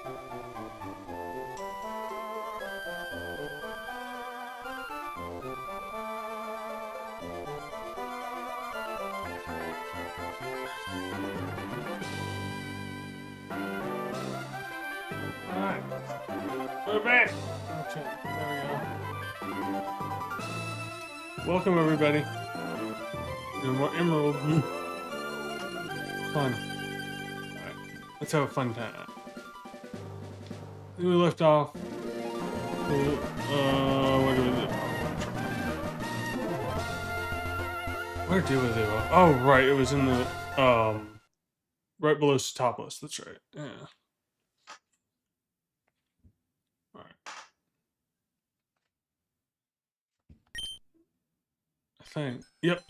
Alright. We're back! Okay, there we go. Welcome, everybody. And more emerald. Fun. Alright, let's have a fun time. We left off. Where do we live? Where did we live off? Oh, right, it was in the, right below Topless, that's right. Yeah. Alright. I think. Yep.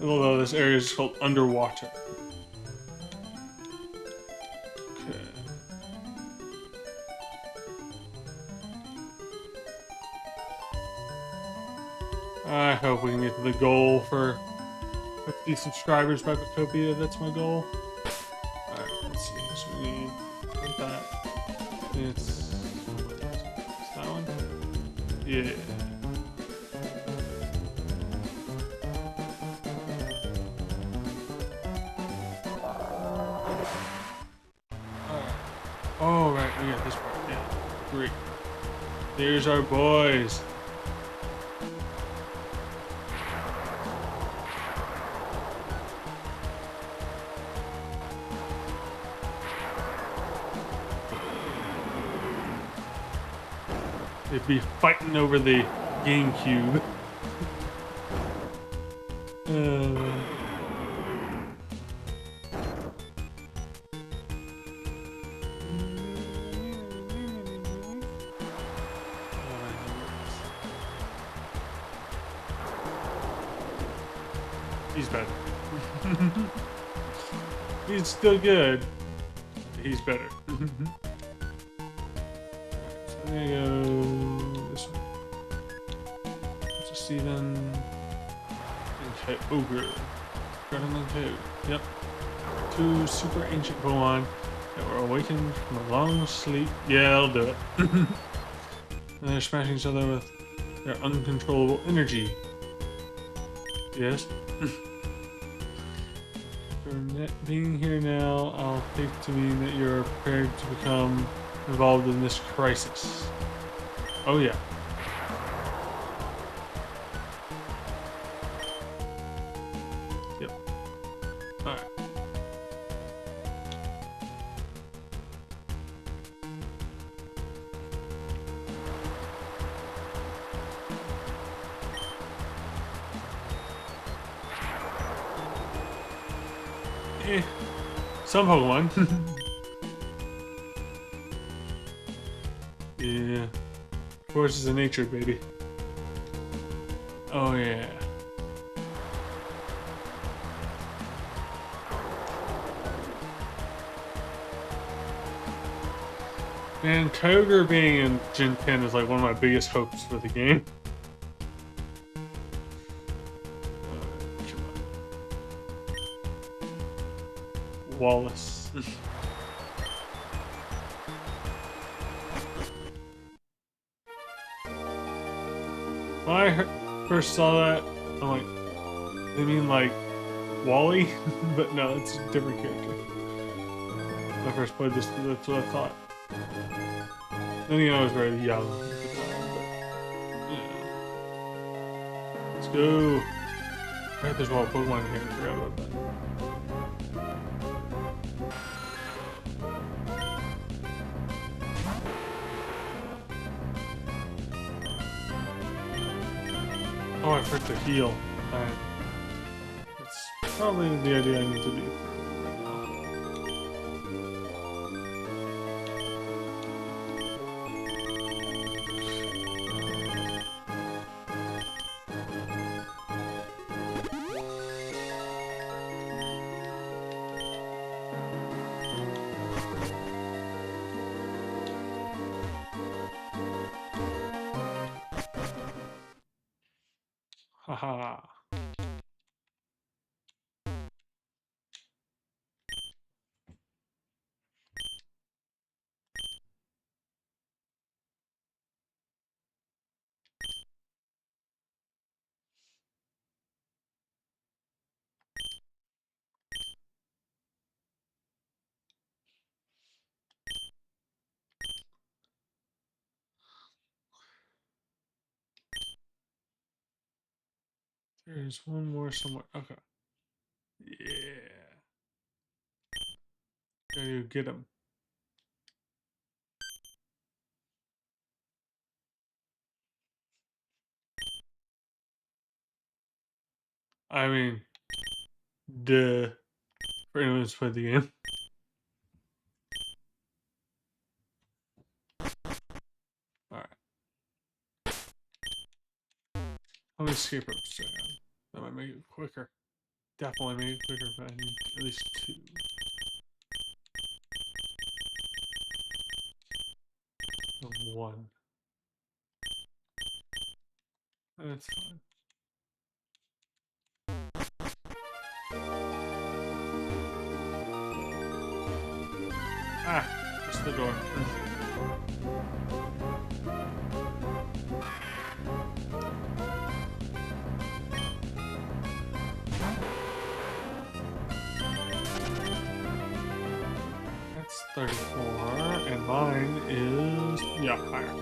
Although this area is called Underwater. Okay. I hope we can get to the goal for 50 subscribers by Botopia. That's my goal. Alright, let's see. So we need that. It's that one? Yeah. Oh, right. Oh, yeah, this part. Yeah. Great. There's our boys. They'd be fighting over the GameCube. He's better. He's still good. He's better. So I'm gonna go this one. Just Steven. Okay, Ogre. Dragon Toad. Yep. Two super ancient Pokemon that were awakened from a long sleep. Yeah, I'll do it. And they're smashing each other with their uncontrollable energy. Yes. For being here now, I'll take to mean that you're prepared to become involved in this crisis. Oh yeah. Yep. Alright. Some Pokemon. Yeah. Forces of nature, baby. Oh yeah. Man, Kyogre being in Gen 10 is like one of my biggest hopes for the game. Wallace. When I first saw that, I'm like, they mean like Wally? But no, it's a different character. When I first played this, that's what I thought. Then again, I was very young at the time, but yeah. Let's go. Right, there's one Pokemon here. I forgot about that. Oh, I forgot to heal. Alright. That's probably the idea I need to do right now. Haha. There's one more somewhere. Okay. Yeah. Gotta get him. I mean, duh. For anyone who's played the game. Alright. How many escape ropes do I have? That might make it quicker. Definitely make it quicker, but I need at least 2. Or 1. That's fine. Ah! It's the door. That's 34, and mine is, yeah, higher.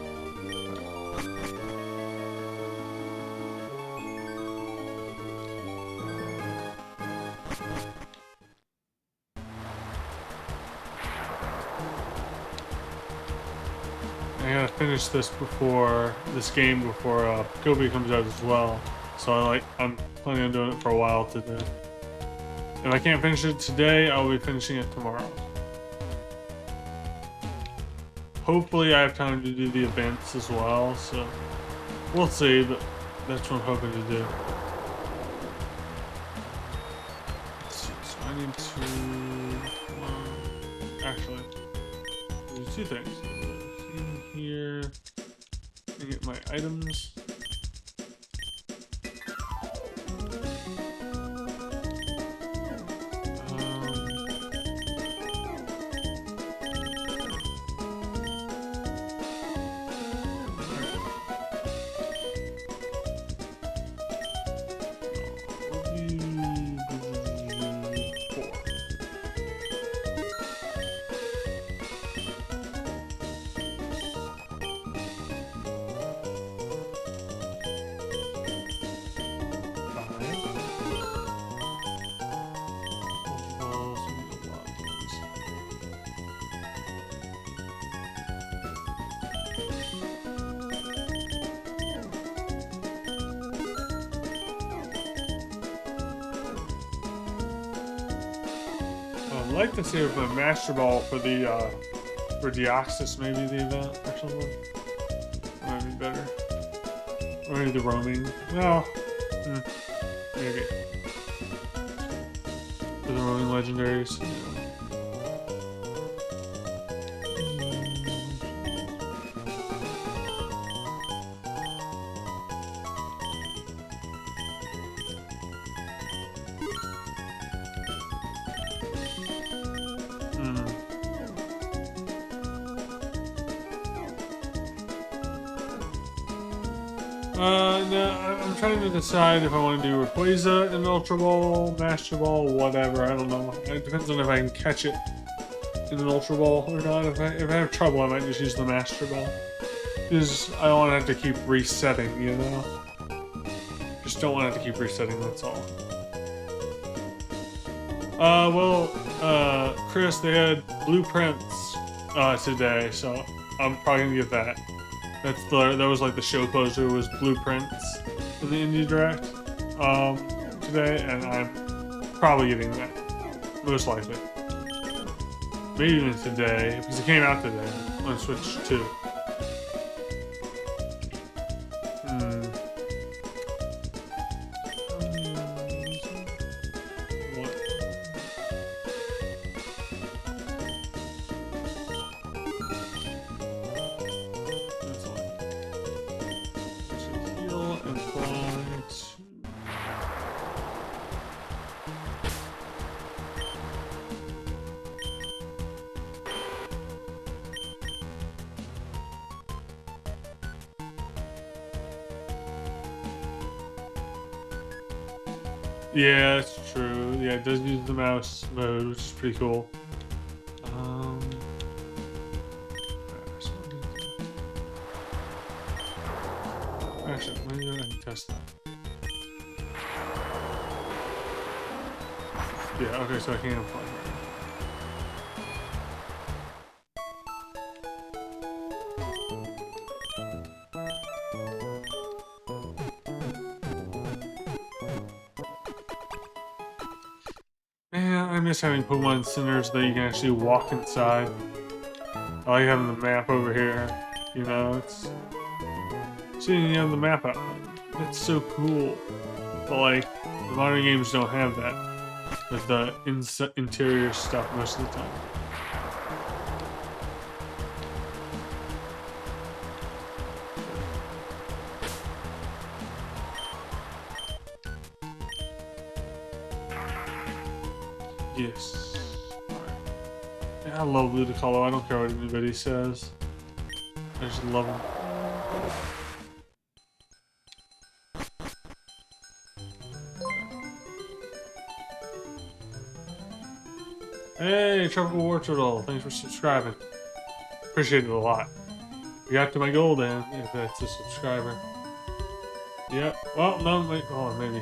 I gotta finish this game before Kobe comes out as well. So I'm planning on doing it for a while today. If I can't finish it today, I'll be finishing it tomorrow. Hopefully I have time to do the events as well, so we'll see, but that's what I'm hoping to do. Let's see, so I need to... actually, there's 2 things. In here, and get my items. I'd like to save my Master Ball for the for Deoxys, maybe the event or something. That might be better. Or maybe the roaming. Well, maybe. For the roaming legendaries. Yeah. No, I'm trying to decide if I want to do Rayquaza in Ultra Ball, Master Ball, whatever. I don't know. It depends on if I can catch it in an Ultra Ball or not. If I have trouble, I might just use the Master Ball. Because I don't want to have to keep resetting, you know? Just don't want to have to keep resetting, that's all. Chris, they had blueprints today, so I'm probably gonna get that. That was like the show closer was blueprints in the Indie Direct today, and I'm probably getting that, most likely. Maybe even today, because it came out today on Switch 2. Yeah, that's true. Yeah, it does use the mouse mode, which is pretty cool. Actually, let me go ahead and test that. Yeah, okay, so I can fly here. Man, I miss having Pokemon centers that you can actually walk inside. I like having the map over here. You know, it's seeing you have the map out. That's so cool. But like, the modern games don't have that. With the interior stuff most of the time. Yes. Alright. Yeah, I love Ludicolo. I don't care what anybody says. I just love him. Hey, Tropical War Turtle. Thanks for subscribing. Appreciate it a lot. We got to my goal then, if that's a subscriber. Yep. Well, no, wait. Oh, maybe.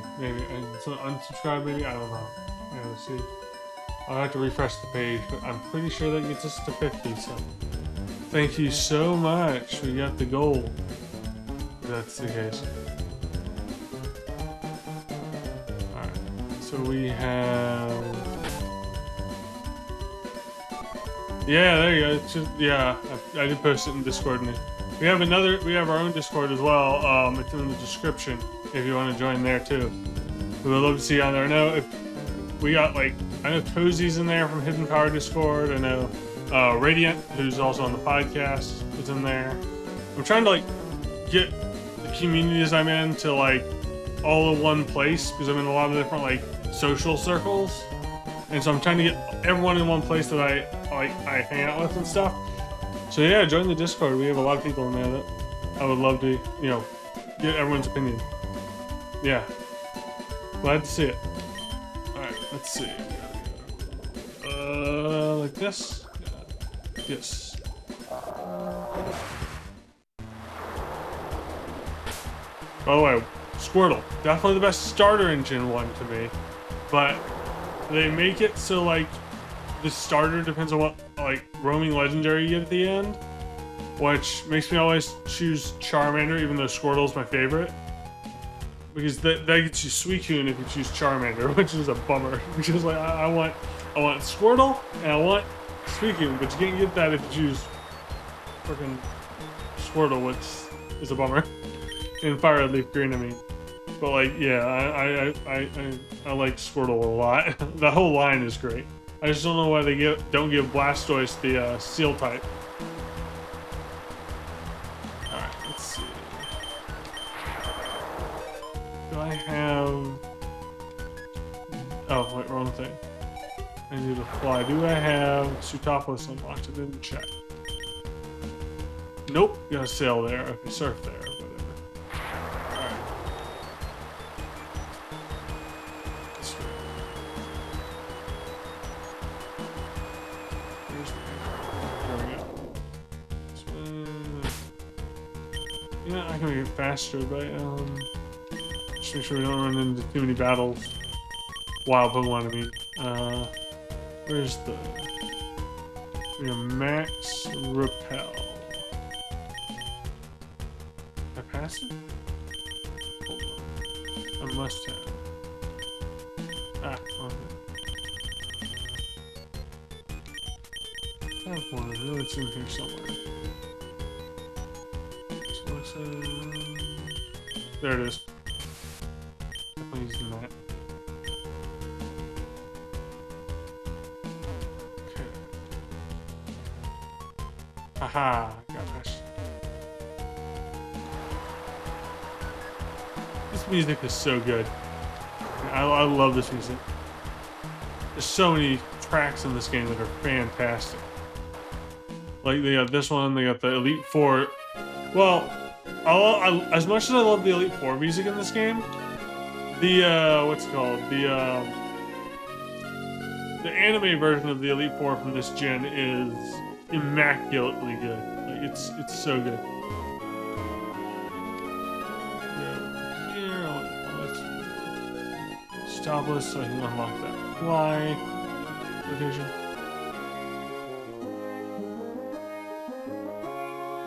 And so unsubscribe, maybe? I don't know. Yeah, let's see. I'll have to refresh the page, but I'm pretty sure that gets us to 50, so. Thank you so much. We got the goal. If that's the case. Alright. So we have... Yeah, there you go. It's just, yeah, I did post it in Discord. We have our own Discord as well. It's in the description if you want to join there too. We would love to see you on there. I know if we got I know Cozy's in there from Hidden Power Discord. I know Radiant, who's also on the podcast, is in there. I'm trying to get the communities I'm in to all in one place because I'm in a lot of different social circles, and so I'm trying to get everyone in one place that I hang out with and stuff. So yeah, join the Discord. We have a lot of people in there that I would love to, get everyone's opinion. Yeah. Glad to see it. Alright, let's see. Like this? Yeah. Yes. By the way, Squirtle. Definitely the best starter engine one to me. But they make it so the starter depends on what roaming legendary you get at the end, which makes me always choose Charmander, even though Squirtle's my favorite, because that gets you Suicune if you choose Charmander, which is a bummer. Because I want Squirtle and I want Suicune, but you can't get that if you choose freaking Squirtle, which is a bummer. In Fire Red Leaf Green, I mean. But yeah, I like Squirtle a lot. The whole line is great. I just don't know why they don't give Blastoise the Steel type. Alright, let's see. Do I have... Oh, wait, wrong thing. I need to fly. Do I have Sootopolis unlocked? I didn't check. Nope, you gotta sail there. Okay, surf there, whatever. Alright. This way. Yeah, I can make it faster, but just make sure we don't run into too many battles. Wild Pokemon, I mean. Where's the... We have Max Repel. Did I pass it? Hold on. I must have. Ah, okay. I have one. I know it's in here somewhere. There it is. Definitely using that. Okay. Haha, gosh. This music is so good. I love this music. There's so many tracks in this game that are fantastic. They got this one, they got the Elite Four. Well, as much as I love the Elite Four music in this game, the what's it called? The anime version of the Elite Four from this gen is immaculately good. It's so good. Yeah, here, let's stop this so I can unlock that. fly location.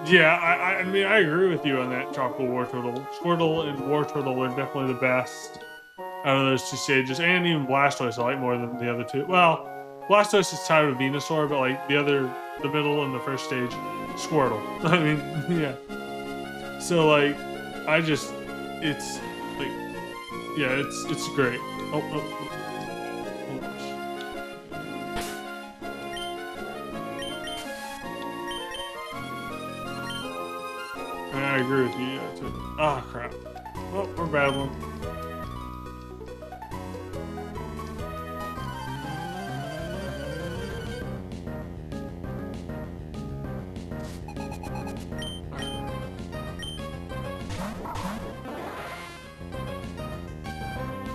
Yeah, I mean, I agree with you on that, Tropical War Turtle. Squirtle and War Turtle are definitely the best out of those two stages, and even Blastoise I like more than the other two. Well, Blastoise is tied with Venusaur, but like the middle and the first stage, Squirtle. I mean, yeah. So like, it's like, yeah, it's great. Oh. I agree with you, yeah, too. Ah, oh, crap. Well, we're battling.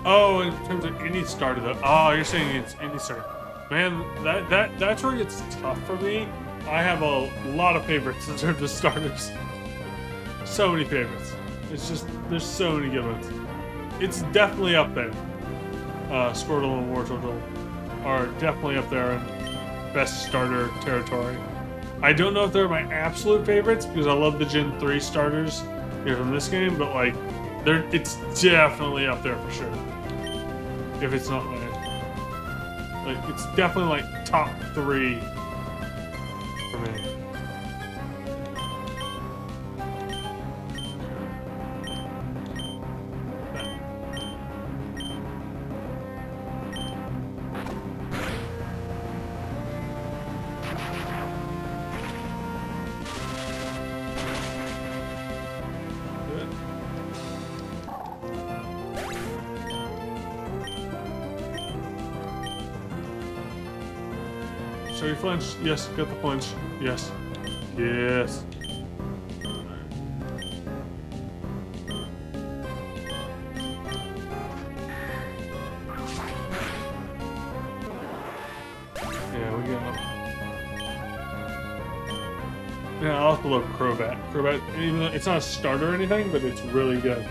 Oh, in terms of any starter, though. Oh, you're saying it's any starter. Man, that's where it gets tough for me. I have a lot of favorites in terms of starters. So many favorites. It's just, there's so many good ones. It's definitely up there. Squirtle and Wartortle are definitely up there in best starter territory. I don't know if they're my absolute favorites because I love the Gen 3 starters here from this game, but like, it's definitely up there for sure. If it's not like it's definitely like top 3 for me. Show your flinch. Yes, got the flinch. Yes. Yes. Yeah, we got. Yeah, I'll have to love Crobat. Crobat, even though it's not a starter or anything, but it's really good.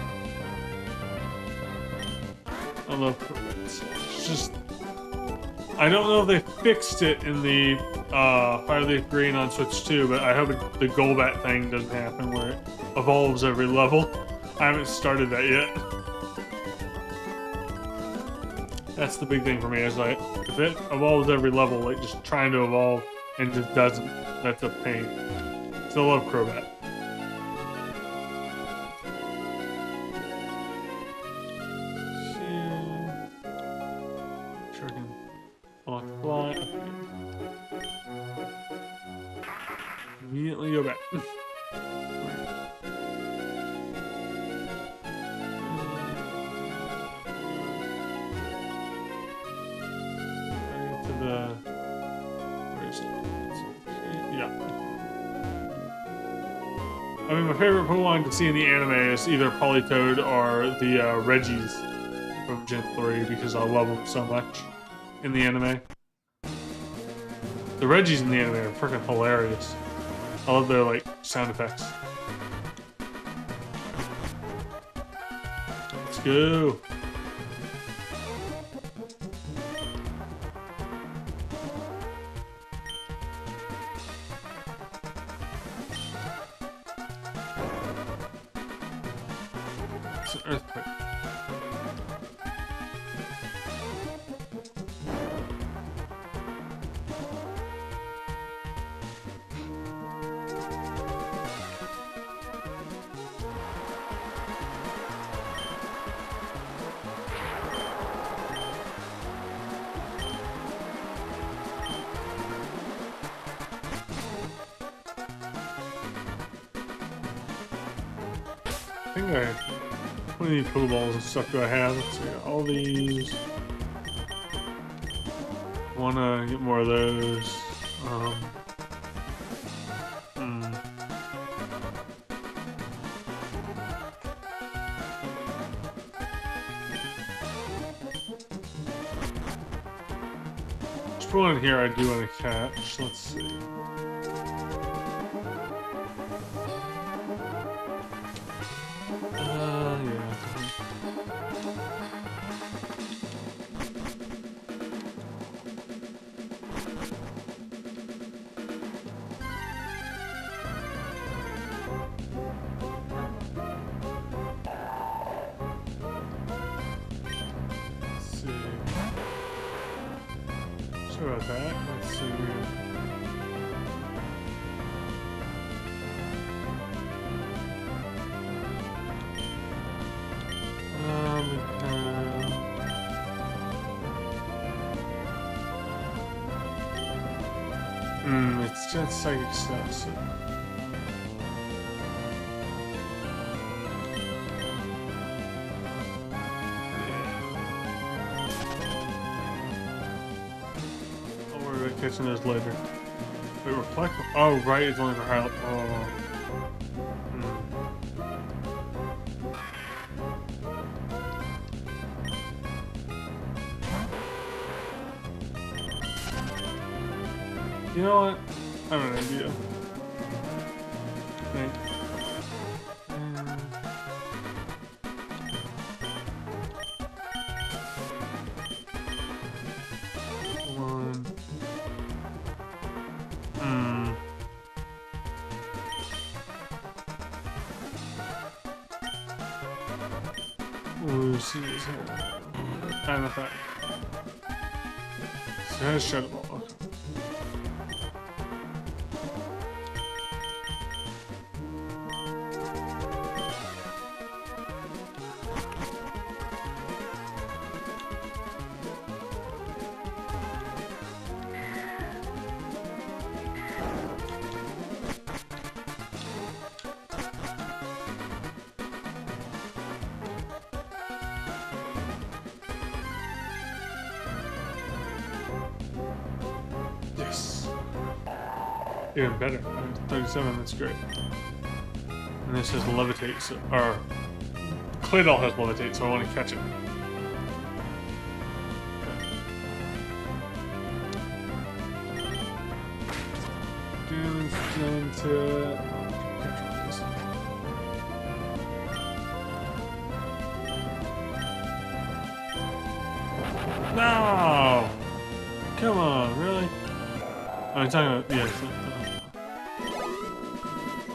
I love Crobat. It's just. I don't know if they fixed it in the Fire Leaf Green on Switch 2, but I hope the Golbat thing doesn't happen where it evolves every level. I haven't started that yet. That's the big thing for me, is like, if it evolves every level, like just trying to evolve and just doesn't, that's a pain. Still love Crobat. Fly. Immediately go back. Where is it? Yeah. I mean, my favorite Pokemon to see in the anime is either Politoed or the Reggies from Gen 3 because I love them so much in the anime. The Reggies in the anime are freaking hilarious. I love their, like, sound effects. Let's go. It's an earthquake. I think how many Pokeballs and stuff do I have? Let's see, all these. Wanna get more of those. Just put one in here I do want to catch. Let's see. Yeah. Okay, let's see. It's just psychic stuff, so. I'll worry about catching those later. Wait, reflect? Oh, right, it's only for highlight. Oh. You know what? I have an idea. Think. One. Ooh, see his hair. And the fact. So here's Shadow Ball. Okay. Yes. Even better. 37, that's great. And this has levitate, so, or Claydol has levitate, so I want to catch it. Damage done to this. No! Come on, really? I'm talking about, yeah.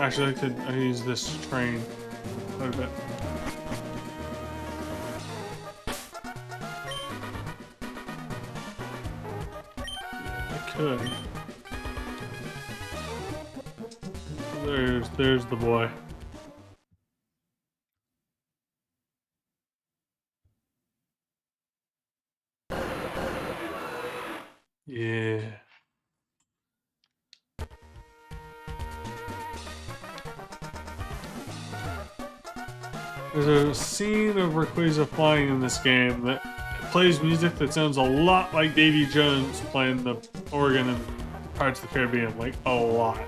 Actually, I could use this train quite a bit. I could. There's the boy. Yeah. There's a scene of Rayquaza flying in this game that plays music that sounds a lot like Davy Jones playing the organ in Pirates of the Caribbean, like a lot.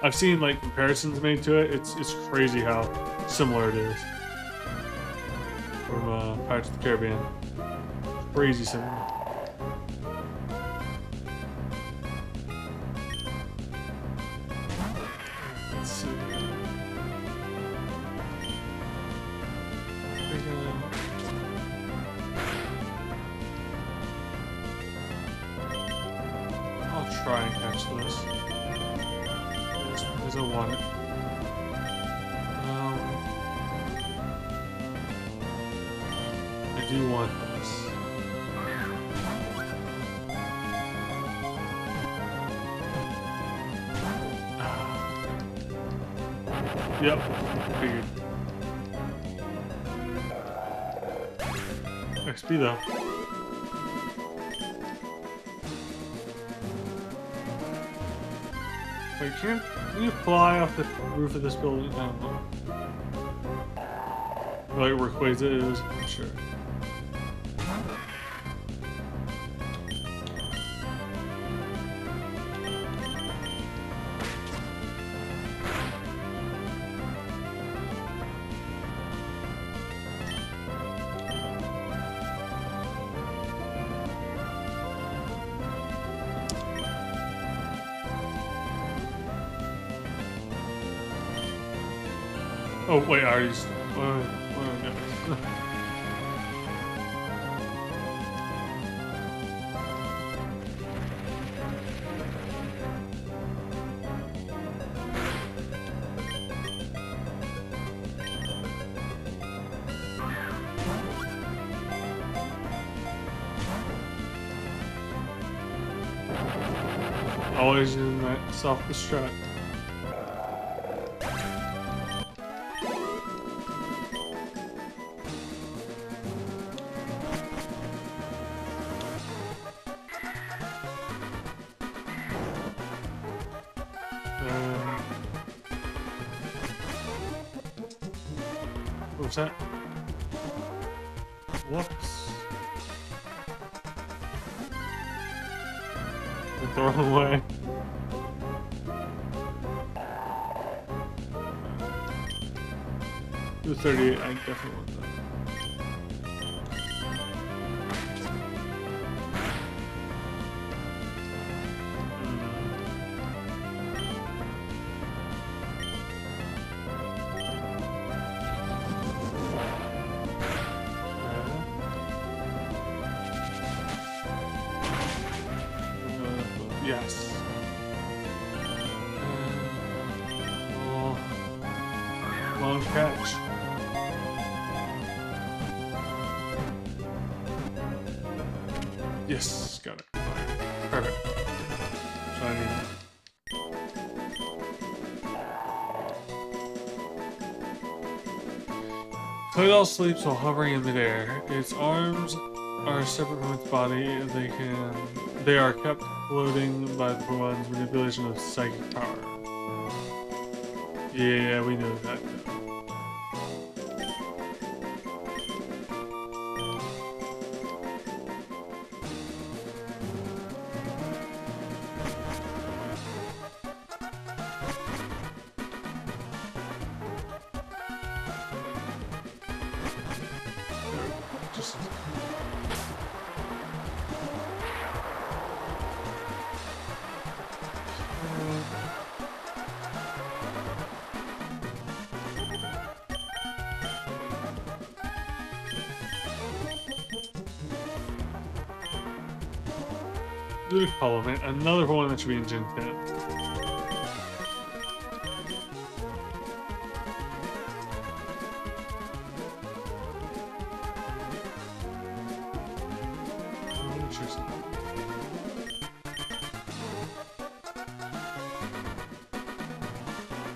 I've seen like comparisons made to it. It's crazy how similar it is from Pirates of the Caribbean. Crazy similar. Let's see. I'll try and catch this. Just because I want it. I do want this. Yep, figured. XP though. Wait, can you fly off the roof of this building? I don't know. Like Rayquaza is, I'm sure. Oh wait, I already. Always in that self-destruct. What was that? Whoops. Went the wrong way. The 38, I definitely want that. Yes. Oh, long catch. Yes, got it. Perfect. So I need. Toadal sleeps while hovering in midair. Its arms are separate from its body. They are kept floating by the one's manipulation of psychic power. Yeah, we know that. Just do the column, another one that should be in Gen 10.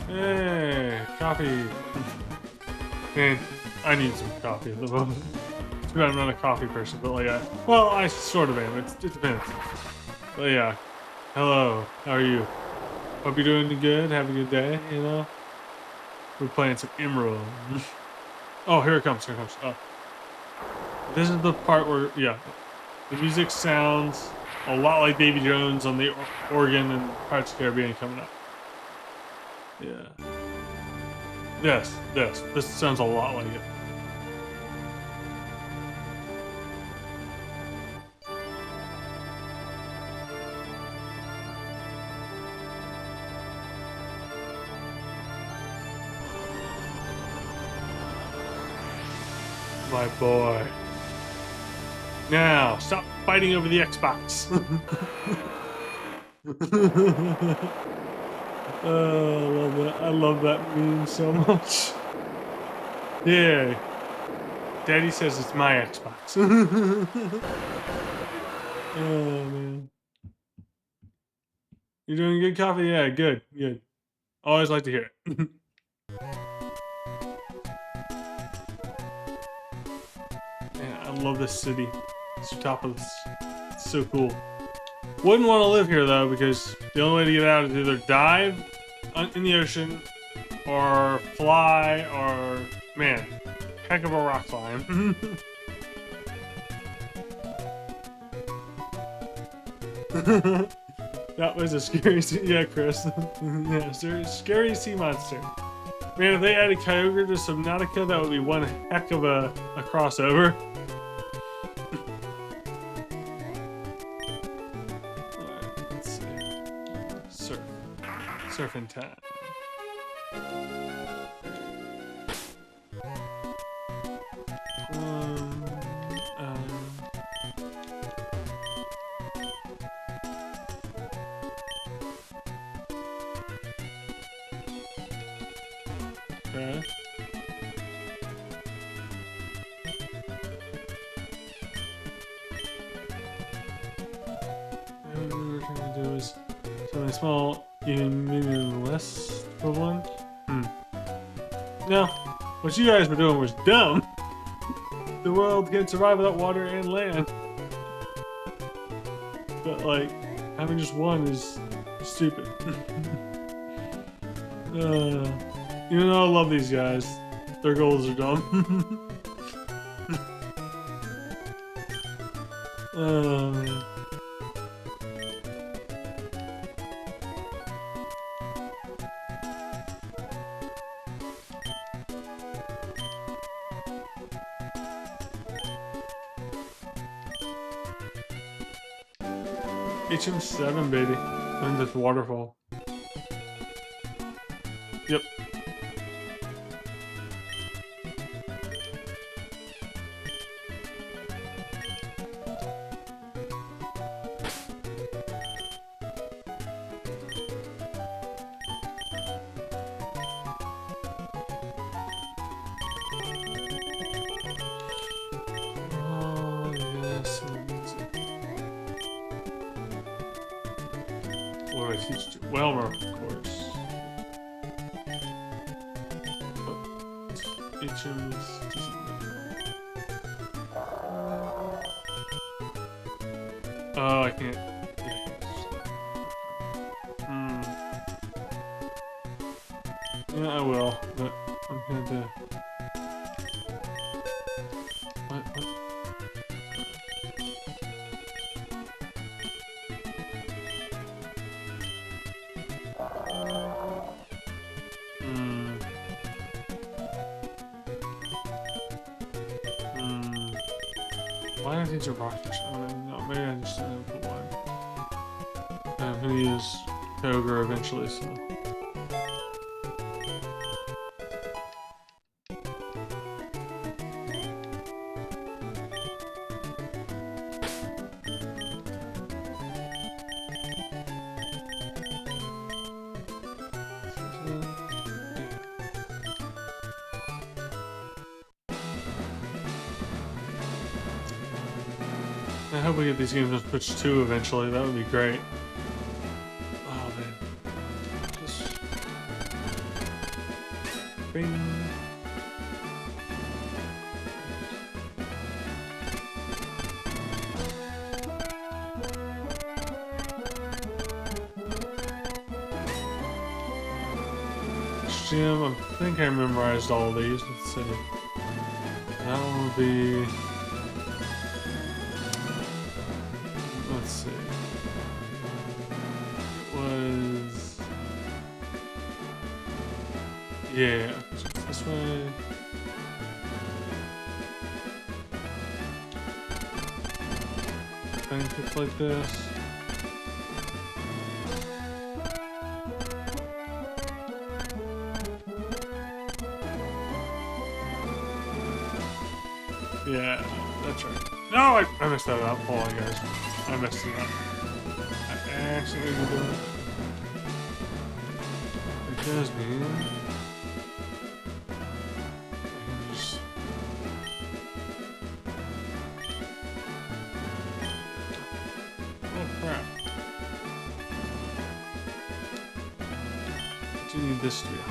Hey, coffee. Man, I need some coffee at the moment. Too bad I'm not a coffee person, but like, well, I sort of am. It depends. But yeah, hello. How are you? Hope you're doing good. Have a good day. You know, we're playing some Emerald. Oh, here it comes. Here it comes. Oh, this is the part where the music sounds a lot like Davy Jones on the organ and Pirates of the Caribbean coming up. Yeah. This sounds a lot like it. My boy. Now, stop fighting over the Xbox. Oh, I love that meme so much. Yeah. Daddy says it's my Xbox. Oh, man. You doing good, coffee? Yeah, good. Always like to hear it. Man, I love this city. Metropolis. It's so cool. Wouldn't want to live here though, because the only way to get out is either dive in the ocean or fly, or man, heck of a rock climb. That was a scary Chris. Yeah, scary sea monster. Man, if they added Kyogre to Subnautica, that would be one heck of a crossover. Surfing time. Okay. What we were trying to do is small, even meaningless equivalent. No, what you guys were doing was dumb. The world can survive without water and land. But like, having just one is stupid. Even though I love these guys, their goals are dumb. Man. 7, baby. I think that's waterfall. Yep. What do I teach you? Welmer, of course. But HM's oh, I can't. Yeah, I will, but I'm gonna do. What? Why don't I teach a rock fish? I don't know. Maybe I just didn't put one. I'm gonna use Ogre eventually, so. I hope we get these games on Switch 2 eventually. That would be great. Oh man. Just... Bing. Jim, I think I memorized all of these. Let's see. That one would be... Let's see. It was... Yeah, this way. I think it's like this. Yeah, that's right. No, I messed that up. Hold on, guys. I messed it up. I accidentally did it. It does mean I can just... Oh crap. I do need this to be on.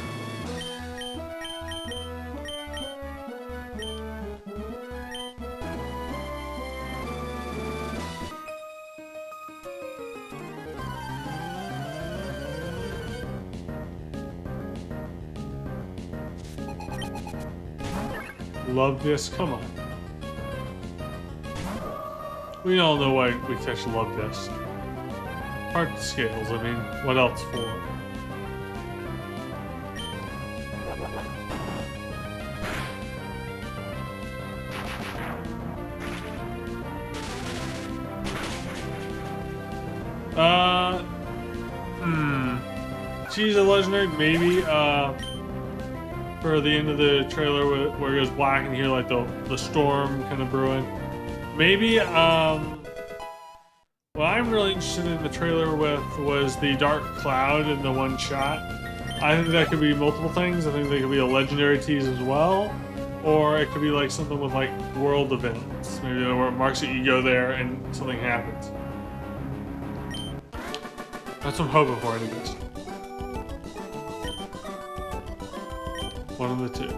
Love this? Come on. We all know why we catch love this. Heart scales, I mean, what else for? She's a legendary, maybe, for the end of the trailer where it goes black and you hear like the storm kind of brewing. Maybe what I'm really interested in the trailer with was the dark cloud in the one shot. I think that could be multiple things. I think they could be a legendary tease as well, or it could be like something with like world events. Maybe where it marks that you go there and something happens. That's what I'm hoping for, anyways. One of the two.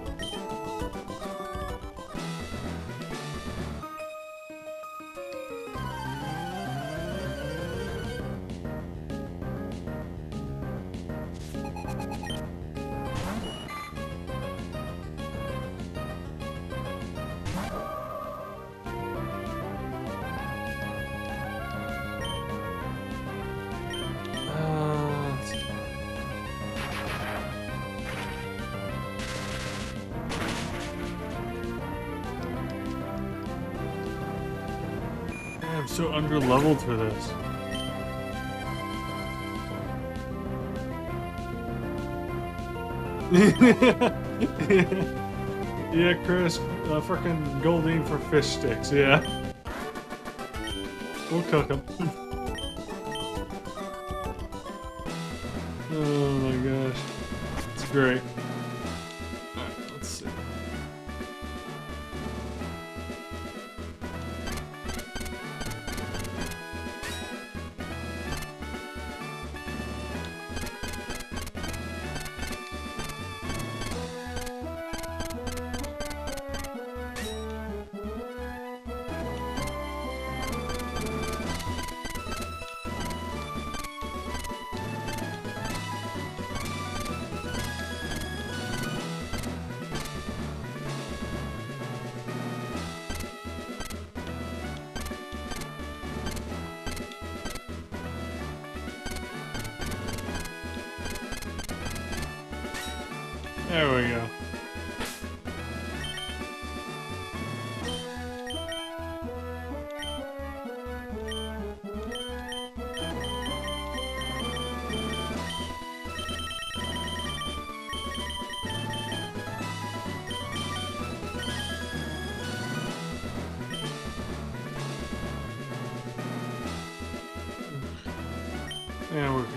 I'm so under-leveled for this. Yeah, Chris, frickin' Goldine for fish sticks, yeah. We'll cook them. Oh my gosh. It's great. Alright, let's see. There we go. Yeah, we're good.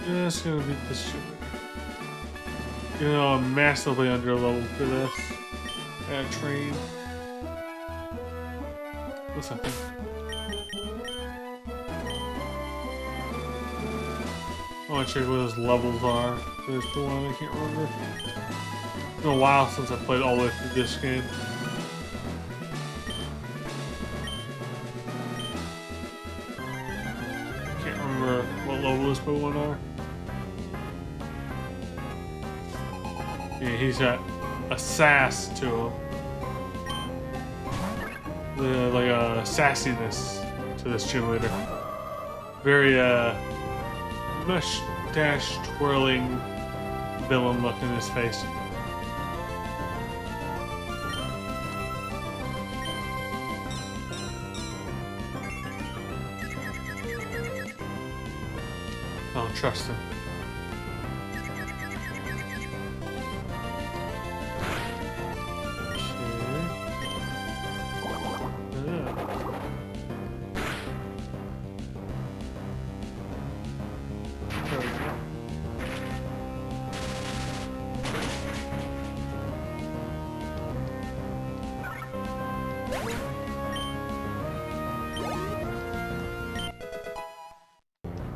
Yeah, it's gonna beat this shit. You know, I'm massively under-leveled for this. Train. What's happening? I wanna check what those levels are. There's the one I can't remember. It's been a while since I played all the way through this game. Can't remember what level this one are. Yeah, he's got a sass to him. Like a sassiness to this gym leader. Very mustache twirling villain look in his face. I don't trust him.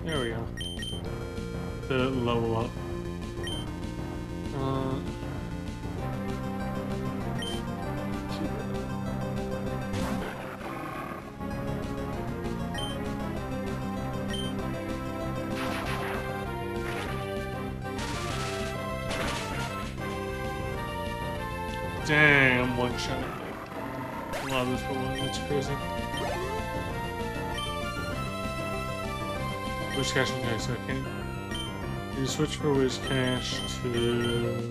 There we go. To level up. Damn, one shot. A lot of this one, that's crazy. Wish Cash and Cash, so I can't. You switch for Wish Cash to.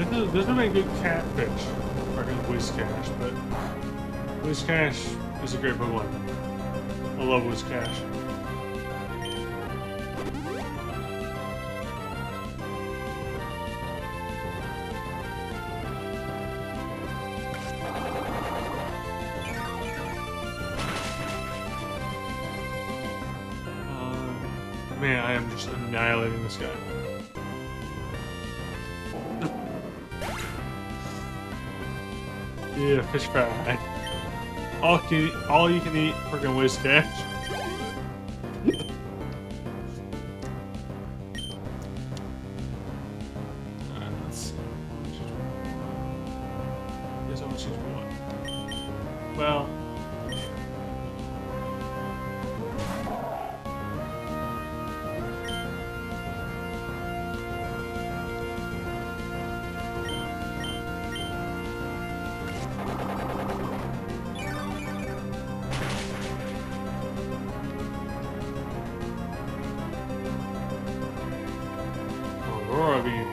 this would make good catfish. Fucking Whiscash, but Whiscash is a great Pokemon. I love Whiscash. Man, I am just annihilating this guy. Yeah, fish fry. All you can eat freaking Whiscash. Alright, let's see. Guess how much each one? Well.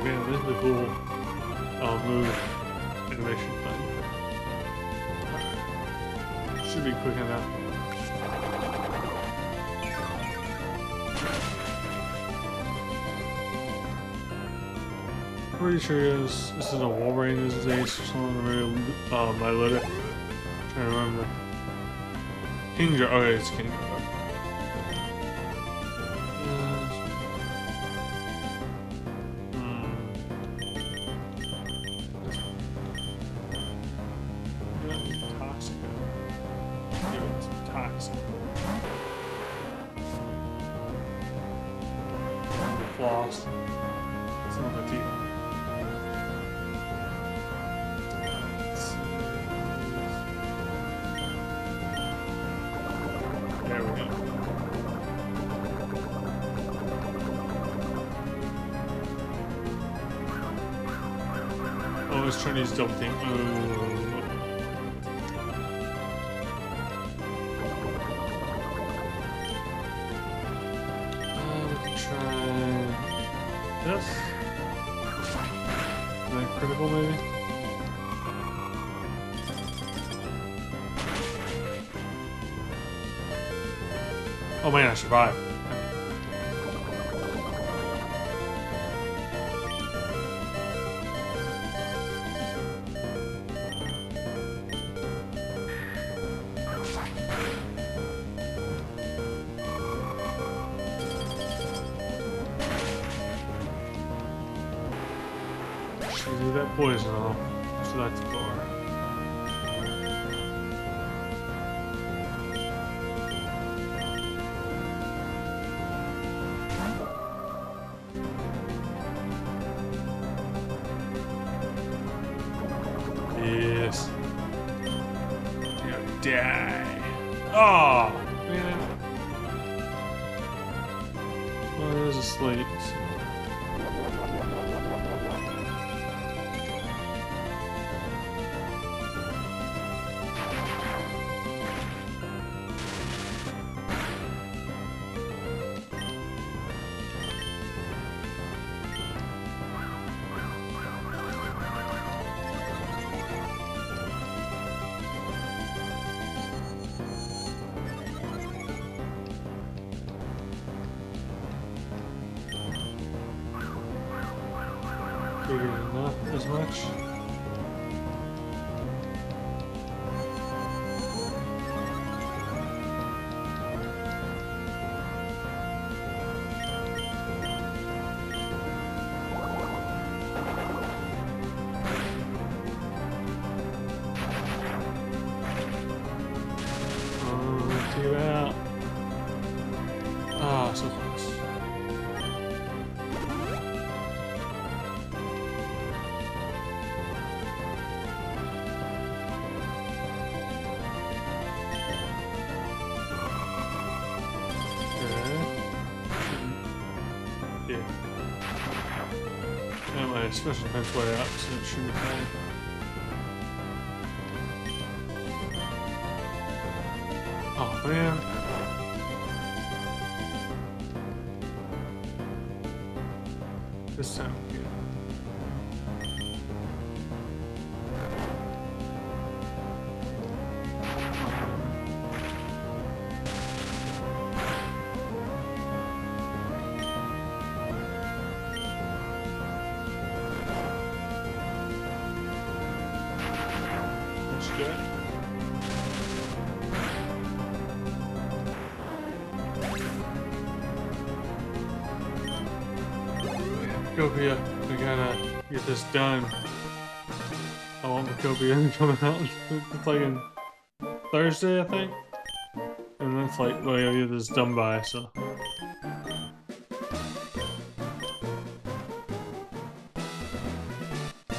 Man, this is a cool move animation thing. Should be quick enough. Pretty sure this is a Wolverine. This is Ace or something. Really, my letter. Trying to remember. Kingdra. Okay, it's Kingdra. Floss. Some of the teeth. There we go. Oh, it's trying to use double team. Yes. Critical, maybe? Oh man, I survived. Do that poison off, so that's far. Yes. You gotta die. Oh, man. Well, there's a slate. Figured not as much. Take it out. Ah, so close. And my special defense way up, so it should be fine. Oh man. This sounds good. jet. Copia, we gotta get this done. I want the Copia coming out. It's like in Thursday, I think. And that's like, well, yeah, get this done by, so.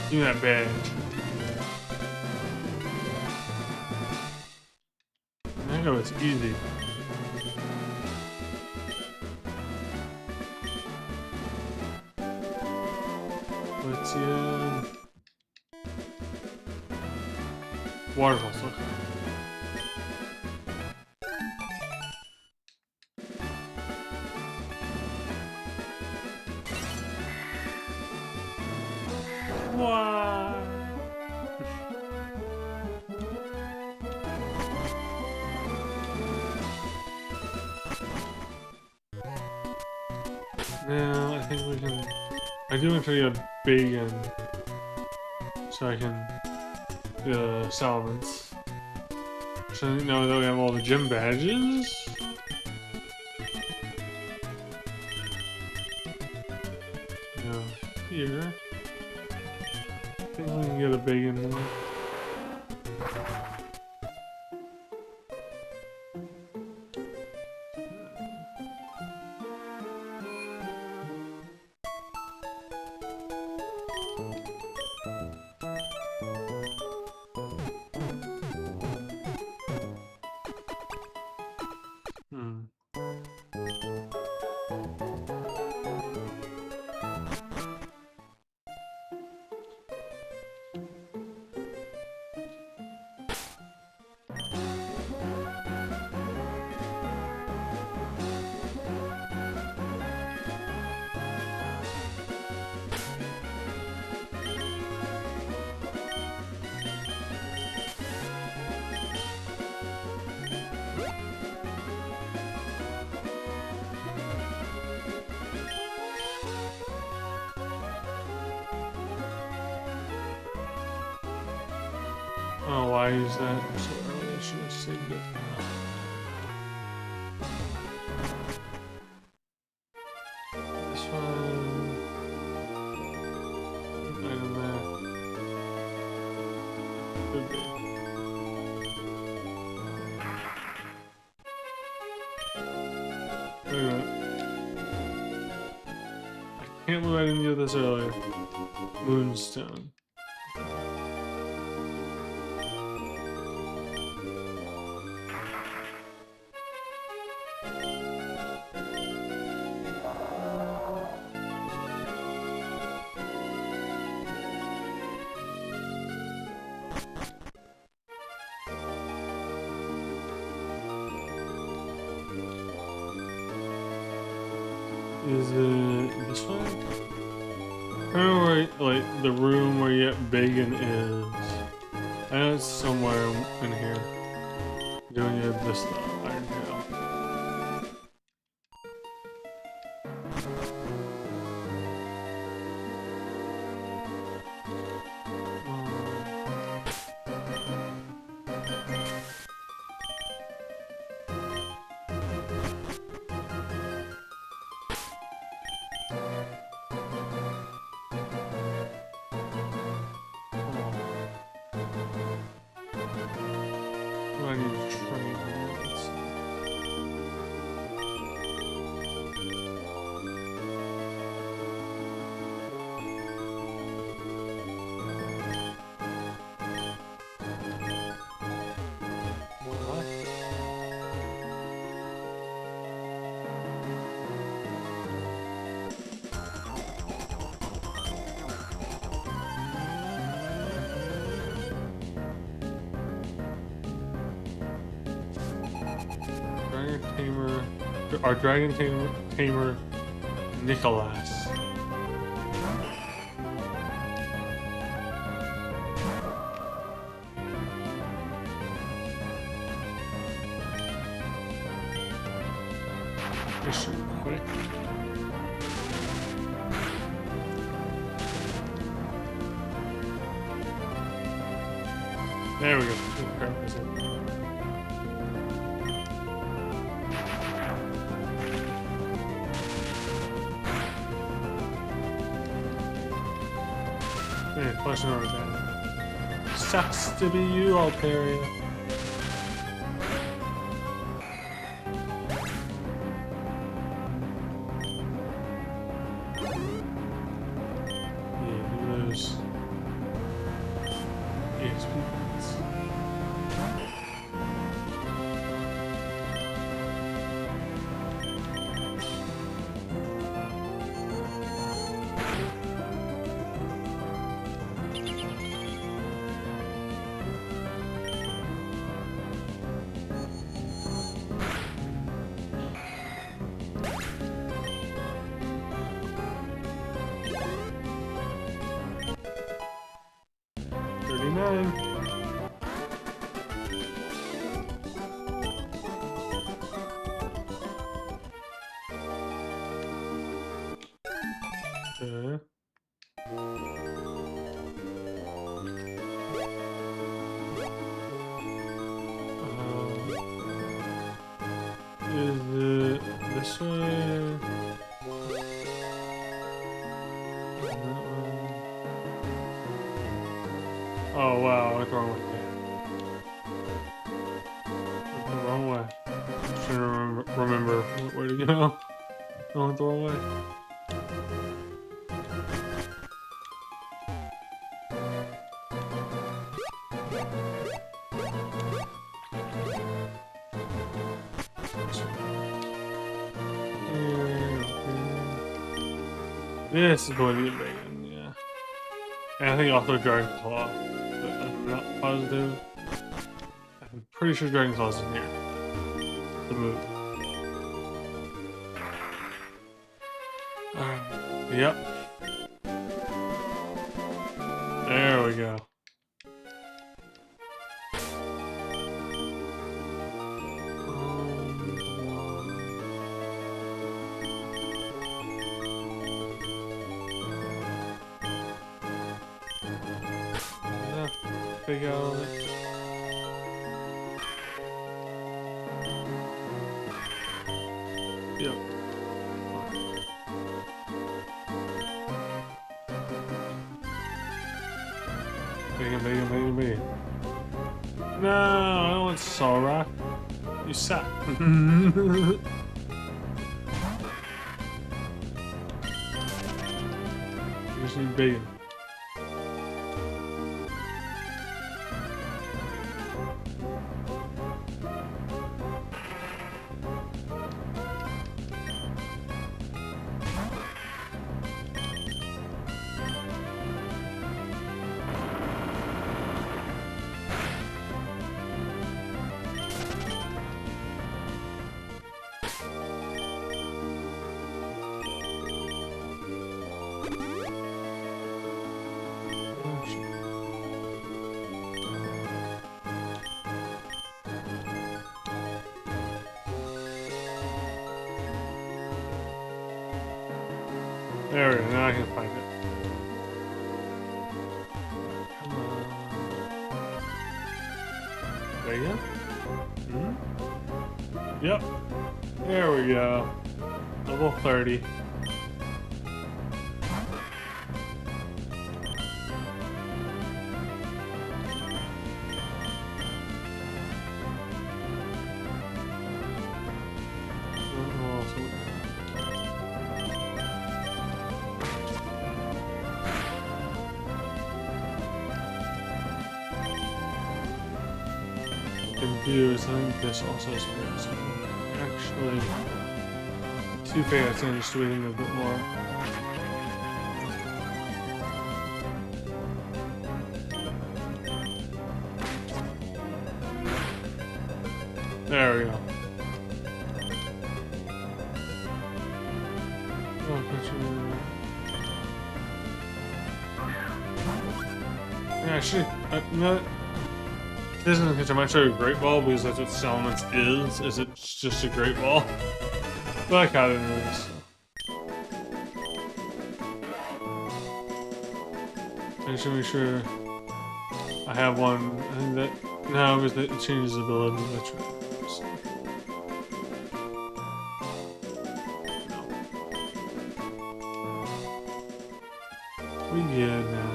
Give me that badge. I know it's easy. Let's see. Waterfalls, look. Why? Now, I think we can... I do want to get a big one so I can Salvins. So now that we have all the gym badges. Here. I think we can get a big one there. Oh, why is that so early? I should have saved it. This one. Item there. Could be. Wait a minute. I can't believe I didn't get this earlier. Moonstone. Is it this one? I don't know where, like, the room where yet bacon is. I know it's somewhere in here. Doing it this though, Iron Tail. I need to train this. What? Tamer, our dragon tamer, Nicholas. This should be quick. There we go. Man, question over that. Sucks to be you, Altaria. Is it this way? Oh wow, I went the wrong way. Went the wrong way. I'm trying to remember where to go. I went the wrong way. This is going to be big, yeah. And I think also Dragon Claw, but I'm not positive. I'm pretty sure Dragon Claw's in here. The move. Yep. There we go. Big element. Yep. Big. No, I don't want Solrock. You suck. You just need big. There we go, now I can find it. Come on. There you go. Hmm? Yep. There we go. Level 30. Confused. I think this also is weird. So actually, too fast and just waiting a bit more. There we go. Actually, no. This isn't because I'm actually a Great Ball because that's what Salamence is it's just a Great Ball. But I kind of know this. I just want to make sure I have one. I think that now because it changes ability. That's right. So, no. We good now.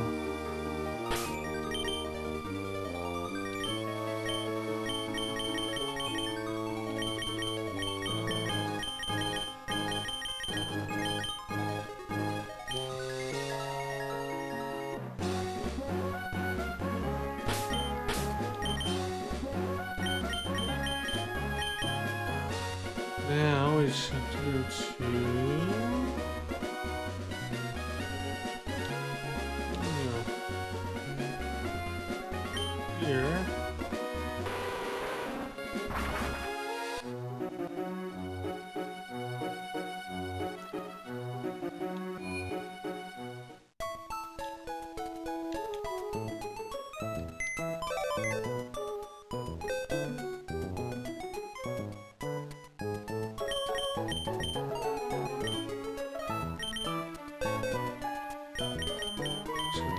Now we just have to go to here.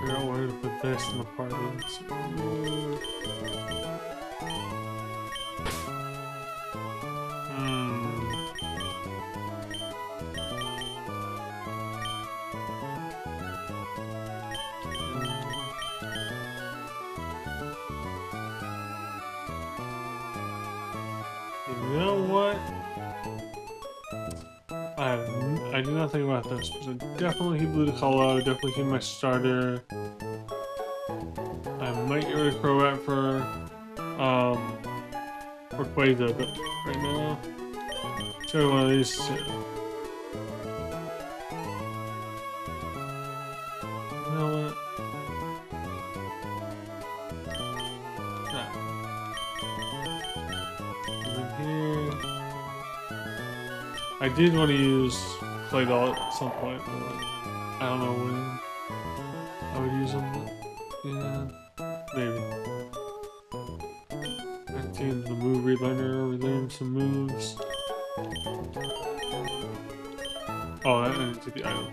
Figure out where to put this in the party. You know what? I did not think about this, but I definitely keep Blue Color, definitely keep my starter. I might get rid of Crobat for Quaza, but right now, show one of these two. You know what? Here. I did want to use Play Doll at some point, but I don't know when I would use them. Yeah, maybe. I have to use the move relearner, relearn some moves. Oh, I need to the item.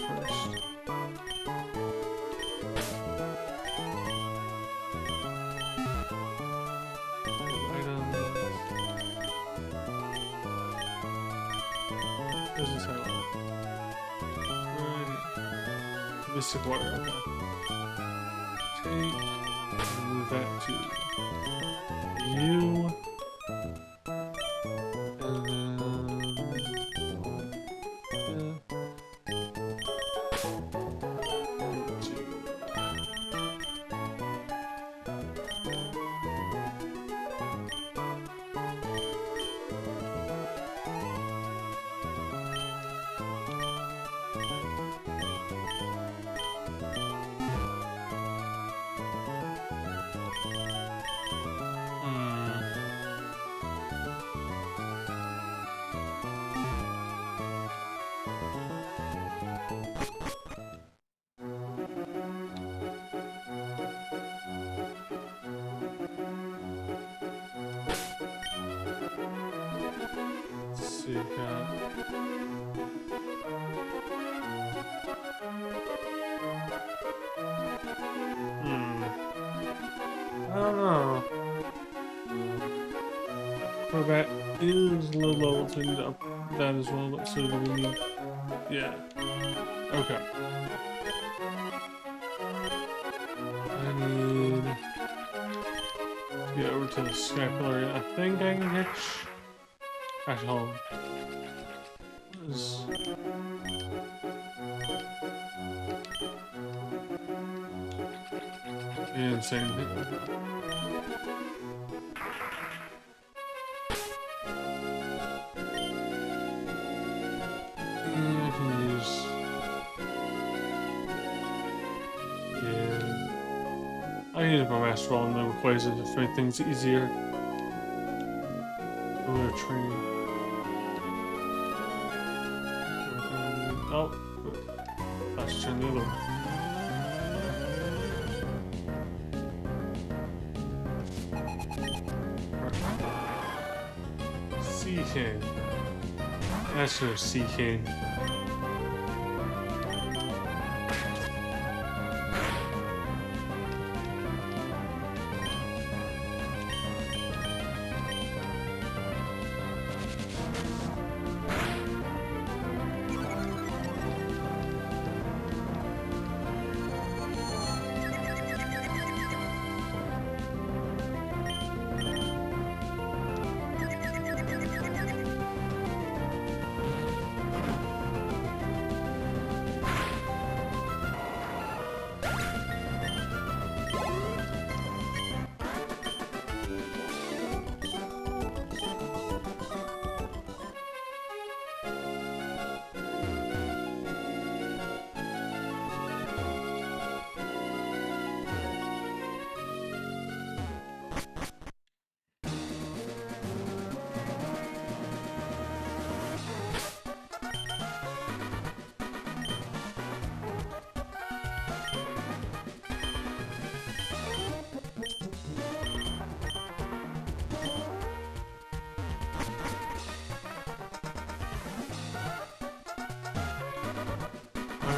First. Doesn't sound right. Mystic water, okay. Take and move that to you. And then see, got I don't know. Crobat is low level, so we need to up that as well, but so do we need... Yeah. Okay. I need to get over to the Scapulary. I think I can catch... Actually, hold on. What is... Insane. I use my Master Ball and the Quaza to make things easier. We're training. Oh, let's turn the other one. Sea King. That's no Sea King.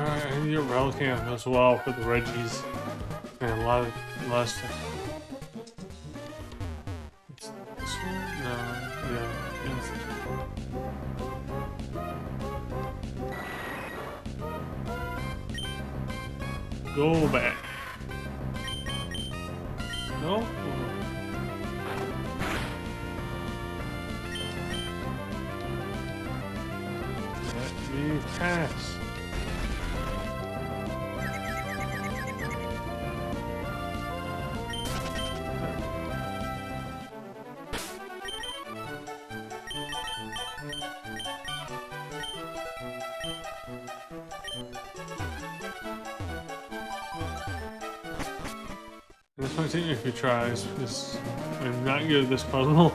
Alright, I need a Relicanth as well for the Reggies. And a lot of stuff. It's this one? No, yeah. Go back. No? Let me pass. This might take me a few tries because I'm not good at this puzzle.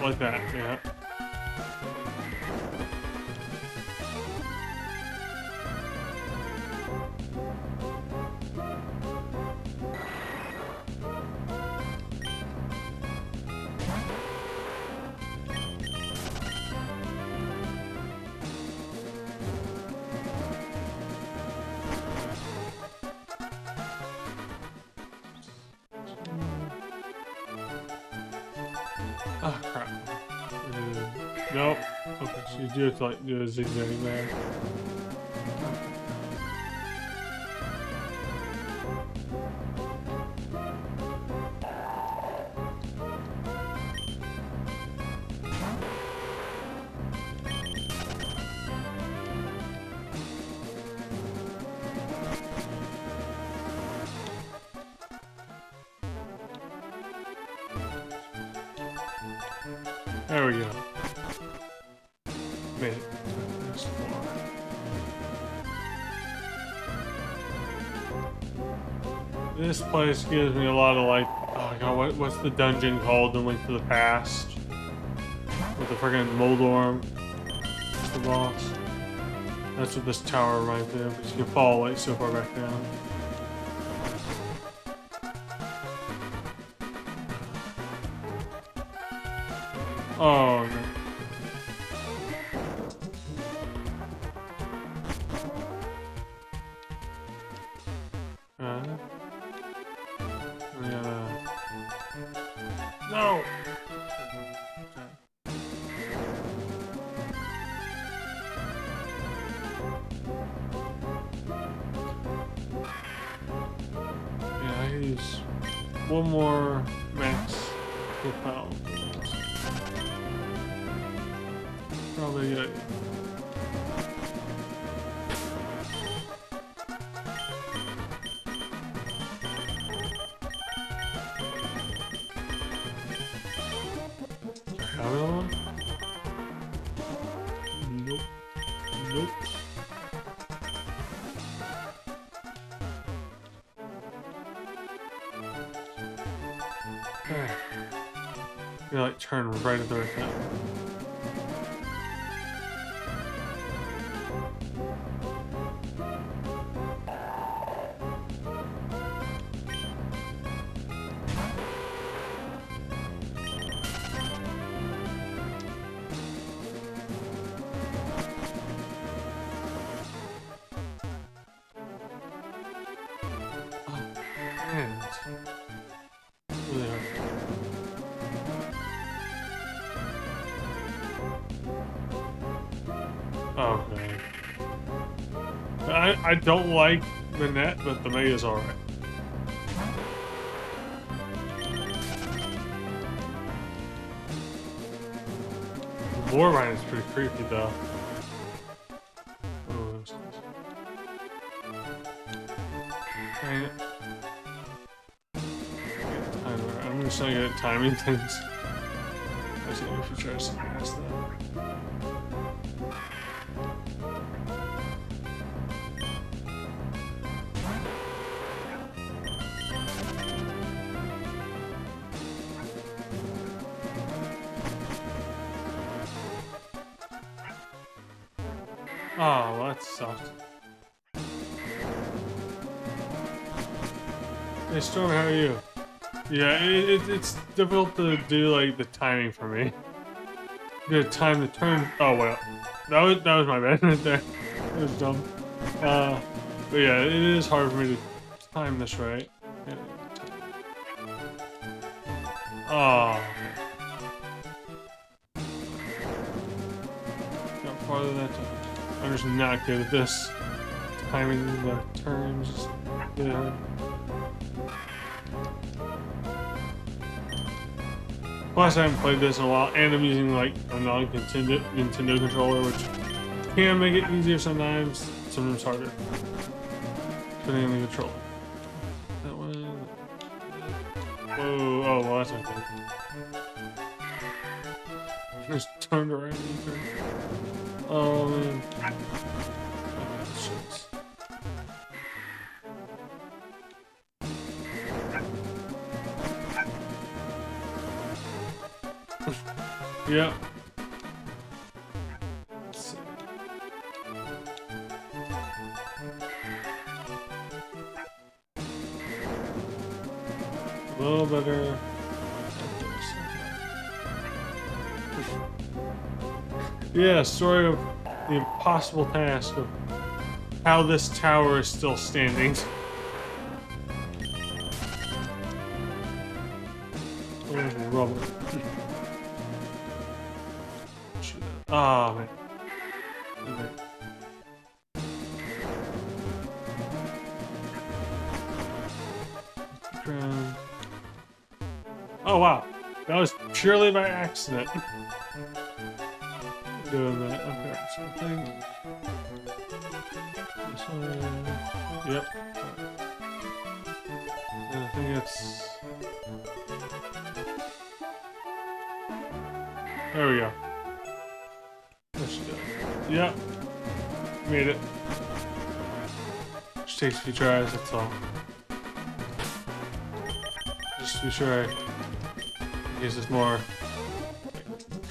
Like that, yeah. Oh crap. Nope. Okay, so you do have to like do a zigzag there. There we go. Made it. Next floor. This place gives me a lot of like, oh god, what's the dungeon called in Link to the Past? With the friggin' Moldorm. That's the boss. That's what this tower reminds me of, but you can fall like so far back down. Oh no. No! Yeah, I use one more max propel. Probably good. Nope. Nope. You like turn right at the right time. Okay. I don't like the net, but the Mega's alright. The Warmine is pretty creepy though. Oh, that's nice. Dang it. I'm just not good at timing things. I see if you try to pass that. Oh, well, that sucked. Hey, Storm, how are you? Yeah, it's difficult to do, like, the timing for me. You gotta time the turn. Oh, well. that was my bad right there. It was dumb. But yeah, it is hard for me to time this right. Yeah. Oh. Got farther than that time. I'm just not good at this. Timing the turns. Yeah. Plus, I haven't played this in a while, and I'm using like a non-Nintendo controller, which can make it easier sometimes, sometimes harder. Depending on the controller. That one. Whoa! Oh, well, that's okay. Just turned around. Oh man. Yeah. Let's see. A little better. Yeah, story of the impossible task of how this tower is still standing. Oh, rubber. Oh, man. Oh, wow. That was purely by accident. Doing that. Okay, so I think... This one... Yep. And I think it's... There we go. Yep. Made it. Just takes a few tries, that's all. Just to be sure I use this more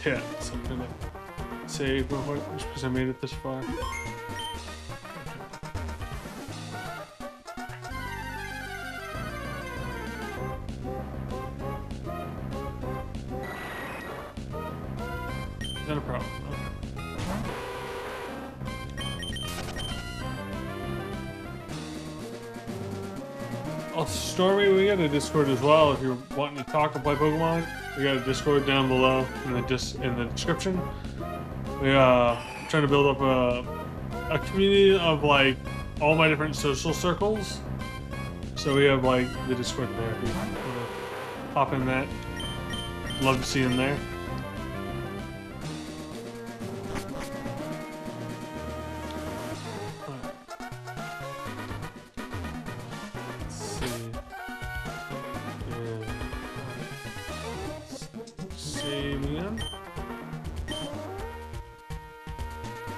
hit, so I'm gonna save real quick, just because I made it this far. Not a problem. Stormy, we got a Discord as well. If you're wanting to talk or play Pokemon, we got a Discord down below in the description. We trying to build up a community of like all my different social circles. So we have like the Discord there. If you want to hop in that, love to see him there.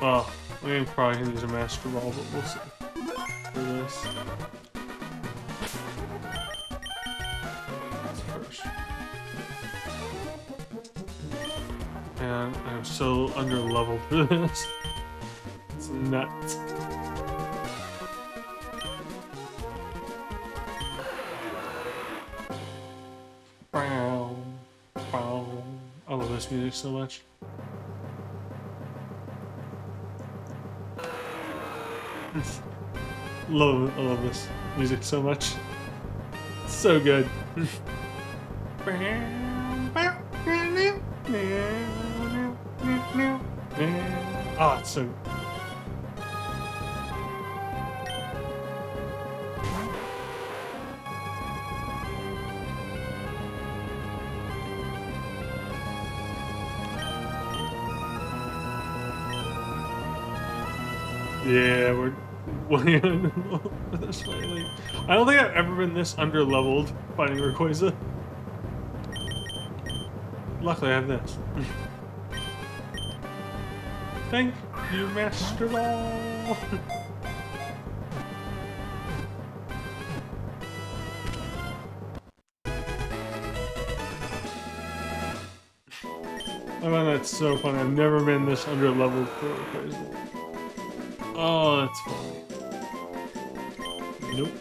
Well, we ain't probably gonna use a Master Ball, but we'll see for this. That's first. And I'm so under-leveled for this. It's nuts. Wow. Wow. I love this music so much. I love this music so much. It's so good. Oh, it's so... Yeah, we're slightly. I don't think I've ever been this under-leveled fighting Rayquaza. Luckily, I have this. Thank you, Master Ball. I find that so funny. I've never been this under-leveled for Rayquaza. Oh, that's funny. Nope.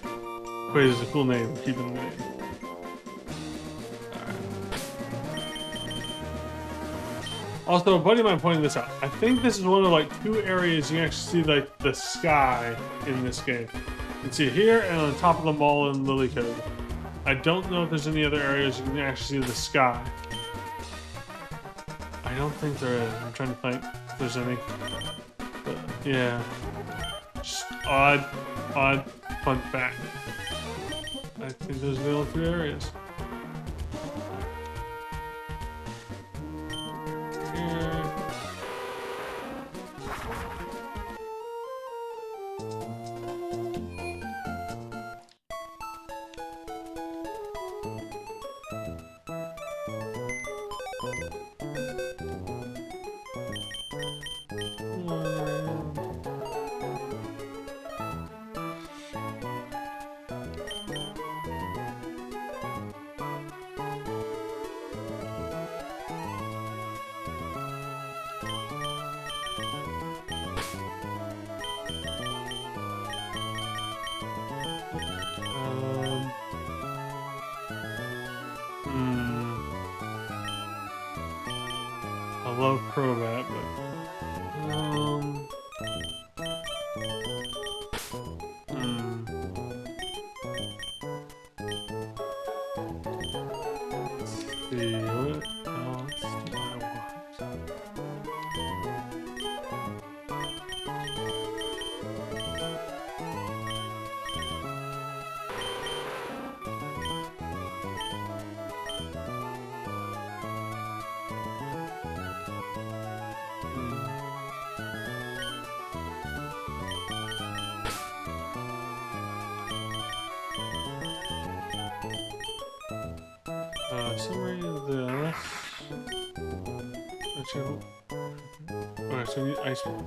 Rayquaza is a cool name. Keeping the name. Also, a buddy of mine pointed this out. I think this is one of like 2 areas you can actually see like the sky in this game. You can see it here and on top of the mall in Politoed. I don't know if there's any other areas you can actually see the sky. I don't think there is. I'm trying to think if there's any. But, yeah. Just odd fun fact. I think those are the only 2 areas. I love Crobat, but let's see what else do I want? Summary of this. Alright, so we need ice cream.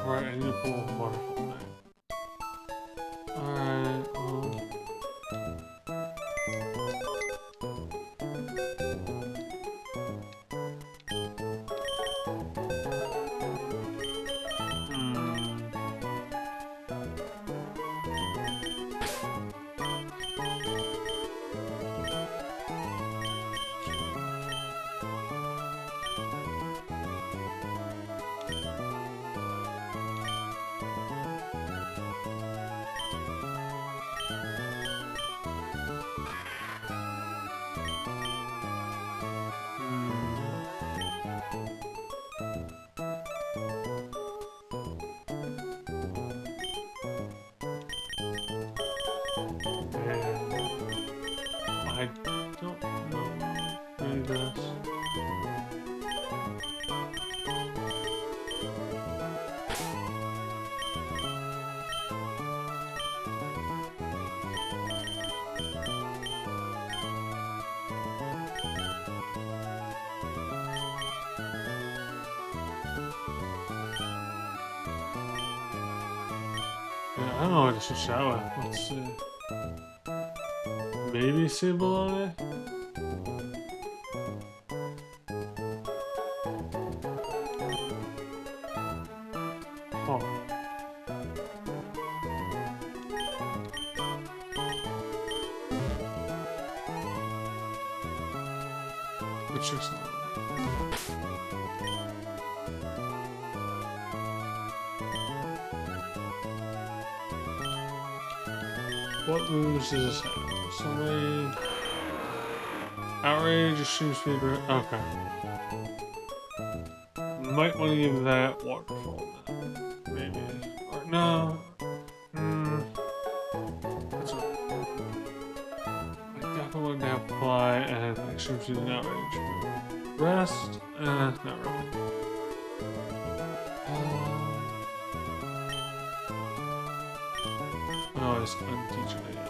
Right, I need to pull a waterfall thing. Alright, I don't know really this. Yeah, I don't know what to switch that with. Let's see. Maybe Sable on it? Oh. Which is not. What moves does this have? Somebody... Outrage, extreme speed, okay. Might want to give that waterfall then. Maybe. Or No. That's what I definitely wanted to have fly and extreme speed and outrage. Rest? Not really. Oh, it's unteach it, I guess.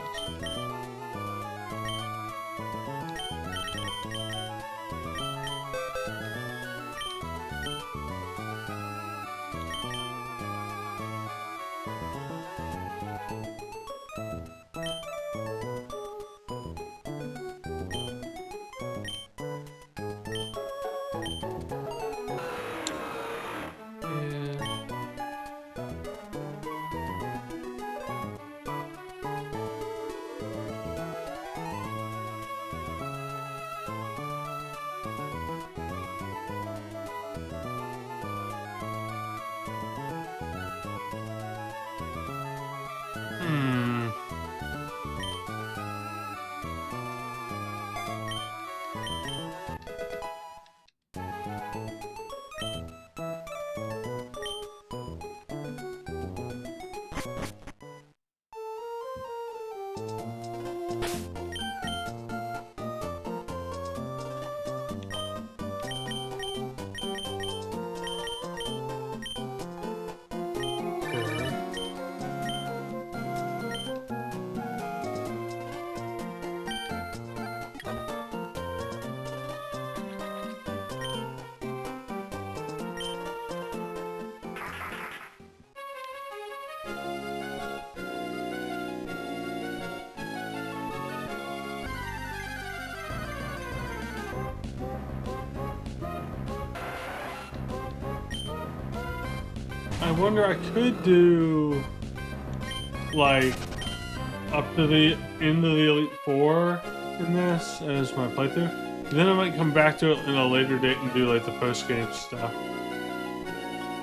I wonder, I could do like up to the end of the Elite Four in this as my playthrough. Then I might come back to it in a later date and do like the post-game stuff.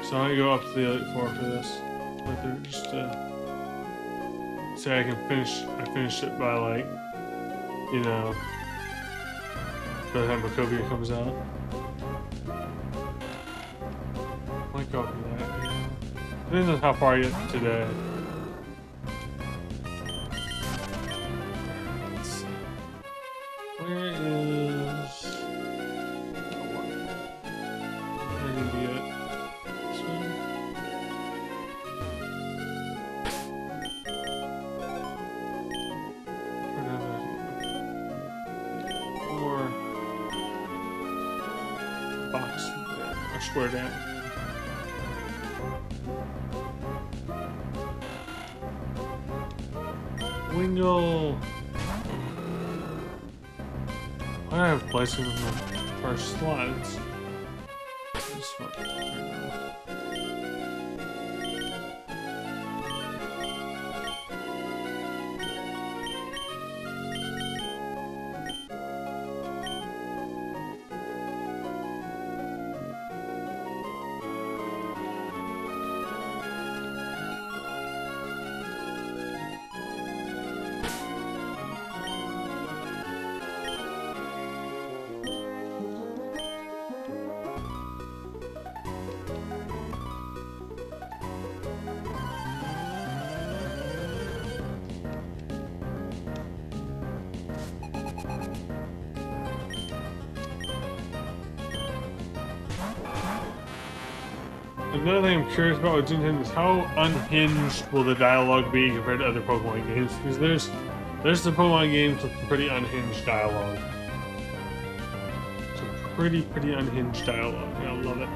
So I might go up to the Elite Four for this playthrough just to say I finished it by like, you know, by the time Bakovia comes out. Might go for that. Depends on how far I get today. Let's see. Where is... Oh, I need to get this one. Or box or square down. Wingle. I have placing in the first slides. This one right now. Another thing I'm curious about with Gen 10 is how unhinged will the dialogue be compared to other Pokemon games? Because there's some Pokemon games with pretty unhinged dialogue. Some pretty unhinged dialogue. I love it.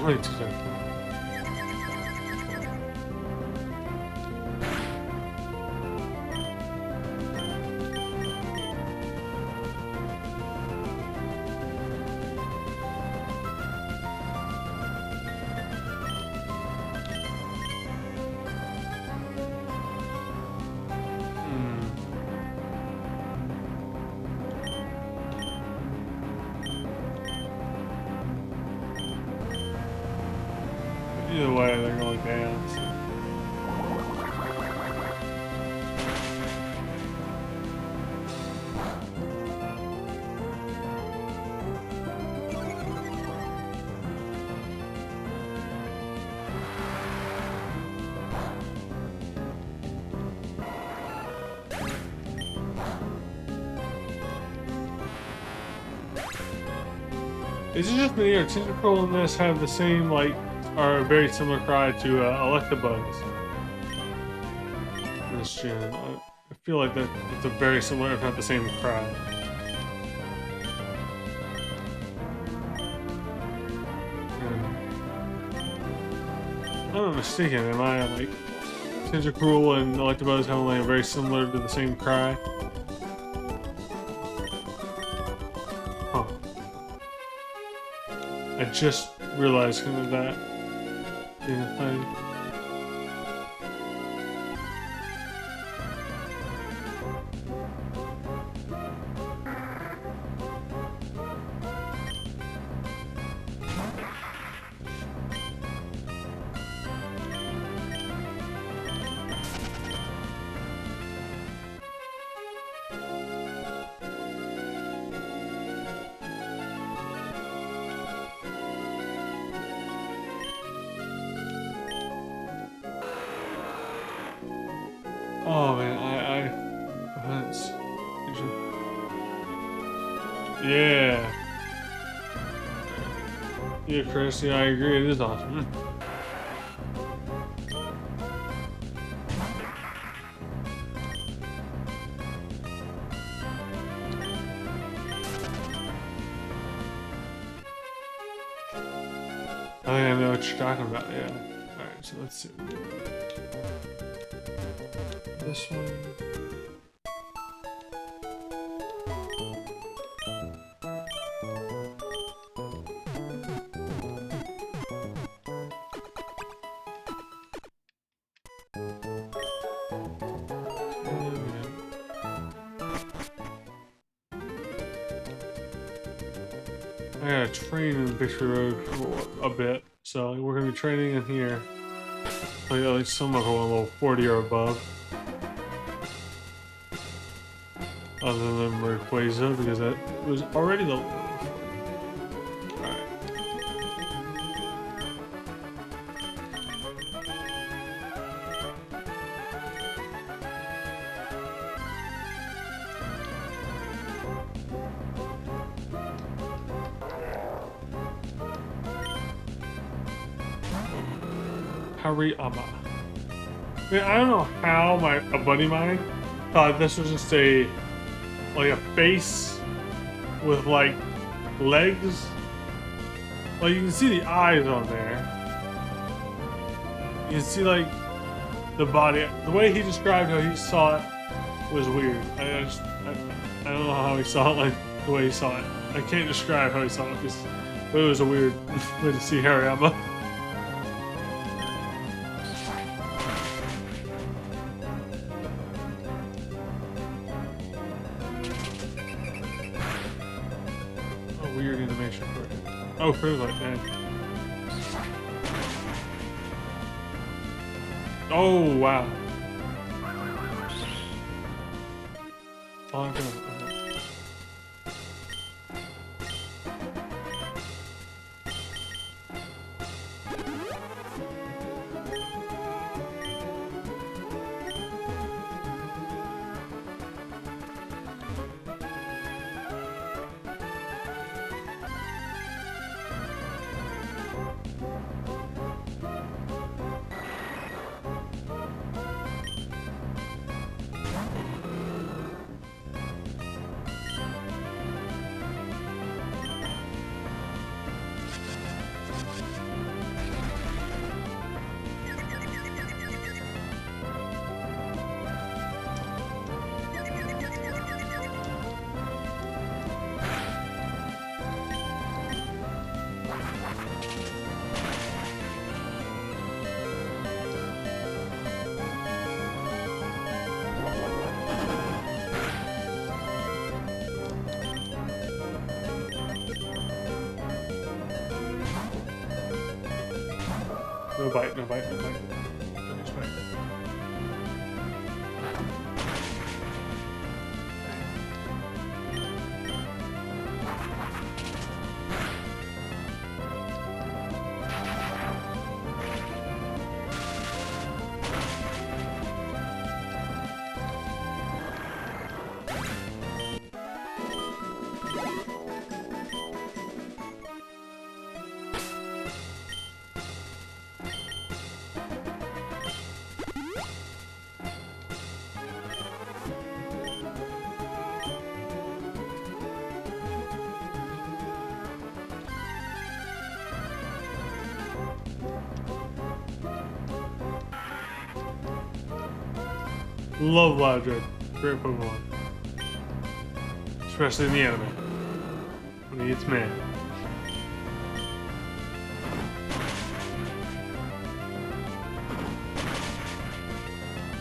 only 2 seconds. Either way, they're going down. So. Is it just me or Tentacle and this have the same, like, are a very similar cry to Electabuzz in this gen? I feel like that it's a very similar, if not the same, cry. If I'm not mistaken, am I like Tentacle and Electabuzz having like very similar to the same cry? Huh. I just realized kind of that. Yeah, oh man, that's, yeah. Yeah, Chris, yeah, I agree, it is awesome. I think I know what you're talking about, yeah. Alright, so let's see. This one. I gotta train in Victory Road for a bit, so we're gonna be training in here. Like at least some of them are level 40 or above. Other than Rayquaza, because that was already level 40. Alright. Hariyama. I mean, I don't know how a buddy of mine thought this was just a face with like legs. Like you can see the eyes on there. You can see like the body. The way he described how he saw it was weird. I don't know how he saw it like the way he saw it. I can't describe how he saw it, but it was a weird way to see Hariyama. Weird animation for it. Oh, pretty like that. Oh, wow. Oh, I'm gonna... bite, no bite, no bite. No bite. Love Loudred. Great Pokemon. Especially in the anime. When he gets mad.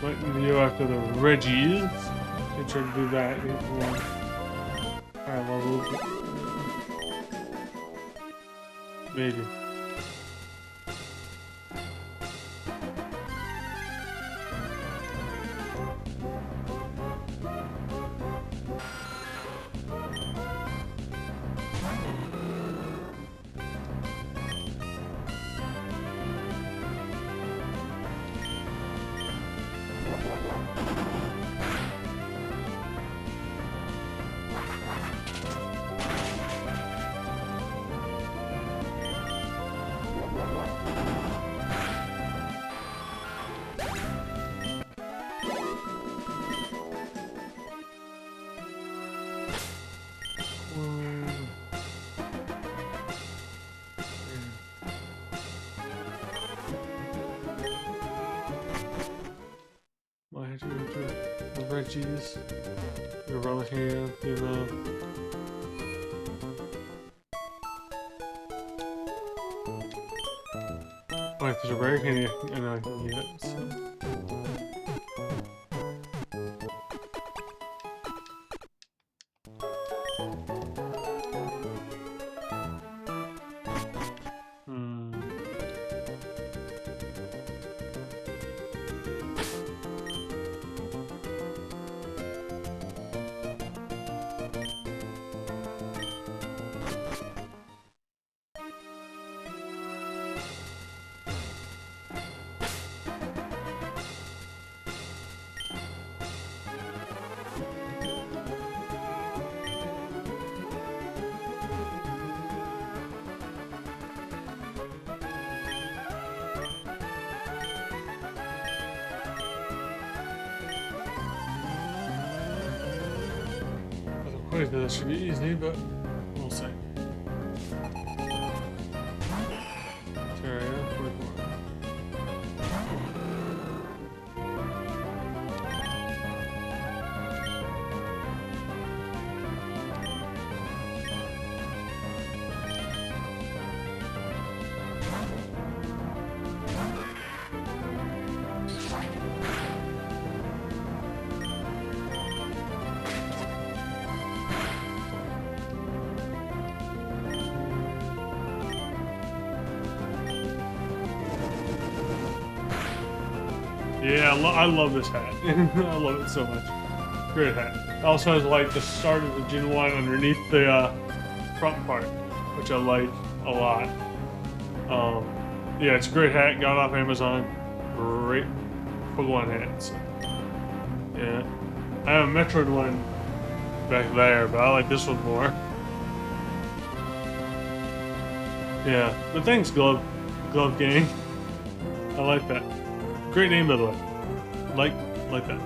Letting you after the Reggies. They try to do that. Higher level. Maybe. The Reggies. The Relican, you know. Oh, if there's a rare candy, I know I can get it, so. That should be easy, but we'll see. Terraria, 44. Yeah, I love this hat. I love it so much. Great hat. It also has like the start of the Gen 1 underneath the front part, which I like a lot. Yeah, it's a great hat. Got it off Amazon. Great Pokemon hat. So, yeah. I have a Metroid one back there, but I like this one more. Yeah, but thanks, Glove Gang. I like that. Great name, by the way. Like that.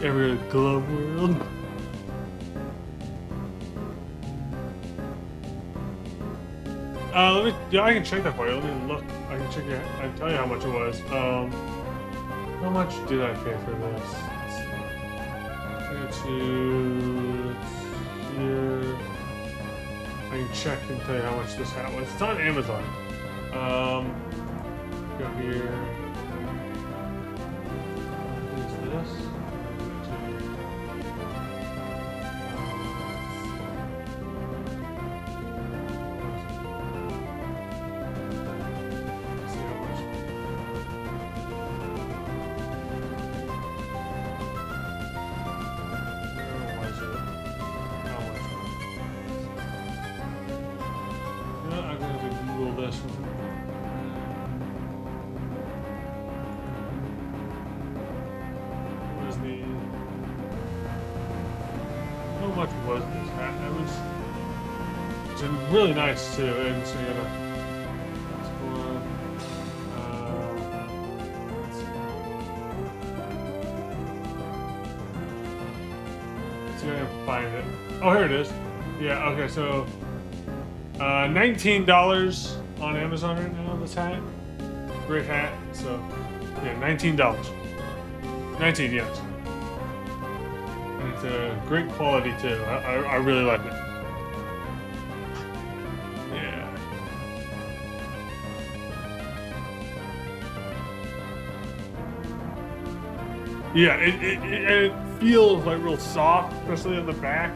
Every glove world. Yeah, I can check that for you. Let me look. I can check it. I can tell you how much it was. How much did I pay for this? Let's see. Here. I can check and tell you how much this hat was. It's on Amazon. Go here. What is this? this one. What was the... How much was this hat? It's really nice too. And so you gotta... That's cool. Let's see if I can find it. Oh, here it is. Yeah, okay, so... $19 on Amazon right now, this hat. Great hat, so... Yeah, $19. 19, yes. And it's a great quality too. I really like it. Yeah. Yeah, it feels like real soft, especially on the back.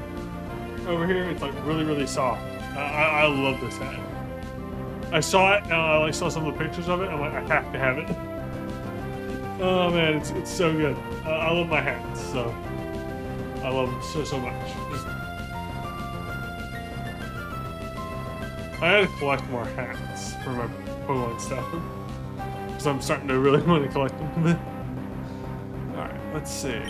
Over here, it's like really soft. I love this hat. I saw it and I saw some of the pictures of it. I'm like, I have to have it. Oh man, it's so good. I love my hats, so I love them so much. I had to collect more hats for my Pokemon stuff because I'm starting to really want to collect them. All right, let's see.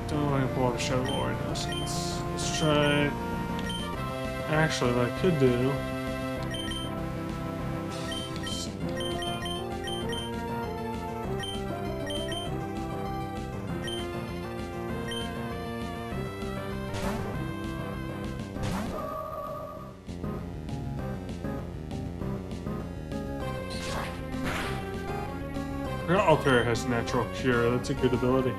Don't know if I can pull out a show lore right now, so let's try. Actually, what I could do. Altair has natural cure. That's a good ability.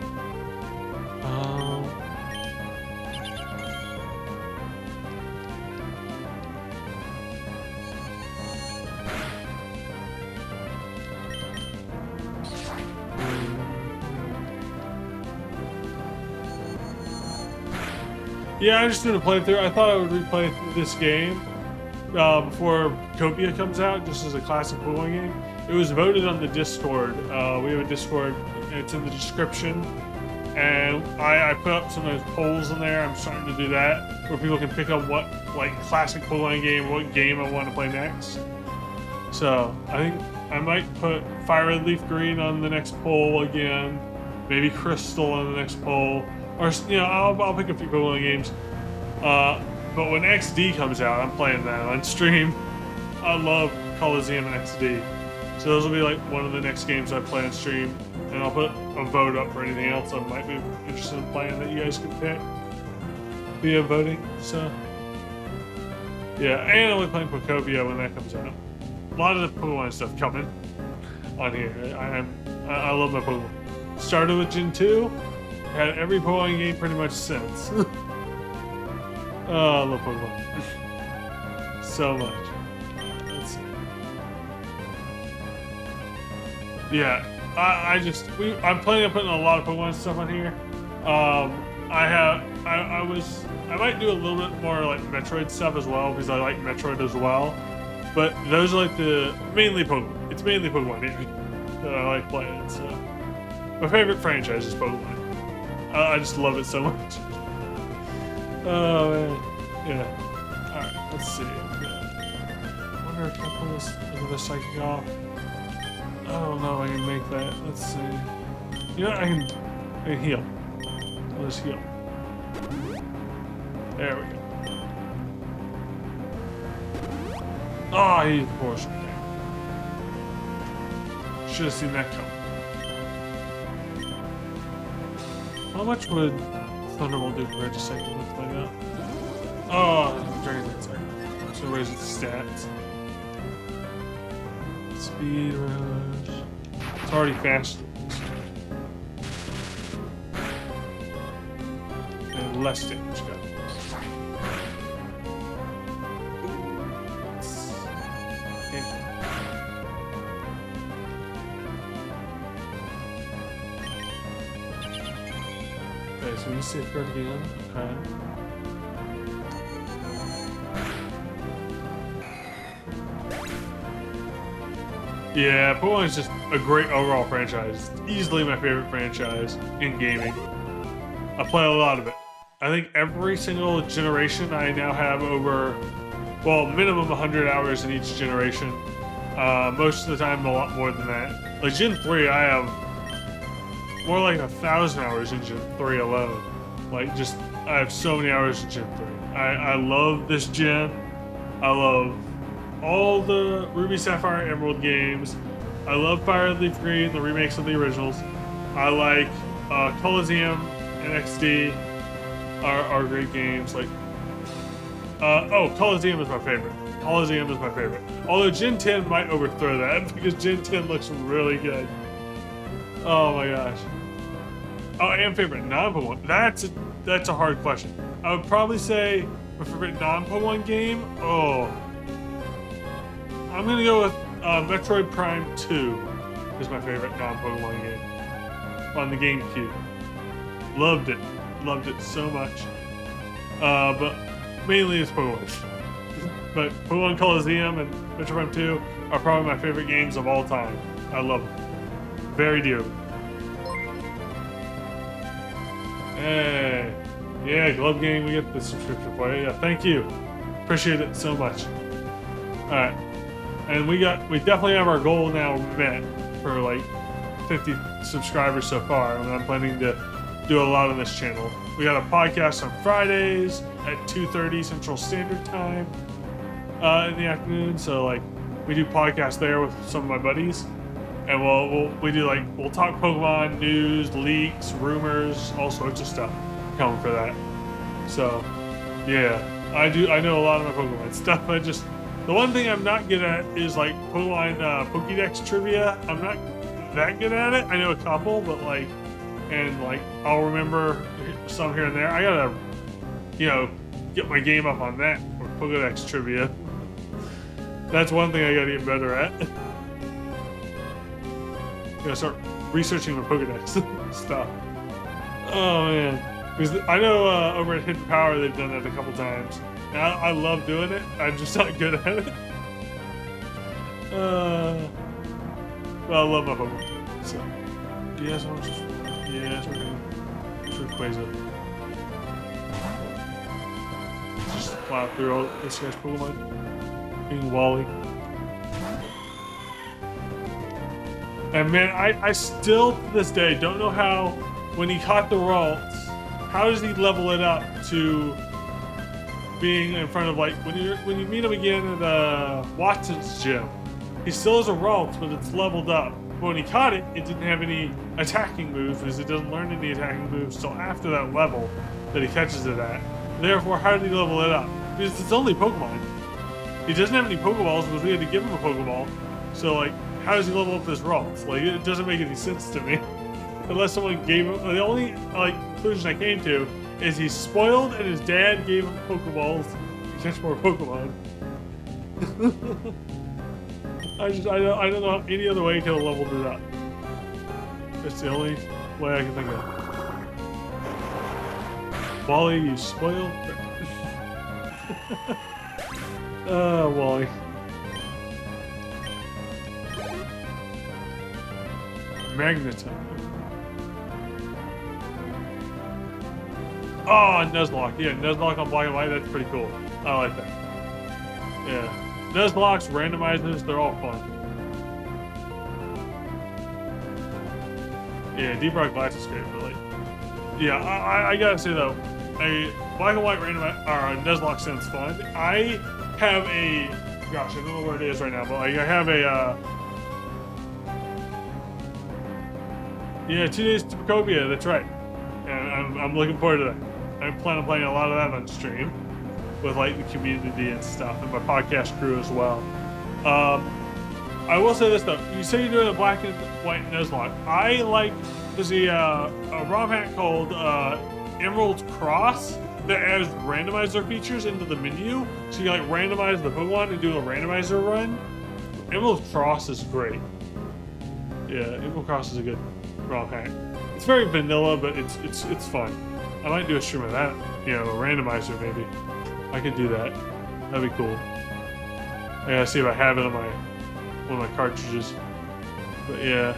Yeah, I just did a playthrough. I thought I would replay this game before Copia comes out, just as a classic Pokemon game. It was voted on the Discord. We have a Discord, and it's in the description. And I put up some of those polls in there. I'm starting to do that, where people can pick up what classic Pokemon game, what game I want to play next. So I think I might put Fire Red Leaf Green on the next poll again. Maybe Crystal on the next poll. Or, you know, I'll pick a few Pokemon games. But when XD comes out, I'm playing that on stream. I love Coliseum and XD. So those will be like one of the next games I play on stream. And I'll put a vote up for anything else I might be interested in playing that you guys could pick via voting. So, yeah, and I'll be playing Pokopia when that comes out. A lot of the Pokemon stuff coming on here. I love my Pokemon. Started with Gen 2. Had every Pokemon game pretty much since. Oh, I love Pokemon. So much. Let's see. Yeah, I'm planning on putting a lot of Pokemon stuff on here. I might do a little bit more like Metroid stuff as well because I like Metroid as well. But those are like mainly Pokemon. It's mainly Pokemon here that I like playing. So my favorite franchise is Pokemon. I just love it so much. Oh man, yeah. All right, let's see. I wonder if I pull this another psychic off. I don't know if I can make that. Let's see. You know, I can heal. I'll just heal. There we go. Oh, he's the portion. Should have seen that coming. How much would Thunderbolt do compared to Psychic with like that? Oh, Dragon Dance. So raise its stats. Speed rush. It's already faster. And less damage. Got it. Okay, so we safeguard again. Okay. Yeah, Pokemon is just a great overall franchise. It's easily my favorite franchise in gaming. I play a lot of it. I think every single generation I now have over, well, minimum 100 hours in each generation. Most of the time, a lot more than that. Like Gen 3, I have more like 1,000 hours in Gen 3 alone. Like, just, I have so many hours in Gen 3. I love this gen. I love all the Ruby, Sapphire, Emerald games. I love Fire and Leaf Green, the remakes of the originals. I like Coliseum and XD are great games. Like, Coliseum is my favorite. Coliseum is my favorite. Although Gen 10 might overthrow that because Gen 10 looks really good. Oh my gosh. Oh, and favorite non-Pokemon. That's a hard question. I would probably say my favorite non-Pokemon game. Oh, I'm gonna go with Metroid Prime 2 is my favorite non-Pokemon game on the GameCube. Loved it so much. But mainly it's Pokemon. But Pokemon Coliseum and Metroid Prime 2 are probably my favorite games of all time. I love them very dearly. Hey, yeah, Glove Gang, we get the subscription for you. Yeah, thank you. Appreciate it so much. All right, and we definitely have our goal now met for like 50 subscribers so far, and I'm planning to do a lot on this channel. We got a podcast on Fridays at 2:30 Central Standard Time in the afternoon. So like, we do podcasts there with some of my buddies. And we'll talk Pokemon news, leaks, rumors, all sorts of stuff coming for that. So, yeah, I know a lot of my Pokemon stuff. The one thing I'm not good at is like Pokemon Pokédex trivia. I'm not that good at it. I know a couple, but I'll remember some here and there. I gotta, get my game up on that for Pokédex trivia. That's one thing I gotta get better at. Gonna start researching the Pokedex stuff. Oh man, because I know over at Hidden Power they've done that a couple times. And I love doing it. I'm just not good at it. Well, I love my Pokemon. So yes, we're gonna Rayquaza. Just fly through all this guy's Pokemon. Being Wally. And man, I still to this day don't know how, when he caught the Ralts, how does he level it up to being in front of, like, when you meet him again at Watson's gym, he still has a Ralts, but it's leveled up. But when he caught it, it didn't have any attacking moves, because it doesn't learn any attacking moves until after that level that he catches it at. Therefore, how did he level it up? Because it's only Pokemon. He doesn't have any Pokeballs because we had to give him a Pokeball. So, like, how does he level up his Ralts? Like, it doesn't make any sense to me. Unless someone gave him... The only, conclusion I came to is he's spoiled and his dad gave him Pokeballs to catch more Pokemon. I don't know any other way he could have leveled it up. That's the only way I can think of. Wally, you spoiled? Wally. Magneton. Oh, Nuzlocke. Yeah, Nuzlocke on Black and White, that's pretty cool. I like that. Yeah. Nuzlocke's, randomizers, they're all fun. Yeah, Deep Rock Glass is great, but yeah, I gotta say though, a Black and White Nuzlocke sounds fun. I have a, gosh, I don't know where it is right now, but I have a, yeah, 2 days to Pokopia, that's right. And I'm looking forward to that. I plan on playing a lot of that on stream with the community and stuff, and my podcast crew as well. I will say this though, you say you're doing a Black and White Nuzlocke. There's a ROM hack called Emerald Cross that adds randomizer features into the menu, so you can randomize the Pokemon and do a randomizer run. Emerald Cross is great. Yeah, Emerald Cross is a good ROM hack. It's very vanilla, but it's fun. I might do a stream of that. A randomizer maybe. I could do that. That'd be cool. I gotta see if I have it on one of my cartridges. But yeah,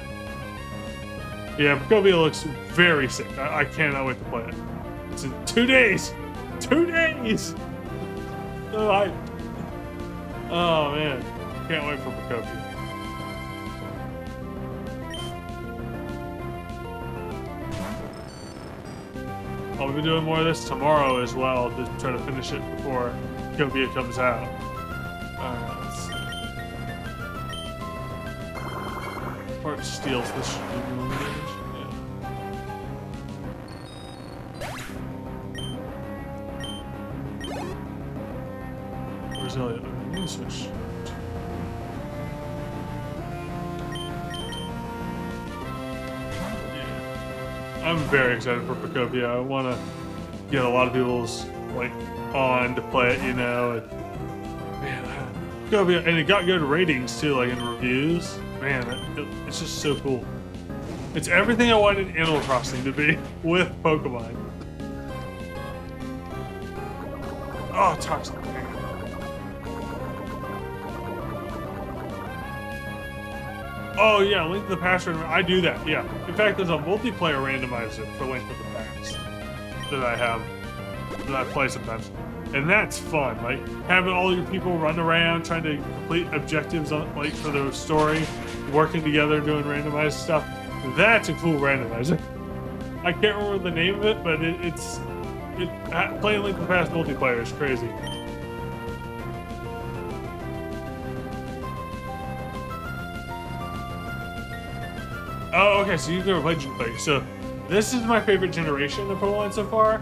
Pokopia looks very sick. I cannot wait to play it. It's in 2 days. 2 days. So hyped. Oh man, can't wait for Procopia. I'll be doing more of this tomorrow as well to try to finish it before Procopia comes out. Let's see. Part steals this. Resilient. I'm gonna switch. Yeah. I'm very excited for Procopia. I want to get a lot of people's like on to play it, you know. And, man, Procopia, and it got good ratings too, like in reviews. Man, it's just so cool. It's everything I wanted Animal Crossing to be with Pokemon. Oh, toxic. Oh yeah, Link to the Past. I do that. Yeah. In fact, there's a multiplayer randomizer for Link to the Past that I play sometimes, and that's fun. Like having all your people run around trying to complete objectives on like for the story, working together doing randomized stuff. That's a cool randomizer. I can't remember the name of it, but playing Link to the Past multiplayer is crazy. Oh, okay, so you've never played Gen 3. So this is my favorite generation of Pokemon so far,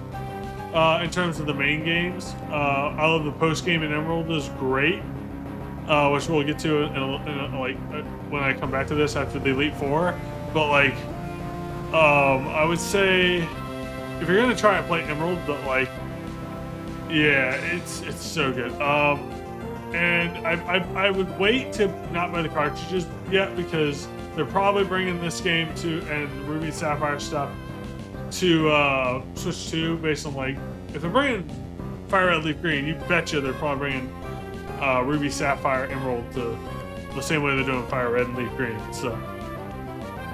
in terms of the main games. I love the post-game in Emerald is great, which we'll get to when I come back to this after the Elite Four. But like, I would say if you're gonna try and play Emerald, but like, yeah, it's so good. And I would wait to not buy the cartridges yet because they're probably bringing this game to and Ruby Sapphire stuff to Switch 2 based on like if they're bringing Fire Red Leaf Green, you betcha they're probably bringing Ruby Sapphire Emerald to the same way they're doing Fire Red and Leaf Green. So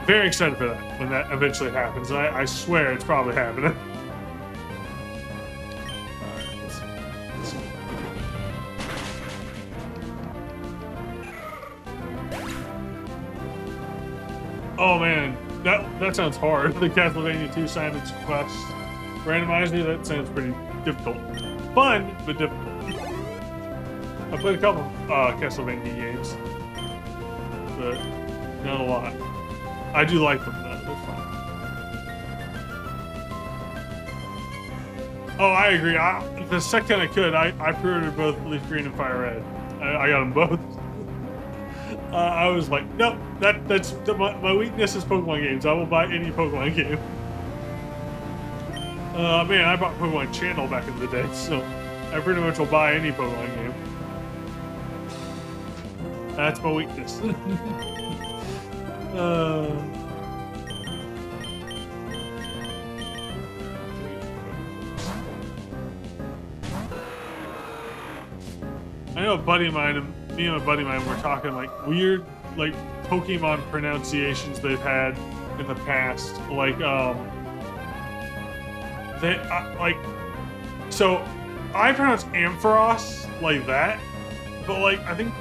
very excited for that when that eventually happens. I swear it's probably happening. Oh man, that sounds hard. The Castlevania 2 Simon's Quest randomizer, that sounds pretty difficult. Fun, but difficult. I played a couple Castlevania games, but not a lot. I do like them though, they're fun. Oh, I agree. The second I could, I pre-ordered both Leaf Green and Fire Red. I got them both. I was like, nope, that's my weakness is Pokemon games. I will buy any Pokemon game. Man, I bought Pokemon Channel back in the day, so I pretty much will buy any Pokemon game. That's my weakness. I know a buddy of mine, me and a buddy of mine were talking like weird like Pokemon pronunciations they've had in the past. Like they like so I pronounce Ampharos like that, but like I think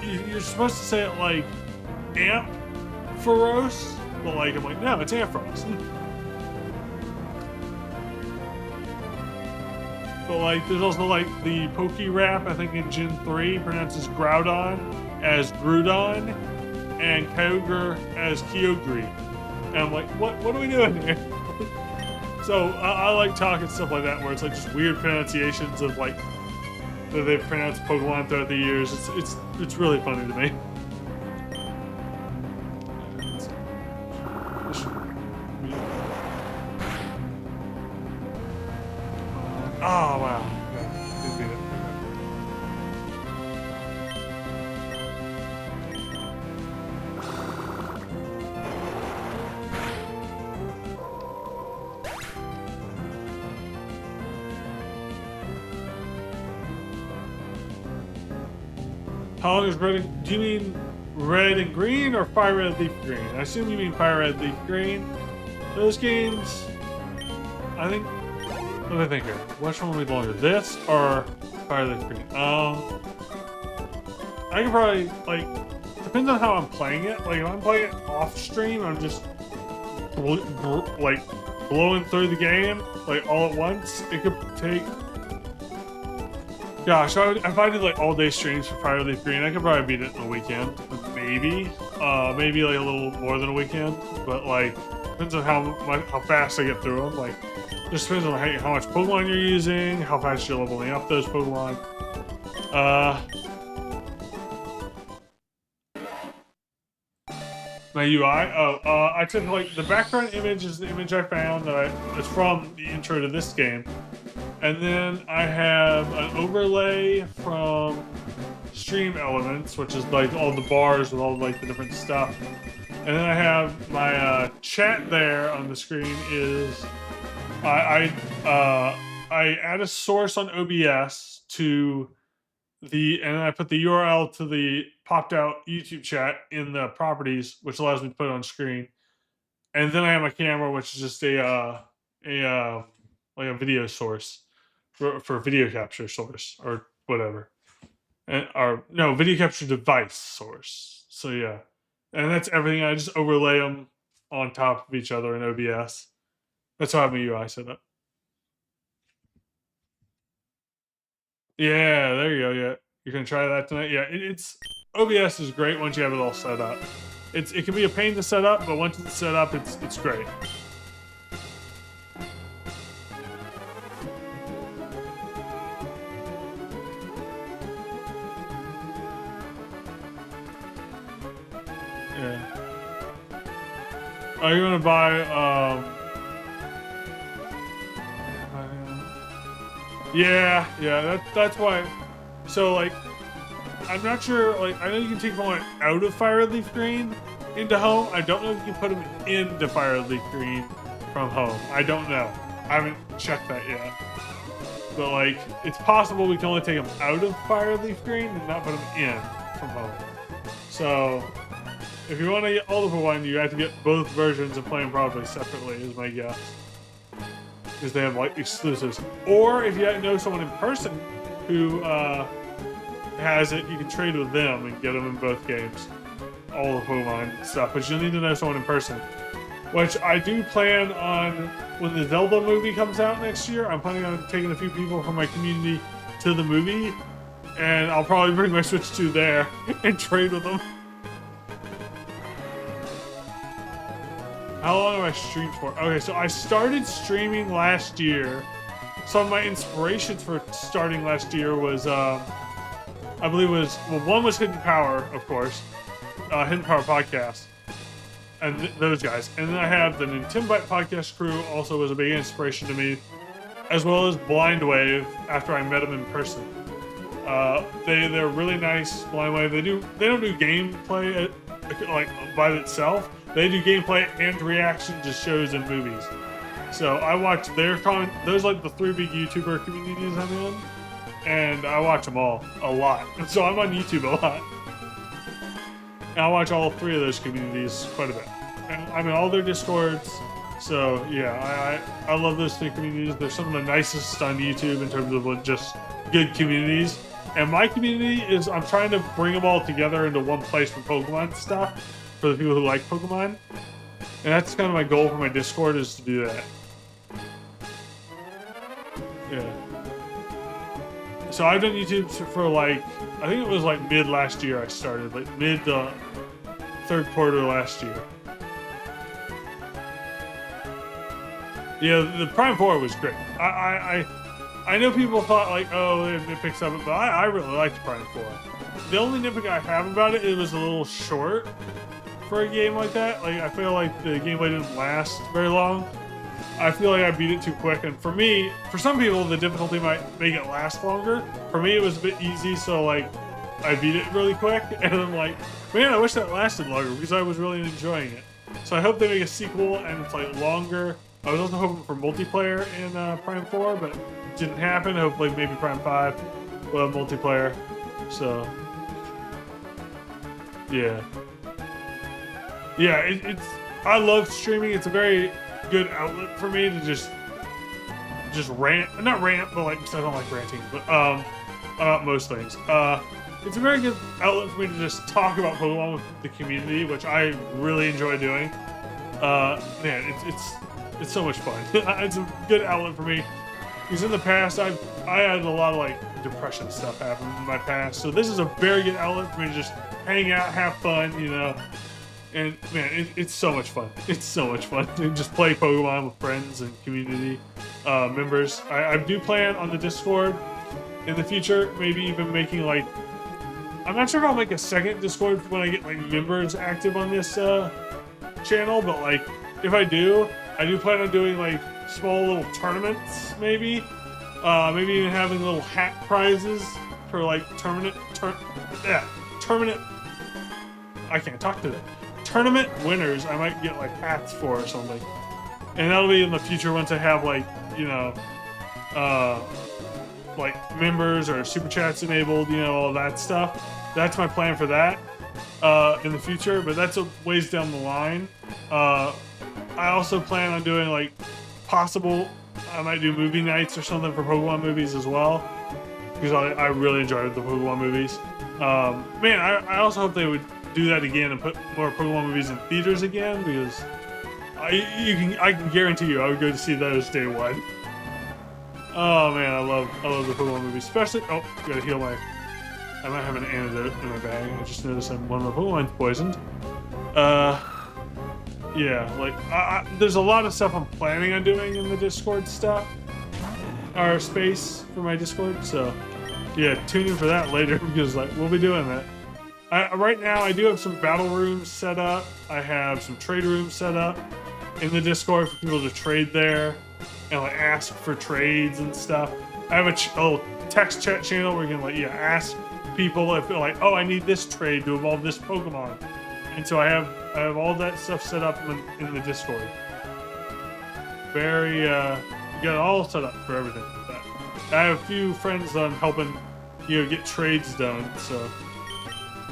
you're supposed to say it like Ampharos, but like I'm like no, it's Ampharos. But like, there's also like the Pokerap, I think in Gen 3 pronounces Groudon as Groudon, and Kyogre as Kyogre. And I'm like, what are we doing here? So I like talking stuff like that, where it's like just weird pronunciations of like that they've pronounced Pokemon throughout the years. It's really funny to me. Oh, wow. Didn't beat it. How long is red? Do you mean red and green or Fire Red Leaf Green? I assume you mean Fire Red Leaf Green. Those games, I think What do I think here? Which one will be longer? This or Fire the Screen? I could probably, like, depends on how I'm playing it. Like, if I'm playing it off stream, I'm just, like, blowing through the game, like, all at once. It could take... Gosh, if I did, like, all-day streams for Fire Leaf Green, I could probably beat it in a weekend. Maybe. Maybe, like, a little more than a weekend. But, like, depends on how fast I get through them. Like, just depends on how much Pokemon you're using, how fast you're leveling up those Pokemon. My UI? I took, like, the background image is the image I found it's from the intro to this game. And then I have an overlay from Stream Elements, which is, like, all the bars with all, like, the different stuff. And then I have my chat there on the screen is... I add a source on OBS to and I put the URL to the popped out YouTube chat in the properties, which allows me to put it on screen. And then I have my camera, which is just like a video source for video capture source or whatever, no, video capture device source. So yeah, and that's everything. I just overlay them on top of each other in OBS. That's how I have my UI set up. Yeah, there you go. Yeah, you're gonna try that tonight. Yeah, it's OBS is great once you have it all set up. It can be a pain to set up, but once it's set up, it's great. Yeah. Are you gonna buy Yeah, that's why. So, like, I'm not sure, like, I know you can take Pokemon out of Fire Leaf Green into home. I don't know if you can put them into Fire Leaf Green from home. I don't know. I haven't checked that yet. But, like, it's possible we can only take them out of Fire Leaf Green and not put them in from home. So, if you want to get all of one, you have to get both versions and play them probably separately, is my guess. Because they have, like, exclusives. Or if you know someone in person who has it, you can trade with them and get them in both games. All the Pokemon stuff. But you'll need to know someone in person. Which I do plan on, when the Zelda movie comes out next year, I'm planning on taking a few people from my community to the movie. And I'll probably bring my Switch 2 there and trade with them. How long have I streamed for? Okay, so I started streaming last year. Some of my inspirations for starting last year was, I believe was, well, one was Hidden Power, of course. Hidden Power Podcast. And those guys. And then I have the Nintendo Bite Podcast crew also was a big inspiration to me. As well as Blind Wave, after I met them in person. They're really nice, Blind Wave. They don't do gameplay like by itself. They do gameplay and reaction to shows and movies. So I watch their those are like the 3 big YouTuber communities I'm in, and I watch them all a lot. So I'm on YouTube a lot. And I watch all 3 of those communities quite a bit. And I'm in all their Discords. So yeah, I love those 3 communities. They're some of the nicest on YouTube in terms of just good communities. And my community is, I'm trying to bring them all together into one place for Pokemon stuff. For the people who like Pokemon. And that's kind of my goal for my Discord, is to do that. Yeah. So I've done YouTube for, like, I think it was like mid last year I started. Like mid 3rd quarter last year. Yeah, the Prime 4 was great. I know people thought, like, oh, it picks up, but I really liked Prime 4. The only nitpick I have about it was a little short. For a game like that, like, I feel like the gameplay didn't last very long. I feel like I beat it too quick, and for some people, the difficulty might make it last longer. For me, it was a bit easy, so, like, I beat it really quick, and I'm like, man, I wish that lasted longer, because I was really enjoying it. So I hope they make a sequel, and it's, like, longer. I was also hoping for multiplayer in Prime 4, but it didn't happen. Hopefully, maybe Prime 5 will have multiplayer. So, yeah. Yeah, I love streaming. It's a very good outlet for me to just just rant, not rant, but like, because I don't like ranting, but about most things. It's a very good outlet for me to just talk about Pokemon with the community, which I really enjoy doing. Man, it's so much fun. It's a good outlet for me. Because in the past, I had a lot of like depression stuff happen in my past, so this is a very good outlet for me to just hang out, have fun, you know. And man, it's so much fun. It's so much fun to just play Pokemon with friends and community members. I do plan on the Discord in the future, maybe even making like, I'm not sure if I'll make a second Discord when I get like members active on this channel, but like if I do plan on doing like small little tournaments, maybe even having little hat prizes for like tournament. I can't talk today. Tournament winners, I might get like hats for or something, and that'll be in the future once I have like, you know, like members or super chats enabled, you know, all that stuff. That's my plan for that in the future, but that's a ways down the line. I also plan on doing like I might do movie nights or something for Pokemon movies as well, because I really enjoyed the Pokemon movies. Man, I also hope they would do that again and put more Pokemon movies in theaters again, because I can guarantee you I would go to see those day one. Oh man, I love the Pokemon movies, especially. Oh, gotta heal my. I might have an antidote in my bag. I just noticed one of my Pokemon's poisoned. Yeah, like there's a lot of stuff I'm planning on doing in the Discord stuff, or space for my Discord. So yeah, tune in for that later, because like we'll be doing that. Right now, I do have some battle rooms set up. I have some trade rooms set up in the Discord for people to trade there and like ask for trades and stuff. I have a little text chat channel where you can like ask people if they're like, oh, I need this trade to evolve this Pokemon, and so I have all that stuff set up in the Discord. Very you got it all set up for everything like that. I have a few friends that I'm helping, you know, get trades done, so.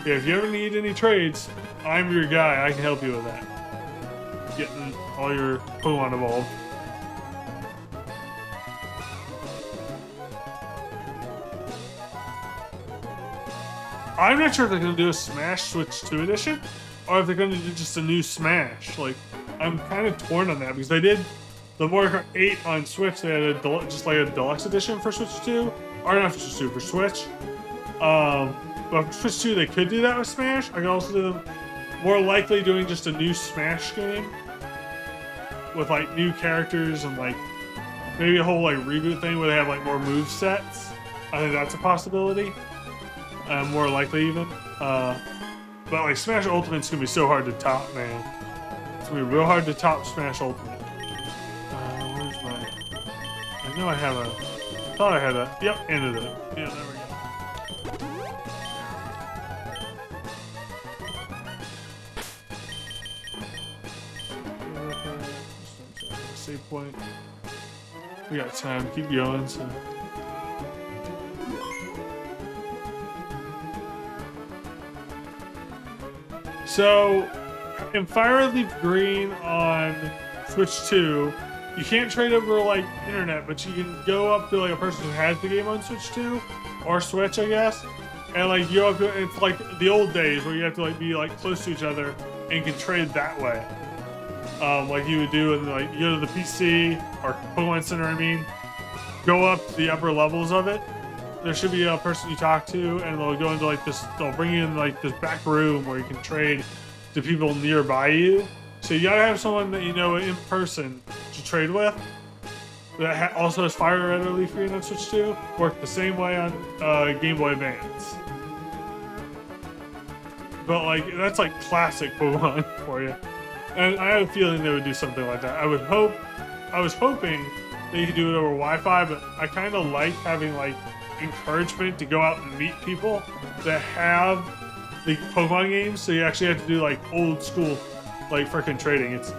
Yeah, if you ever need any trades, I'm your guy. I can help you with that. Getting all your Pokemon evolved. I'm not sure if they're going to do a Smash Switch 2 edition, or if they're going to do just a new Smash. Like, I'm kind of torn on that, because they did the Mario Kart 8 on Switch. They had just like a deluxe edition for Switch 2, or not for Switch 2, for Switch. But for Switch 2, they could do that with Smash. I could also do them more likely doing just a new Smash game with like new characters and like maybe a whole like reboot thing where they have like more move sets. I think that's a possibility. More likely even. But like Smash Ultimate's gonna be so hard to top, man. It's gonna be real hard to top Smash Ultimate. Where's my? I know I have a. Thought I had a. Yep, ended it. Yeah, there we go. Save point. We got time. Keep going. So in Fire Leaf Green on Switch 2, you can't trade over like internet, but you can go up to like a person who has the game on Switch 2 or Switch, I guess, and like you have to. It's like the old days where you have to like be like close to each other and can trade that way. Like you would do, and like you go to the PC or Pokemon Center. I mean, go up to the upper levels of it. There should be a person you talk to, and they'll go into like this. They'll bring you in like this back room where you can trade to people nearby you. So you gotta have someone that you know in person to trade with. That also has Fire Red or Leaf Green on Switch 2. Work the same way on Game Boy Advance. But like that's like classic Pokemon for you. And I had a feeling they would do something like that. I was hoping they could do it over Wi-Fi, but I kind of like having like encouragement to go out and meet people that have the Pokemon games. So you actually have to do like old school, like frickin' trading. It's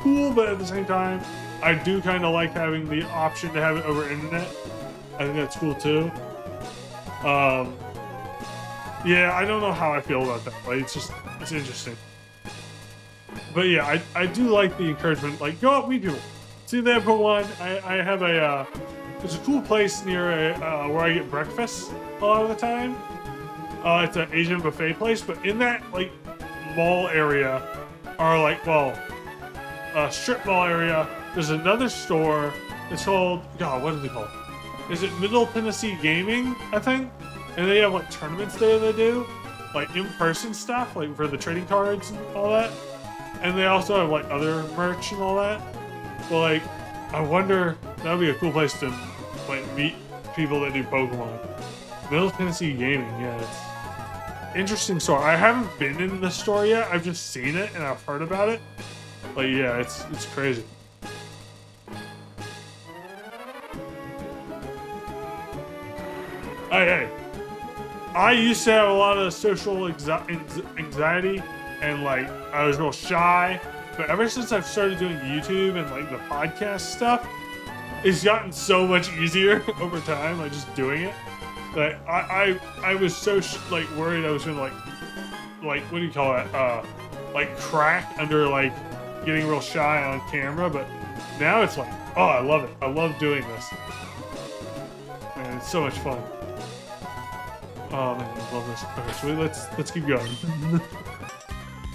cool, but at the same time, I do kind of like having the option to have it over internet. I think that's cool too. Yeah, I don't know how I feel about that. Like, it's interesting. But yeah, I do like the encouragement. Like, go out, meet people. See, they put one. I have a. There's a cool place near where I get breakfast a lot of the time. It's an Asian buffet place, but in that like mall area, or like strip mall area, there's another store. It's called what is it called? Is it Middle Tennessee Gaming? I think, and they have like tournaments there. They do like in-person stuff, like for the trading cards and all that. And they also have like other merch and all that. But like, I wonder, that would be a cool place to like meet people that do Pokemon. Middle Tennessee Gaming, yeah, it's interesting store. I haven't been in the store yet. I've just seen it and I've heard about it. But yeah, it's crazy. Hey. I used to have a lot of social anxiety and like I was real shy, but ever since I've started doing YouTube and like the podcast stuff, it's gotten so much easier over time, like just doing it. Like I was so like worried I was gonna like what do you call it? Like crack under like getting real shy on camera, but now it's like, oh, I love it. I love doing this. Man, it's so much fun. Oh man, I love this. Okay, so let's keep going.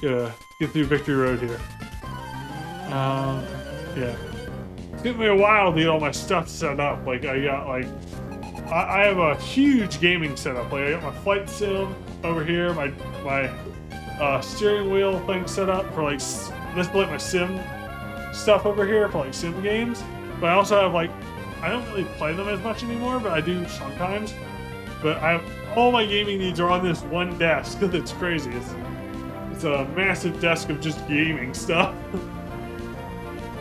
Gotta get through Victory Road here. Yeah. It's taken me a while to get all my stuff set up. Like I got like, I have a huge gaming setup. Like I got my flight sim over here, my steering wheel thing set up for like like my sim stuff over here for like sim games. But I also have like, I don't really play them as much anymore, but I do sometimes. But all my gaming needs are on this one desk. It's crazy. It's a massive desk of just gaming stuff.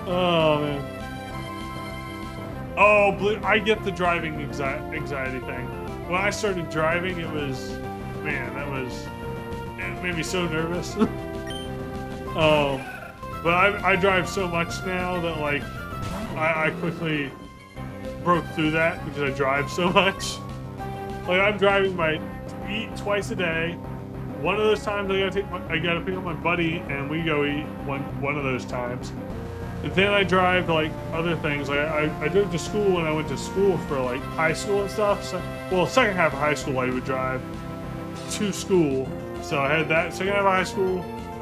Oh man. Oh, I get the driving anxiety thing. When I started driving, it made me so nervous. But I drive so much now that like I quickly broke through that because I drive so much. Like I'm driving eat twice a day. One of those times I gotta pick up my buddy and we go eat one of those times. And then I drive to like other things. Like I drove to school when I went to school for like high school and stuff. So, well, second half of high school I would drive to school. So I had that second half of high school.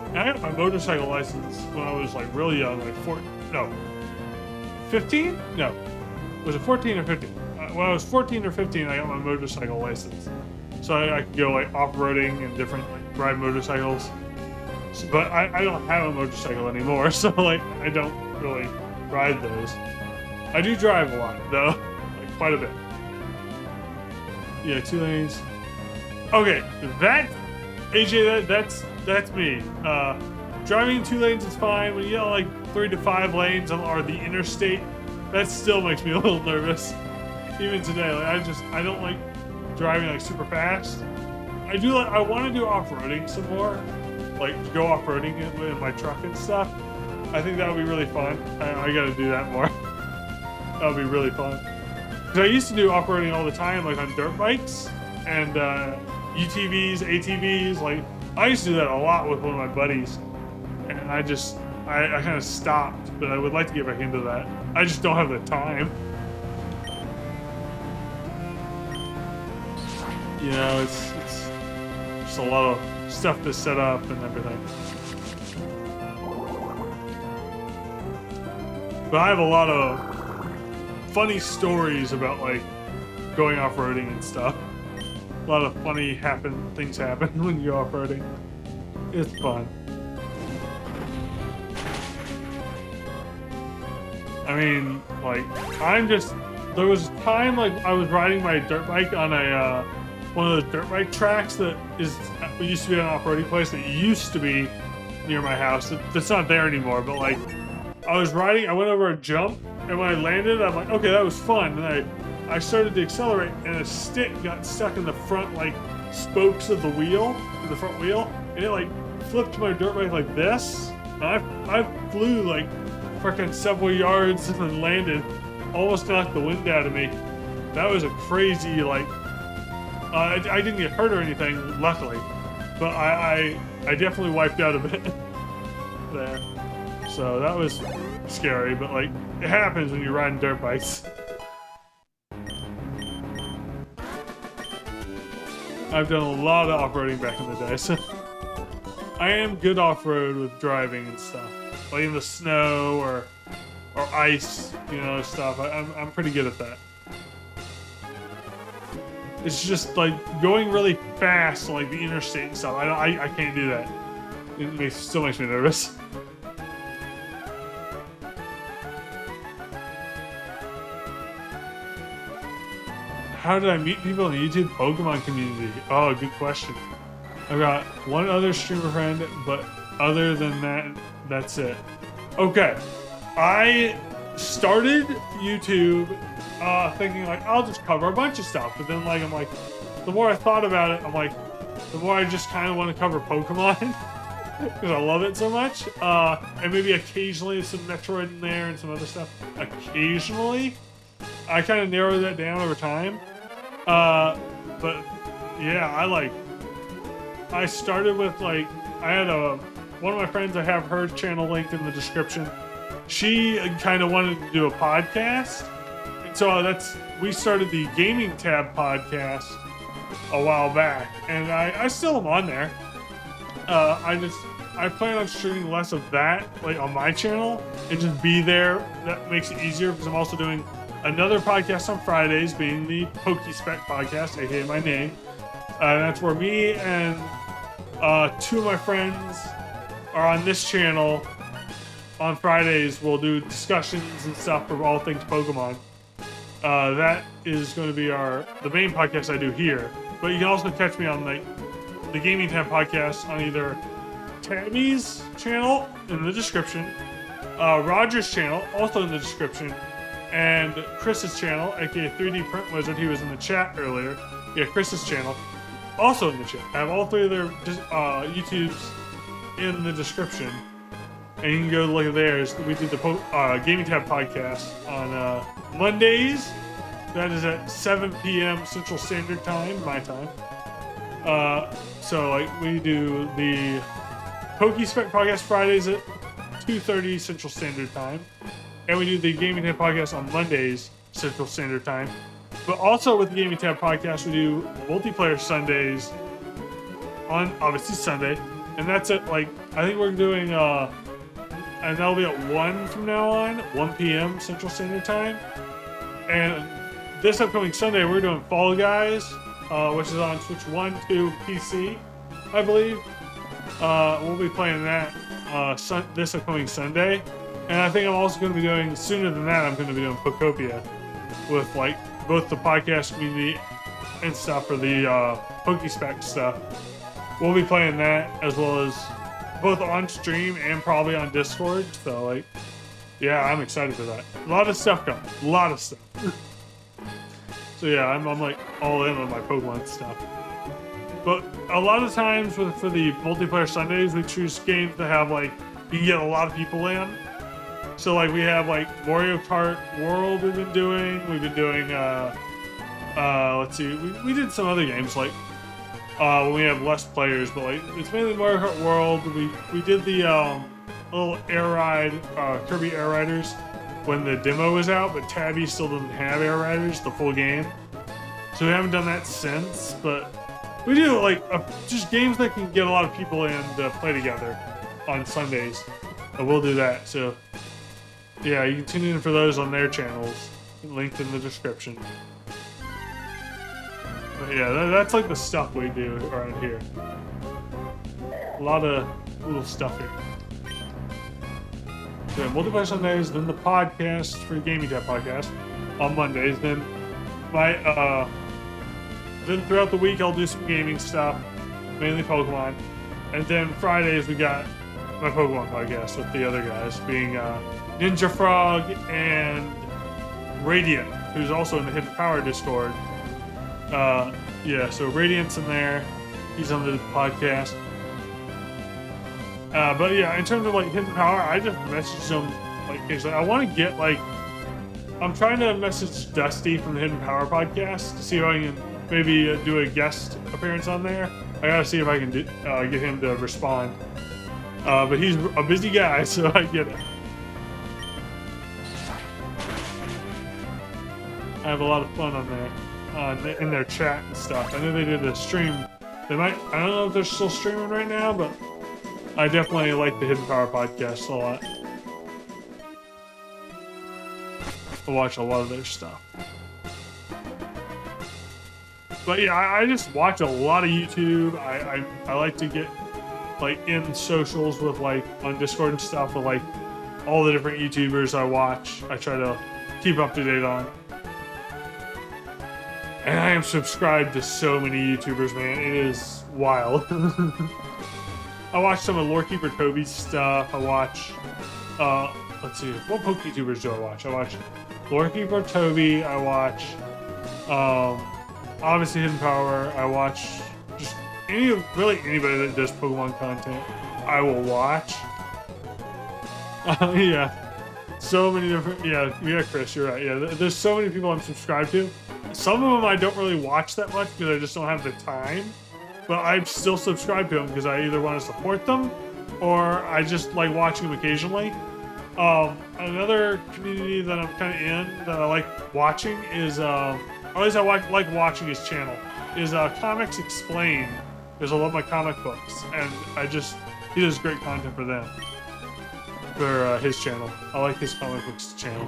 And I got my motorcycle license when I was like really young, like 15? No. Was it 14 or 15? When I was 14 or 15, I got my motorcycle license. So I could go like off-roading and different, like ride motorcycles. So, but I don't have a motorcycle anymore, so like I don't really ride those. I do drive a lot though, like quite a bit. Yeah, 2 lanes. Okay, AJ, that's me. Driving in 2 lanes is fine. When you get like 3 to 5 lanes or the interstate, that still makes me a little nervous. Even today, like I don't like driving like super fast. I want to do off-roading some more, like go off-roading in my truck and stuff. I think that would be really fun. I got to do that more. That would be really fun. Because I used to do off-roading all the time, like on dirt bikes and UTVs, ATVs. Like I used to do that a lot with one of my buddies, and I kind of stopped. But I would like to get back into that. I just don't have the time. You know, it's just a lot of stuff to set up and everything. But I have a lot of funny stories about like going off-roading and stuff. A lot of funny things happen when you go off-roading. It's fun. I mean, like, there was a time like I was riding my dirt bike on one of those dirt bike tracks that used to be an off-roading place that used to be near my house. That's not there anymore, but like I was riding, I went over a jump, and when I landed, I'm like, okay, that was fun. And I started to accelerate, and a stick got stuck in the front like spokes of the wheel, the front wheel, and it like flipped my dirt bike like this. And I flew like freaking several yards and then landed, almost knocked the wind out of me. That was a crazy like. I didn't get hurt or anything, luckily, but I definitely wiped out a bit there. So that was scary, but like it happens when you're riding dirt bikes. I've done a lot of off-roading back in the day, so I am good off-road with driving and stuff, like in the snow or ice, you know, stuff. I'm pretty good at that. It's just like going really fast, like the interstate and stuff. I can't do that. It still makes me nervous. How did I meet people in the YouTube Pokemon community? Oh, good question. I've got one other streamer friend, but other than that, that's it. Okay, I started YouTube thinking like I'll just cover a bunch of stuff, but then like I'm like, the more I thought about it, I'm like, the more I just kind of want to cover Pokemon because I love it so much, and maybe occasionally some Metroid in there and some other stuff. Occasionally, I kind of narrowed that down over time, but yeah, I started with like I had one of my friends. I have her channel linked in the description. She kind of wanted to do a podcast. So we started the Gaming Tab podcast a while back, and I still am on there. I plan on streaming less of that, like on my channel, and just be there. That makes it easier because I'm also doing another podcast on Fridays, being the Politoed podcast, aka my name. That's where me and two of my friends are on this channel. On Fridays, we'll do discussions and stuff for all things Pokemon. That is going to be the main podcast I do here. But you can also catch me on the Gaming Tab podcast on either Tabby's channel in the description, Roger's channel also in the description, and Chris's channel, aka 3D Print Wizard. He was in the chat earlier. Yeah, Chris's channel also in the chat. I have all three of their YouTubes in the description. And you can go look at theirs. We did the Gaming Tab podcast on Mondays. That is at 7 p.m. Central Standard Time, my time. So like we do the Politoed podcast Fridays at 2:30 Central Standard Time, and we do the Gaming Tab podcast on Mondays Central Standard Time. But also with the Gaming Tab podcast, we do multiplayer Sundays on obviously Sunday, and that's at like I think we're doing and that'll be at 1 from now on, 1 p.m. Central Standard Time. And this upcoming Sunday, we're doing Fall Guys, which is on Switch 1, 2, PC, I believe. We'll be playing that this upcoming Sunday. And I think I'm also going to be doing, sooner than that, I'm going to be doing Pokopia with like both the podcast community and stuff for the Pokespec stuff. We'll be playing that as well as both on stream and probably on Discord. So like, yeah, I'm excited for that. A lot of stuff coming. A lot of stuff. So yeah, I'm like all in on my Pokemon stuff. But a lot of times for the multiplayer Sundays, we choose games that have like, you can get a lot of people in. So like we have like Mario Kart World we've been doing. We've been doing, let's see, we did some other games like, when we have less players, but like it's mainly Mario Kart World. We did the little air ride, Kirby Air Riders, when the demo was out, but Tabby still doesn't have Air Riders, the full game. So we haven't done that since, but we do like just games that can get a lot of people in to play together on Sundays. And we'll do that. So yeah, you can tune in for those on their channels, linked in the description. But yeah, that's like the stuff we do around here. A lot of little stuff here. So multiplayer Sundays, then the podcast for the Gaming Tab podcast on Mondays. Then then throughout the week I'll do some gaming stuff, mainly Pokemon. And then Fridays we got my Pokemon podcast with the other guys, being Ninja Frog and Radiant, who's also in the Hidden Power Discord. Yeah, so Radiant's in there. He's on the podcast. But yeah, in terms of like Hidden Power, I just messaged him like occasionally. I want to get like, I'm trying to message Dusty from the Hidden Power podcast to see if I can maybe do a guest appearance on there. I gotta see if I can get him to respond. But he's a busy guy, so I get it. have a lot of fun on there, in their chat and stuff. I know they did a stream. They might, I don't know if they're still streaming right now, but I definitely like the Hidden Power podcast a lot. I watch a lot of their stuff. But yeah, I just watch a lot of YouTube. I like to get like in socials with like on Discord and stuff with like all the different YouTubers I watch. I try to keep up to date on. And I am subscribed to so many YouTubers, man. It is wild. I watch some of Lorekeeper Toby's stuff. I watch, let's see, what PokeTubers do I watch? I watch Lorekeeper Toby. I watch, obviously Hidden Power. I watch just really anybody that does Pokemon content. I will watch. Yeah, so many different. Yeah, Chris, you're right. Yeah, there's so many people I'm subscribed to. Some of them I don't really watch that much because I just don't have the time. But I'm still subscribed to them because I either want to support them or I just like watching them occasionally. Another community that I'm kind of in that I like watching is, or at least I like watching his channel, is Comics Explained. Because I love my comic books, and he does great content for them, for his channel. I like his comic books channel.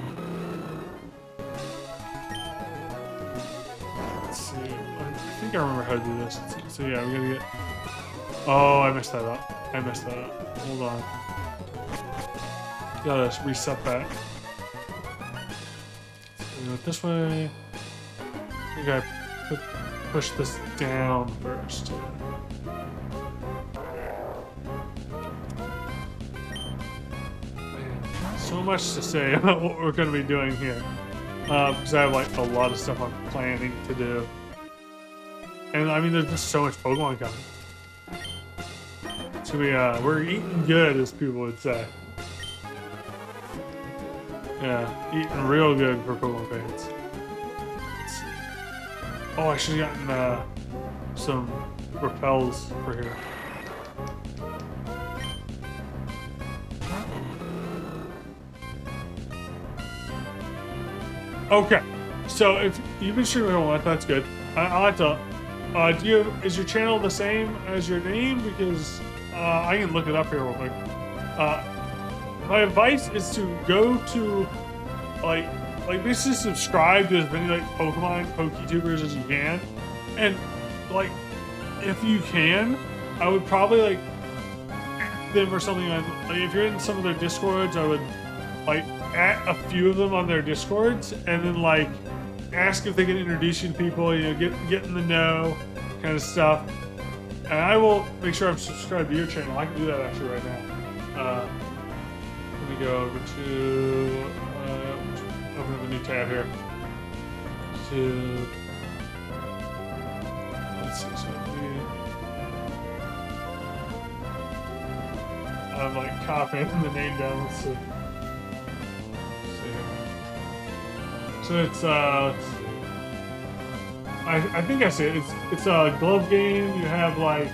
Let's see, I think I remember how to do this. So yeah, we're gonna get, oh, I messed that up. Hold on. Gotta reset that. So go this way. I think I push this down first. Man, so much to say about what we're going to be doing here. Because I have like a lot of stuff I'm planning to do. And I mean, there's just so much Pokemon coming. So we're eating good, as people would say. Yeah, eating real good for Pokemon fans. Oh, I should have gotten some repels for here. Okay, so if you've been streaming a lot, that's good. I like to. Is your channel the same as your name? Because I can look it up here real quick. My advice is to go to like basically subscribe to as many like PokeTubers as you can, and like if you can, I would probably like add them or something on. Like if you're in some of their Discords, I would like add a few of them on their Discords, and then like ask if they can introduce you to people. You know, get in the know, kind of stuff. And I will make sure I'm subscribed to your channel. I can do that actually right now. Let me go over to. Open up a new tab here. Let's see, so I'm like copying the name down. Let's see. So it's let's see. I think I see it. It's a glove game. You have like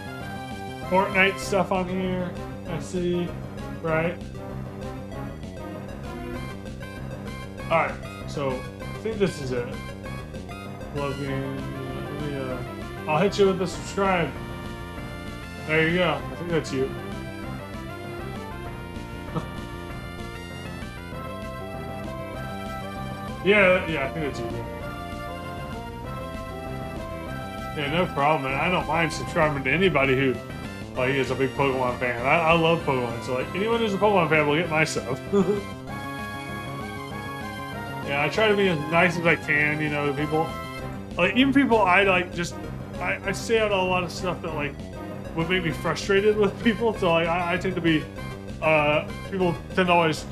Fortnite stuff on here. I see, right? Alright, so I think this is it. Glove game. I'll hit you with the subscribe. There you go. I think that's you. yeah, I think that's you. Yeah, no problem, man. I don't mind subscribing to anybody who like is a big Pokemon fan. I love Pokemon, so like anyone who's a Pokemon fan will get my stuff. Yeah, I try to be as nice as I can, you know, to people. Like, even people I like just, I say out a lot of stuff that, like, would make me frustrated with people. So, like, I tend to be, people tend to always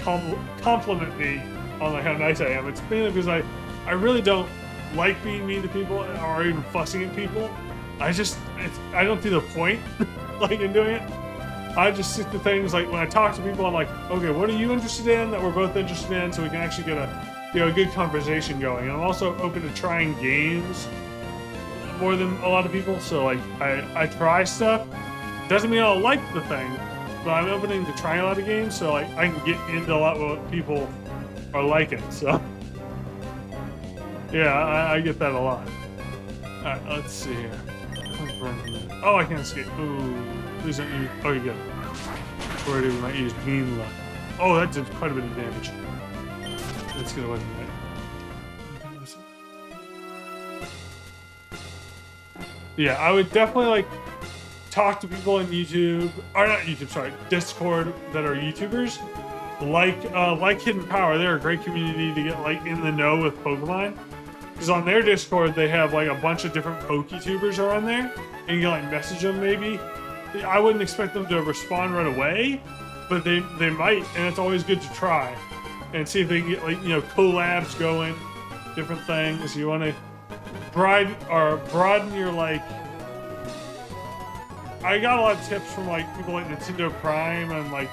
compliment me on, like, how nice I am. It's mainly because I really don't like being mean to people or even fussing at people. I don't see the point, like, in doing it. I just stick to things, like, when I talk to people, I'm like, okay, what are you interested in that we're both interested in so we can actually get a good conversation going. And I'm also open to trying games more than a lot of people. So like I try stuff. Doesn't mean I'll like the thing, but I'm opening to trying a lot of games. So like I can get into a lot of what people are liking. So Yeah, I get that a lot. Alright, let's see here. Oh, I can't escape. Ooh, please don't use. Oh, you get it. Or we might use Bean Luck. Oh, that did quite a bit of damage. Let's get away from that. Yeah, I would definitely like talk to people in YouTube, or not YouTube, sorry, Discord that are YouTubers. Like Hidden Power, they're a great community to get like in the know with Pokemon. Because on their Discord, they have like a bunch of different PokeTubers are on there, and you can like message them maybe. I wouldn't expect them to respond right away, but they might, and it's always good to try and see if they can get like, you know, collabs going, different things. You want to broaden your like. I got a lot of tips from like people like Nintendo Prime and like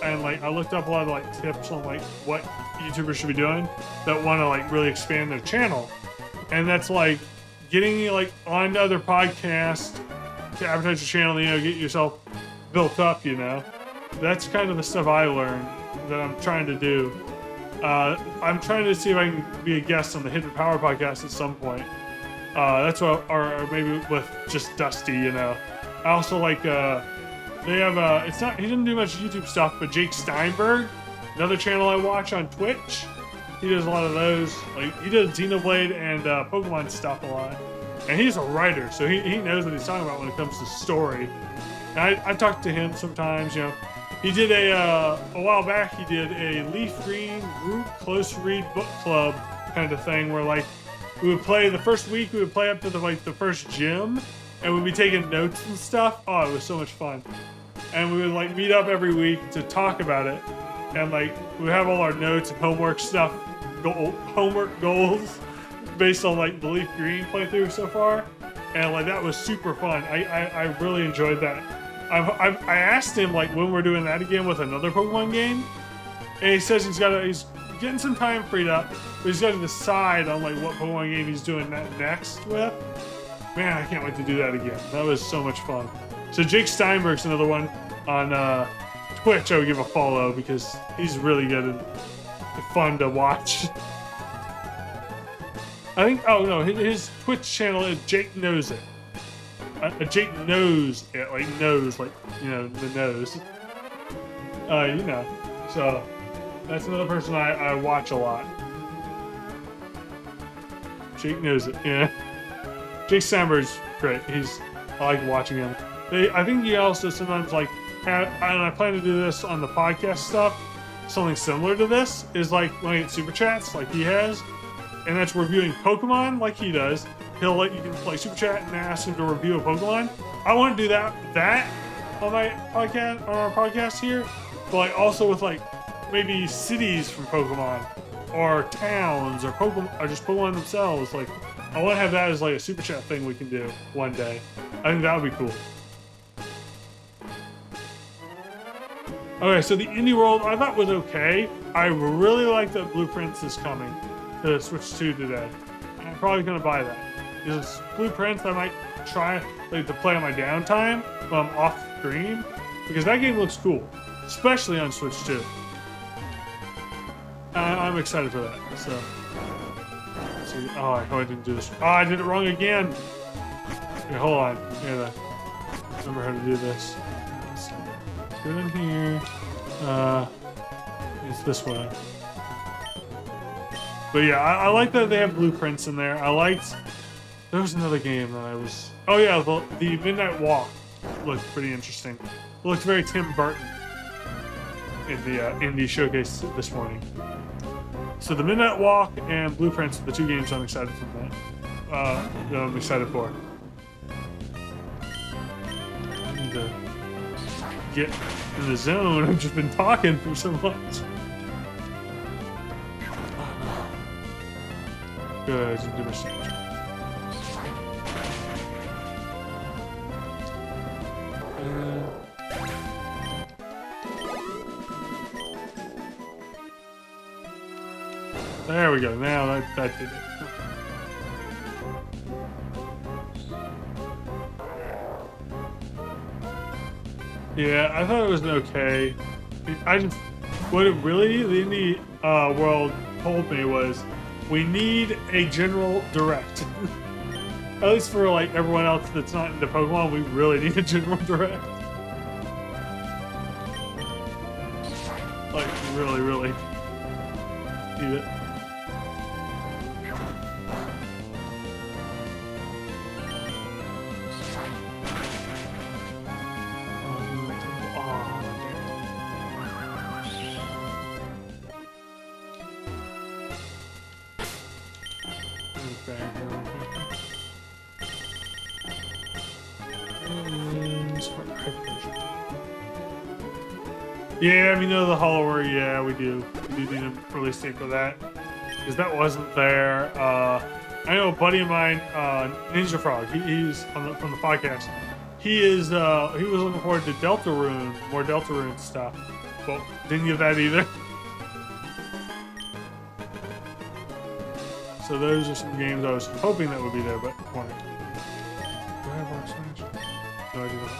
I looked up a lot of like tips on like what YouTubers should be doing that want to like really expand their channel, and that's like getting like onto other podcasts to advertise your channel, you know, get yourself built up, you know. That's kind of the stuff I learned that I'm trying to do. I'm trying to see if I can be a guest on the Hidden Power podcast at some point. That's what, or maybe with just Dusty, you know. I also like, they have, it's not, he didn't do much YouTube stuff, but Jake Steinberg, another channel I watch on Twitch, he does a lot of those. Like, he does Xenoblade and Pokemon stuff a lot. And he's a writer, so he knows what he's talking about when it comes to story. And I talk to him sometimes, you know. He did a while back, he did a Leaf Green group close read book club kind of thing where like, we would play the first week, we would play up to the first gym, and we'd be taking notes and stuff. Oh, it was so much fun. And we would like meet up every week to talk about it. And like, we have all our notes and homework stuff, homework goals based on like the Leaf Green playthrough so far. And like, that was super fun. I really enjoyed that. I asked him like when we're doing that again with another Pokemon game. And he says he's getting some time freed up, but he's got to decide on like what Pokemon game he's doing that next with. Man, I can't wait to do that again. That was so much fun. So Jake Steinberg's another one on Twitch. I would give a follow because he's really good and fun to watch. I think, oh no, his Twitch channel is Jake Knows It. Jake knows it, like knows, like, you know, the nose. You know, so that's another person I watch a lot. Jake Knows It, yeah. Jake Steinberg's great. I like watching him. I think he also sometimes like, and I plan to do this on the podcast stuff, something similar to this, is like when I get super chats like he has, and that's reviewing Pokemon like he does. He'll let you can play super chat and ask him to review a Pokemon. I want to do that on my podcast, on our podcast here, but like also with like maybe cities from Pokemon or towns or Pokemon or just Pokemon themselves. Like I want to have that as like a super chat thing we can do one day. I think that would be cool. Okay, so the Indie World I thought was okay. I really like that Blueprints is coming to Switch 2 today. I'm probably gonna buy that. Because Blueprints I might try like to play on my downtime when I'm off stream. Because that game looks cool. Especially on Switch 2. I'm excited for that. So let's see. Oh, I didn't do this. Oh, I did it wrong again. Okay, hold on. I gotta remember how to do this. Let's go in here. It's this way. But yeah, I like that they have Blueprints in there. There was another game that I was... Oh yeah, the Midnight Walk looked pretty interesting. It looked very Tim Burton in the indie showcase this morning. So the Midnight Walk and Blueprints are the two games I'm excited for that. I'm excited for. I need to get in the zone. I've just been talking for so much. Good, I didn't do my signature. There we go. Now that did it. Yeah, I thought it was okay. What it really the indie world told me was We need a general direct. At least for like everyone else that's not into Pokemon, we really need a general direct. Like, really, really need it. Yeah, we know the Hollower. Yeah, we do. We do need a release date for that because that wasn't there. I know a buddy of mine, Ninja Frog. He's from the podcast. He was looking forward to Deltarune, more Deltarune stuff, but didn't get that either. So those are some games I was hoping that would be there, but weren't. Do I have Rock Smash? No, I do not.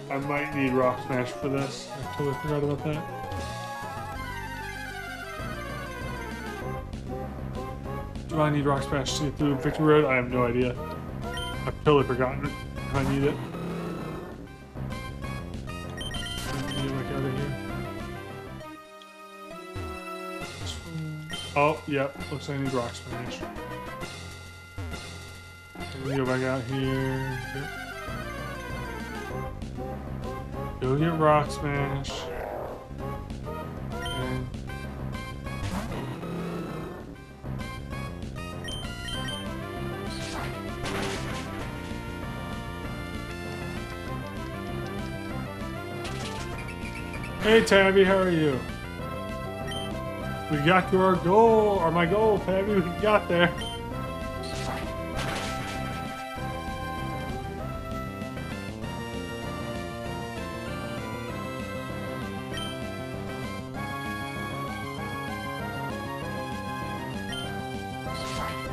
I might need Rock Smash for this. I totally forgot about that. Do I need Rock Smash to get through Victory Road? I have no idea. I've totally forgotten if I need it. Get back out of here. Oh, yep. Looks like I need Rock Smash. Let me go back out here. Yep. Go get Rock Smash. And hey Tabby, how are you? We got to our goal, or my goal, Tabby. We got there.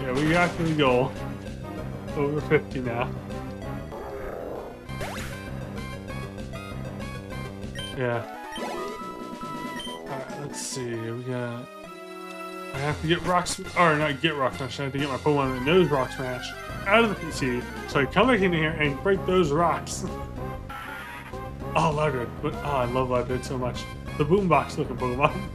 Yeah, we got to the goal. Over 50 now. Yeah. Alright, let's see. We got... I have to get Rock Smash, or not get Rock Smash, I have to get my Pokemon that knows Rock Smash out of the PC, so I come back in here and break those rocks. Oh, Loudred. Oh, I love Loudred so much. The boombox looking Pokemon.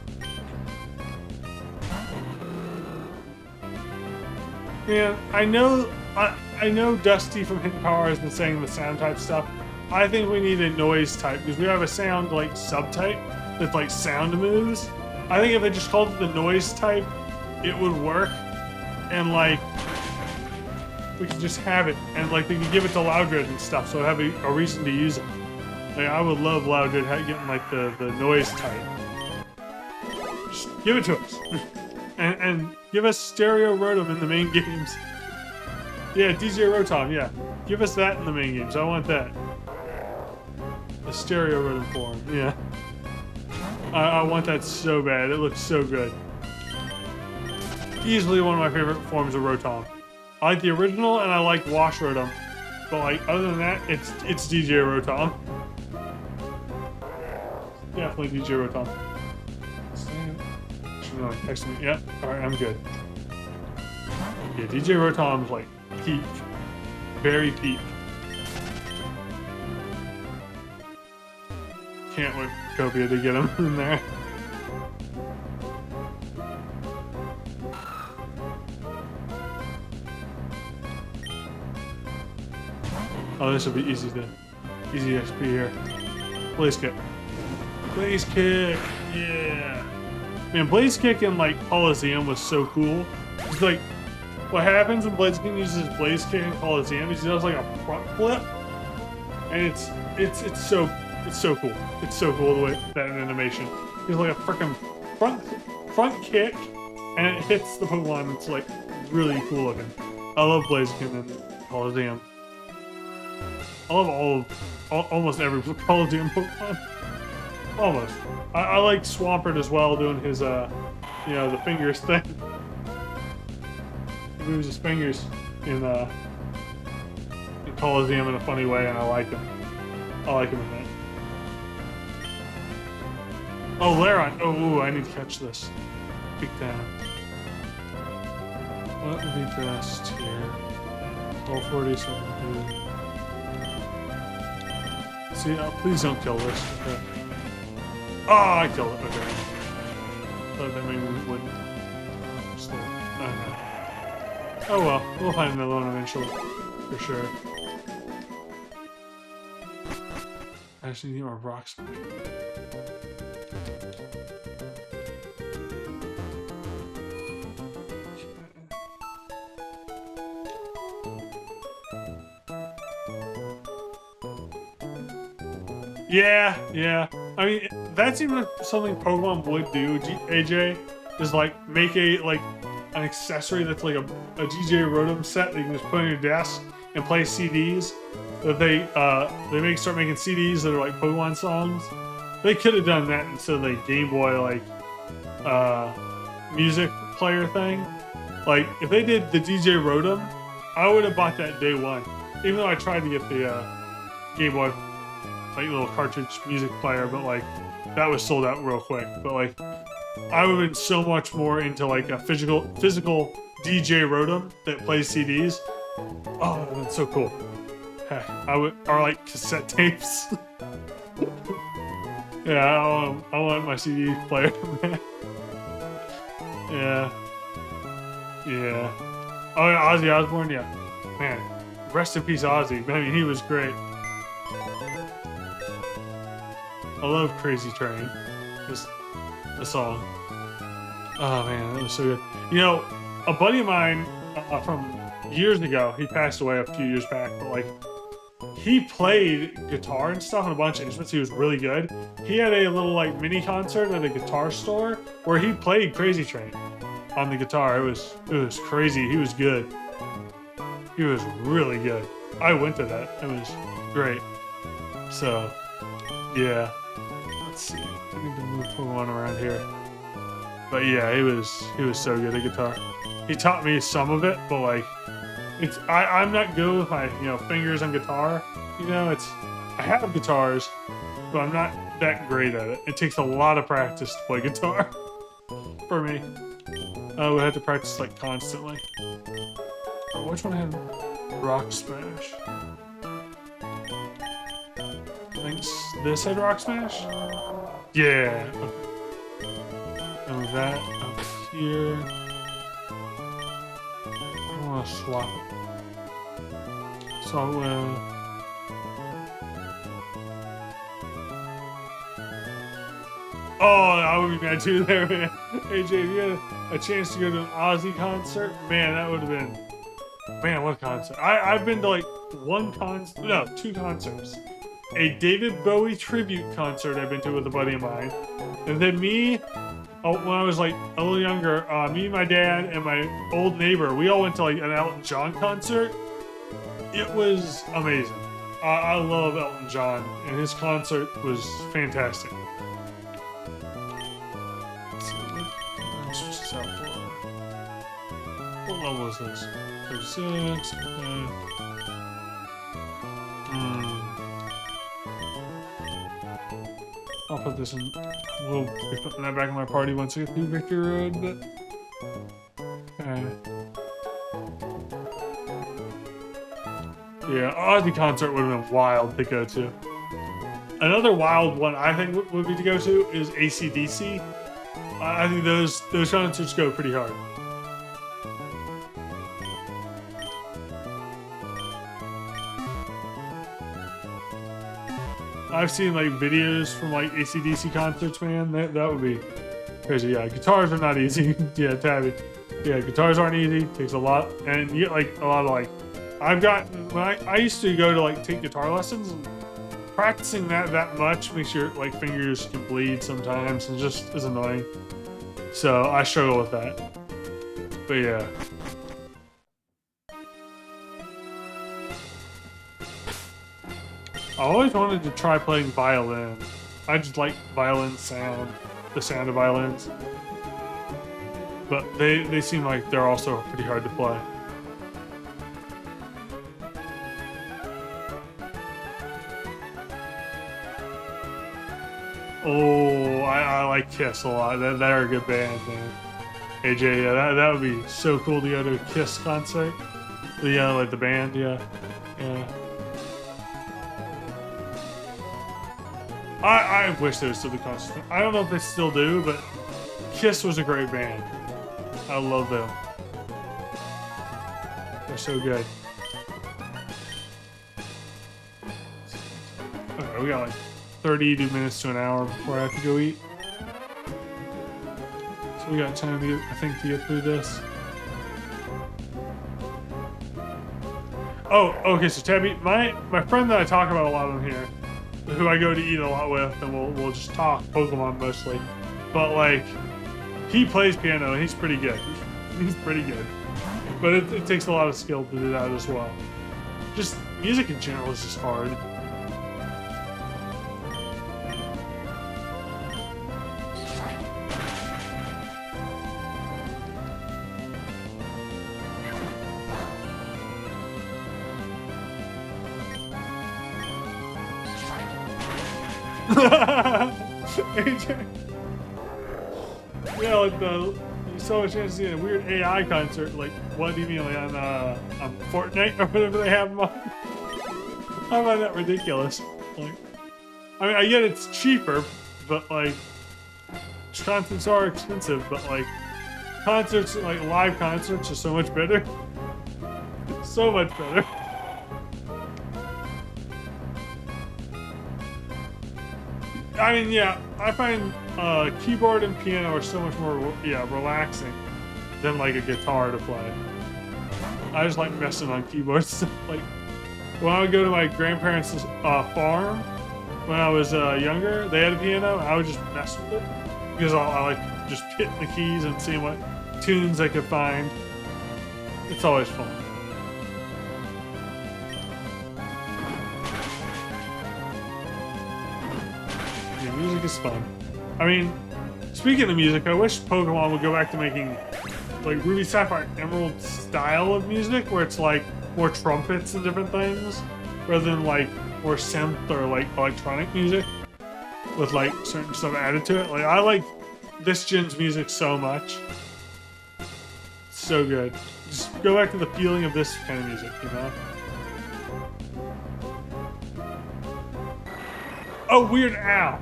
Yeah, I know Dusty from Hidden Power has been saying the sound type stuff. I think we need a noise type because we have a sound like subtype that's like sound moves. I think if they just called it the noise type, it would work, and like we could just have it, and like they could give it to Loudred and stuff, so have a reason to use it. Like I would love Loudred getting like the noise type. Just give it to us. And give us Stereo Rotom in the main games. Yeah, DJ Rotom, yeah. Give us that in the main games. I want that. The Stereo Rotom form, yeah. I want that so bad. It looks so good. Easily one of my favorite forms of Rotom. I like the original and I like Wash Rotom. But like other than that, it's DJ Rotom. Definitely DJ Rotom. No, text me. Yeah, alright, I'm good. Yeah, DJ Rotom's like peak. Very peak. Can't wait for Copia to get him in there. Oh, this will be easy XP here. Blaze Kick. Blaze Kick! Yeah! Man, Blaze Kick in like Coliseum was so cool. It's like what happens when Blaze Kick uses Blaze Kick in Coliseum is he does like a front flip, and it's so cool. It's so cool the way that animation. He's like a freaking front kick, and it hits the Pokemon. It's like really cool looking. I love Blaze Kick in Coliseum. I love almost every Coliseum Pokemon. Almost. I like Swampert as well, doing his, you know, the fingers thing. He moves his fingers in Coliseum in a funny way, and I like him. I like him in that. Oh, Lairon. Oh, ooh, I need to catch this. Big time. What would be best here? 1240, so I can do... See, please don't kill this. Okay. Oh, I killed it. Okay. Thought that maybe we wouldn't. Still, I don't know. Oh well, we'll find another one eventually, for sure. I just need more rocks. Yeah. I mean, that's even something Pokemon would do, AJ, is like make an accessory that's like a DJ Rotom set that you can just put on your desk and play CDs. That they start making CDs that are like Pokemon songs. They could have done that instead of the Game Boy music player thing. Like if they did the DJ Rotom, I would have bought that day one. Even though I tried to get the Game Boy little cartridge music player, but like that was sold out real quick. But like I would have been so much more into like a physical DJ Rotom that plays CDs. Oh, that's so cool. Heck, or like cassette tapes. Yeah, I want my CD player, man. Yeah. Oh yeah, Ozzy Osbourne, yeah. Man, rest in peace, Ozzy. I mean, he was great. I love Crazy Train. Just the song. Oh man, that was so good. You know, a buddy of mine from years ago, he passed away a few years back, but like he played guitar and stuff on a bunch of instruments. He was really good. He had a little like mini concert at a guitar store where he played Crazy Train on the guitar. It was crazy. He was good. He was really good. I went to that. It was great. So, yeah. Let's see. I need to move Pokemon around here. But yeah, he was so good at guitar. He taught me some of it, but like I'm not good with my fingers on guitar. I have guitars, but I'm not that great at it. It takes a lot of practice to play guitar for me. I would have to practice like constantly. Oh, which one had Rock Smash? I think this had Rock Smash? Yeah. Okay. And that up here. I want to swap it. So oh, I would be mad too there, man. AJ, if you had a chance to go to an Ozzy concert, man, that would have been... Man, what concert? I've been to like two concerts. A David Bowie tribute concert I've been to with a buddy of mine. And then when I was like a little younger, me, my dad, and my old neighbor, we all went to like an Elton John concert. It was amazing. I love Elton John, and his concert was fantastic. Let's see, switch this out for. What level is this? 36. Okay. I'll put this in. We'll be putting that back in my party once I get through Victory Road, but. Okay. Yeah, Ozzy concert would have been wild to go to. Another wild one I think would be to go to is AC/DC. I think those concerts go pretty hard. I've seen like videos from like AC/DC concerts, man. That would be crazy. Yeah, guitars are not easy. Yeah, Tabby. Yeah, guitars aren't easy. Takes a lot, and you get like a lot of like. I've gotten when I used to go to like take guitar lessons. And practicing that much makes your like fingers can bleed sometimes, and just is annoying. So I struggle with that. But yeah. I always wanted to try playing violin. I just like violin sound, the sound of violins. But they seem like they're also pretty hard to play. Oh, I like Kiss a lot. They're a good band, man. AJ, yeah, that would be so cool to go to a Kiss concert. Yeah, like the band, yeah. I wish there was still the concert. I don't know if they still do, but Kiss was a great band. I love them. They're so good. Okay, we got like 30 minutes to an hour before I have to go eat. So we got time to get, I think, to get through this. Oh, okay, so Tabby, my friend that I talk about a lot on here, who I go to eat a lot with, and we'll just talk Pokemon mostly. But like, he plays piano and he's pretty good. He's pretty good. But it takes a lot of skill to do that as well. Just music in general is just hard. AJ. Yeah, like you saw a chance to see a weird AI concert. Like, what do you mean, like on Fortnite or whatever they have them on? I find that ridiculous. Like, I mean, I get it's cheaper, but like, concerts are expensive. But like, concerts, like live concerts, are so much better. So much better. I mean, yeah, I find keyboard and piano are so much more, relaxing than like a guitar to play. I just like messing on keyboards. Like when I would go to my grandparents' farm when I was younger, they had a piano. I would just mess with it because I like just hitting the keys and seeing what tunes I could find. It's always fun. Music is fun. I mean, speaking of music, I wish Pokemon would go back to making like Ruby, Sapphire, Emerald style of music, where it's like more trumpets and different things, rather than like more synth or like electronic music with like certain stuff added to it. Like I like this gen's music so much. It's so good. Just go back to the feeling of this kind of music, you know? Oh, Weird Al.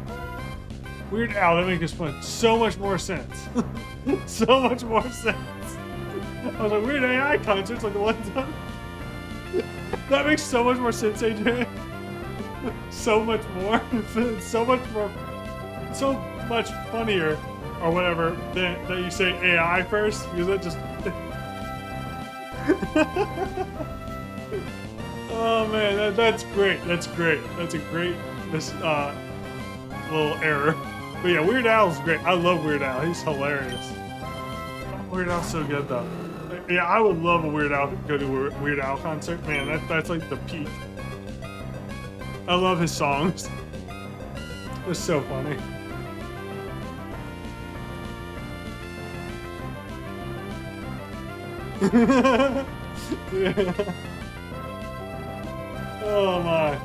Weird Al, that makes so much more sense. So much more sense. I was like, Weird AI concerts like the ones on. That makes so much more sense, AJ. So much more. So much more. So much funnier, or whatever, that you say AI first, because that just. Oh man, that's great. That's great. That's a great little error. But yeah, Weird Al's great. I love Weird Al. He's hilarious. Weird Al's so good though. Yeah, I would love a Weird Al go to a Weird Al concert. Man, that's like the peak. I love his songs. It's so funny. Yeah. Oh my.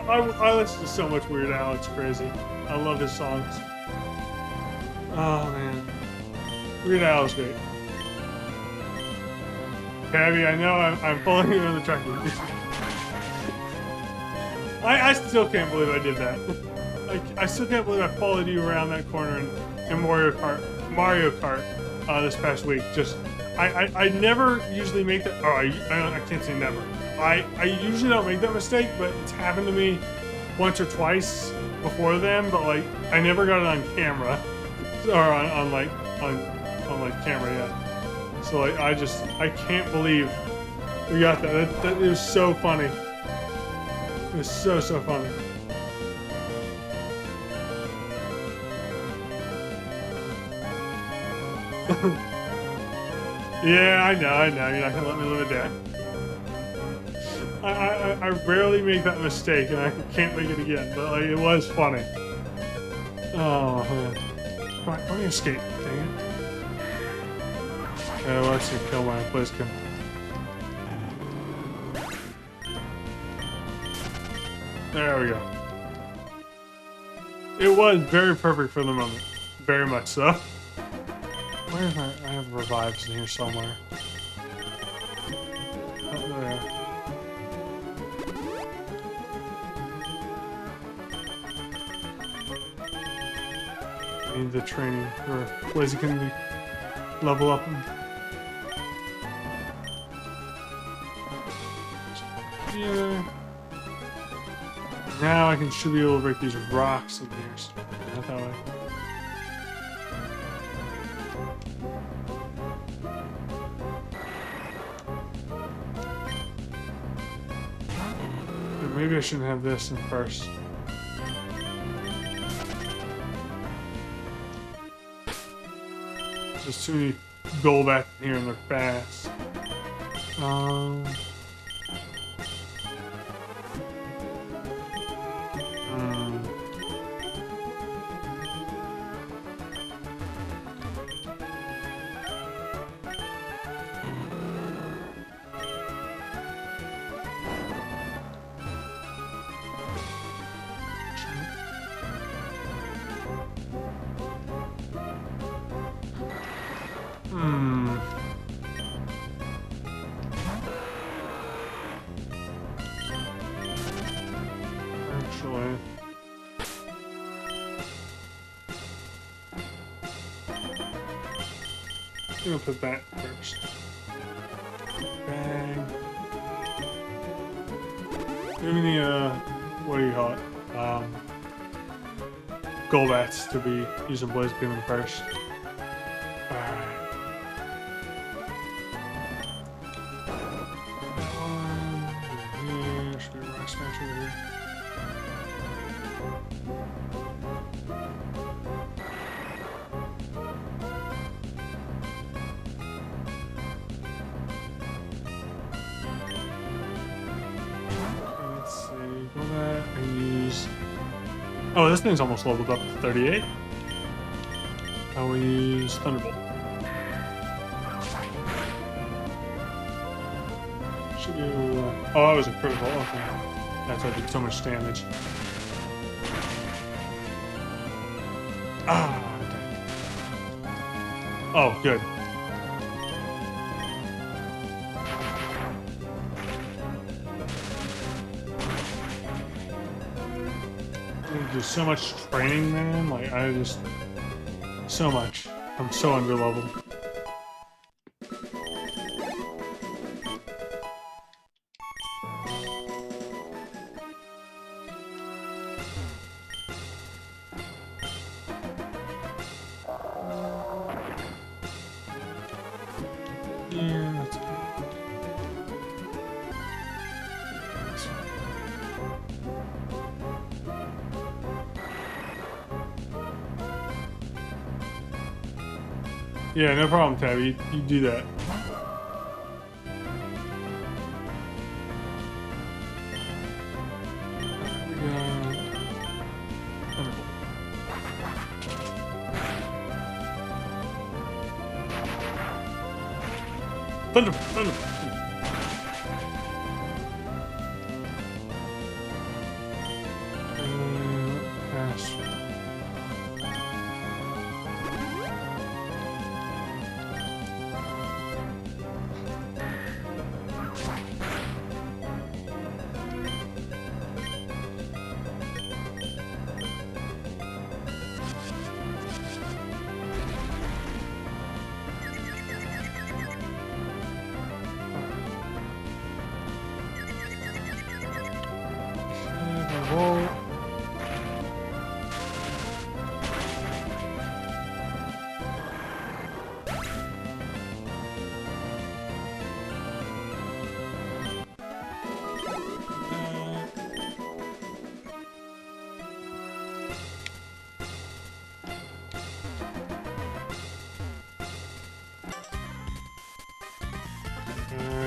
I listen to so much Weird Al, it's crazy. I love his songs. Oh man. Weird Al is great. Tabby, I know I'm pulling you in the truck. I still can't believe I did that. I still can't believe I followed you around that corner in Mario Kart this past week. Just I never usually make that. Oh, I can't say never. I usually don't make that mistake, but it's happened to me once or twice before then. But like, I never got it on camera, or on camera yet. So like, I can't believe we got that. It was so funny. It was so funny. Yeah, I know. You're not gonna let me live it down. I rarely make that mistake, and I can't make it again. But like, it was funny. Oh man! Come on, let me escape. Dang it! Yeah, well, that's gonna kill my place. There we go. It was very perfect for the moment. Very much so. Where is my... I have revives in here somewhere. Oh, there. I need the training for ways you can level up them. Yeah. Now I should be able to break these rocks in here. So not that way. Maybe I shouldn't have this in first. There's too many gold back in here and they're fast. Actually, I'm gonna put that first. Bang. Give me the, what do you call it? Gold bats to be using Blaze Beaming first. Alright. That one. Yeah, should be Rock Smash over here. Oh, this thing's almost leveled up to 38. I will use Thunderbolt. Should do... oh, that was a critical. Okay. That's why I did so much damage. Ah! Oh, good. There's so much training, man. Like, I just... so much. I'm so underleveled. Yeah, that's good. Yeah, no problem, Tabby. You do that. Thunder! Thunder! Pass. Whoa.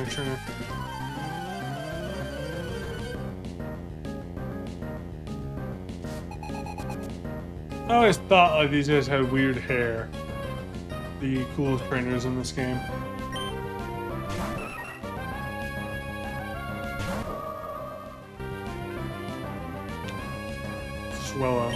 Trying to... I always thought like these guys had weird hair. The coolest trainers in this game. Swallow.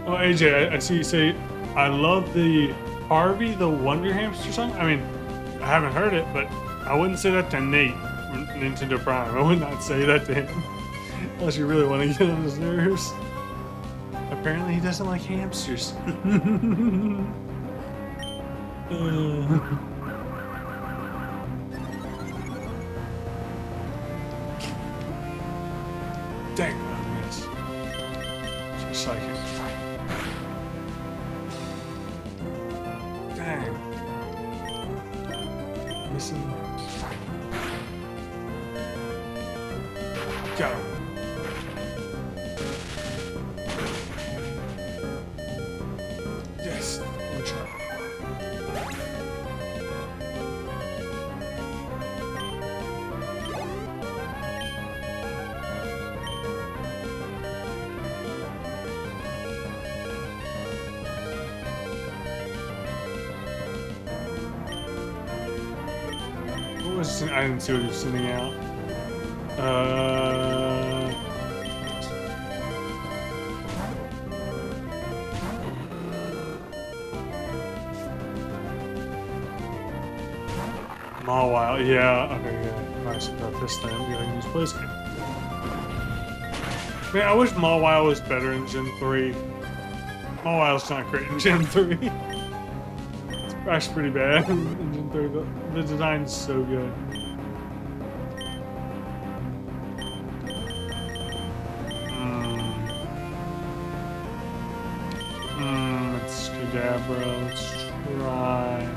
Oh, AJ, I see you say, I love the Harvey the Wonder Hamster song. I mean, I haven't heard it, but I wouldn't say that to Nate from Nintendo Prime. I would not say that to him. Unless you really want to get on his nerves. Apparently he doesn't like hamsters. Dang, I miss. Just like it. Dang. Missing. Got him. Yes, one shot. What was I didn't see what he was sending out. Mawile, yeah, okay, yeah. Nice about this time. I'm gonna use Blizzard. Man, I wish Mawile was better in Gen 3. Mawile's not great in Gen 3. It's actually pretty bad in Gen 3, but the design's so good. It's Kadabra. Let's try.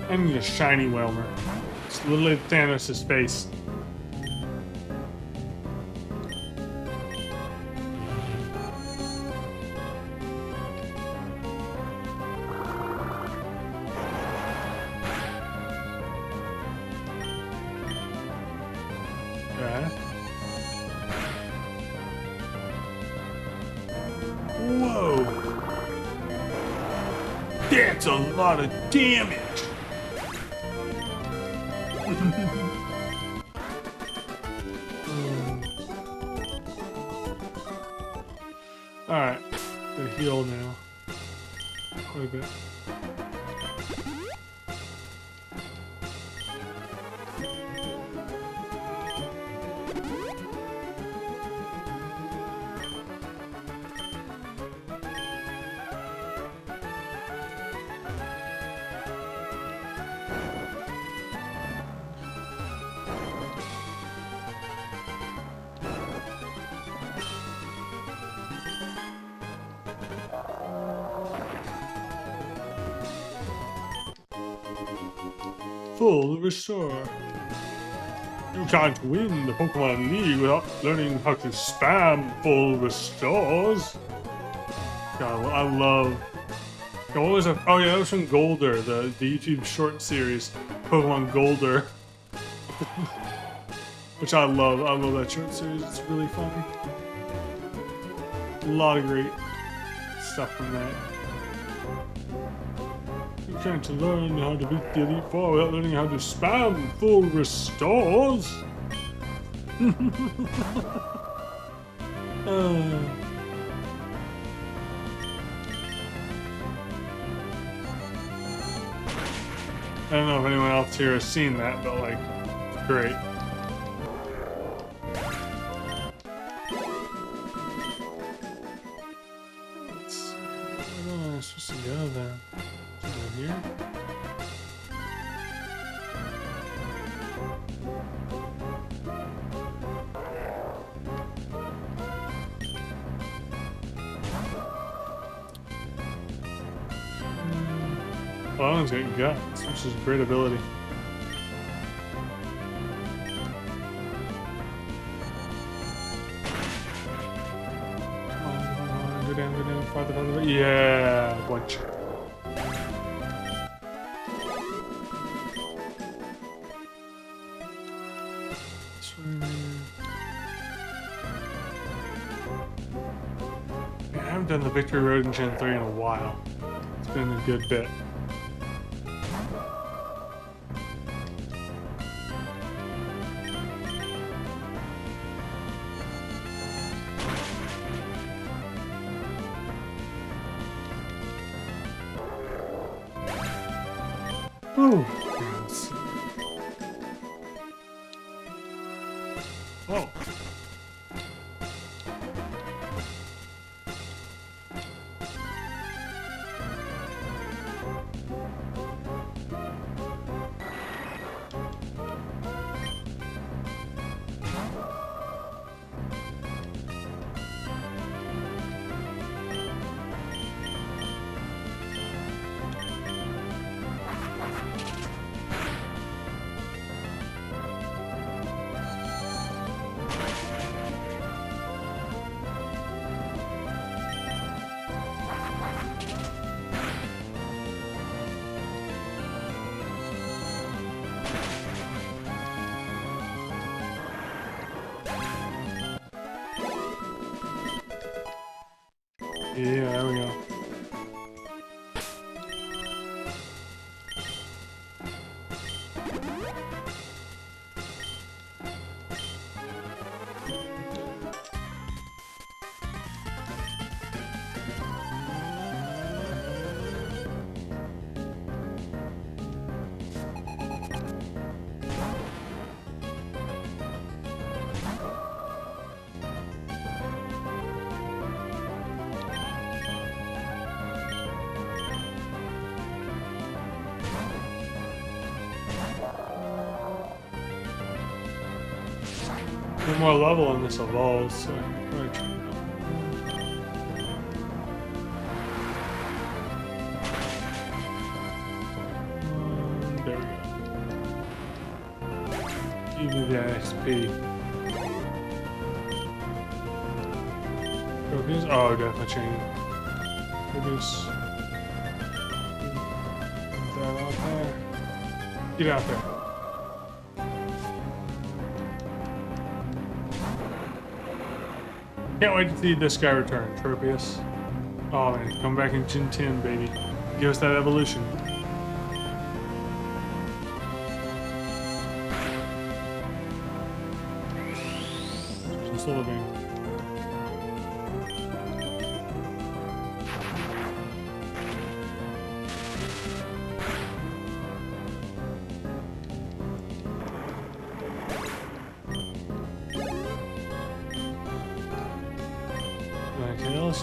I need a shiny Whelmer. It's literally Thanos' face. Okay. Whoa! That's a lot of damage! Alright, gonna heal now. Quite a bit. Full restore. You can't win the Pokemon League without learning how to spam full restores. God, I love. God, what was that? Oh yeah, that was from Golder, the YouTube short series, Pokemon Golder, which I love. I love that short series. It's really funny. A lot of great stuff from that. You're trying to learn how to beat the Elite Four without learning how to spam full restores. I don't know if anyone else here has seen that, but like, great. Where am I supposed to go then? Over here? Well, that one's got guts, which is a great ability. Go down, farther. Yeah, watch. I haven't done the Victory Road in Gen 3 in a while. It's been a good bit. Ooh. Let's see. Whoa. Yeah, there we go. One more level and this evolves, so I can probably train it up. There we go. Give me the XP. Focus? Oh, definitely chain. Focus. Get that out there. Get out there. Can't wait to see this guy return, Tropius. Oh man, come back in Gen 10, baby. Give us that evolution. Just a little bit.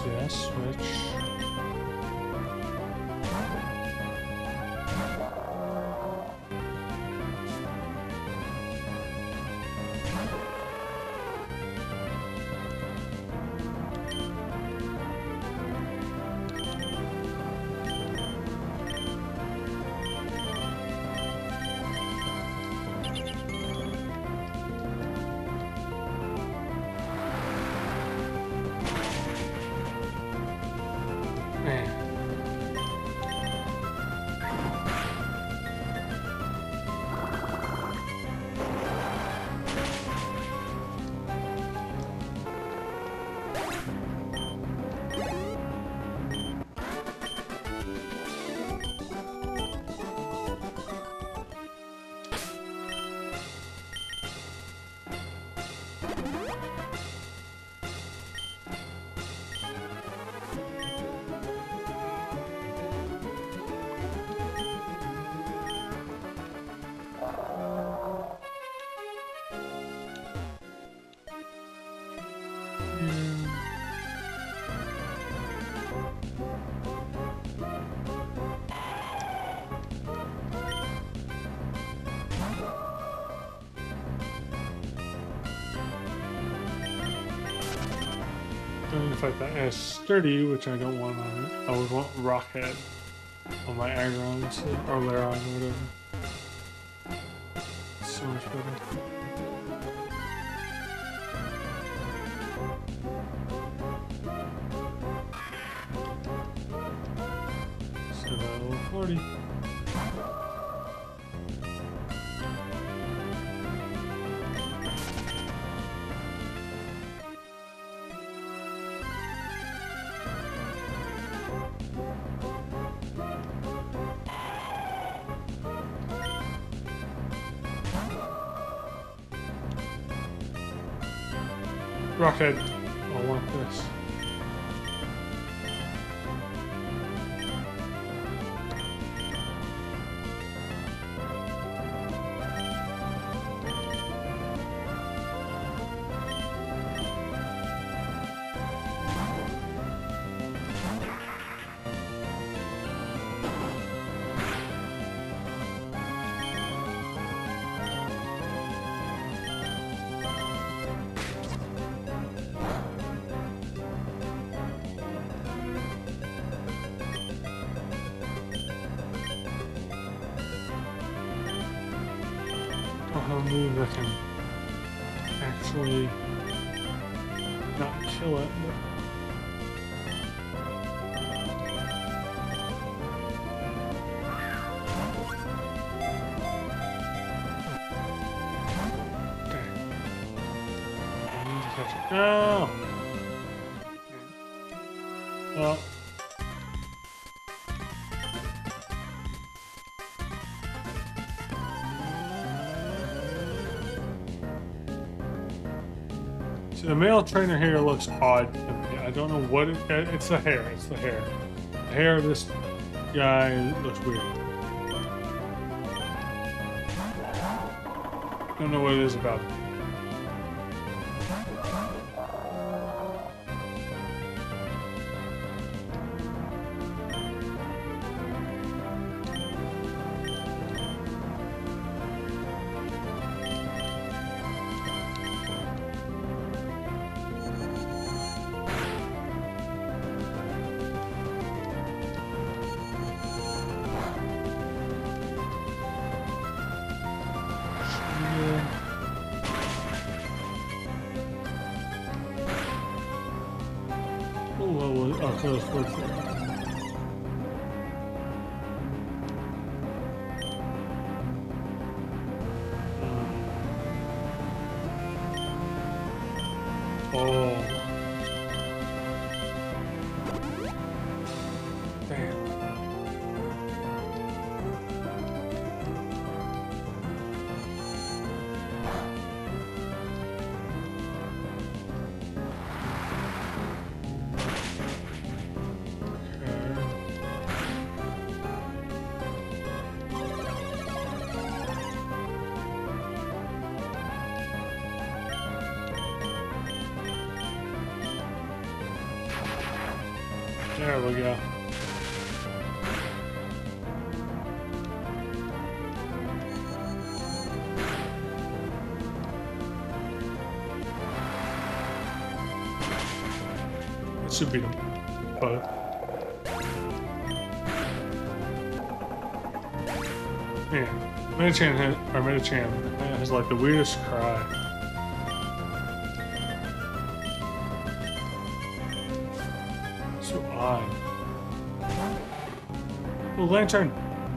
Yes, switch. I'm gonna fight that as sturdy, which I don't want on it. I would want Rockhead on my Agrons or Laron or whatever. So much better. So level 40. Rockhead, I want this. a move that can actually not kill it, but no! Well. See, the male trainer here looks odd to me. I don't know what it's the hair. It's the hair. The hair of this guy looks weird. Don't know what it is about it. So it's worth it. Oh. Damn. There we go. It should be them both. Yeah, Metachan has like the weirdest cry. So odd. Oh, Lantern!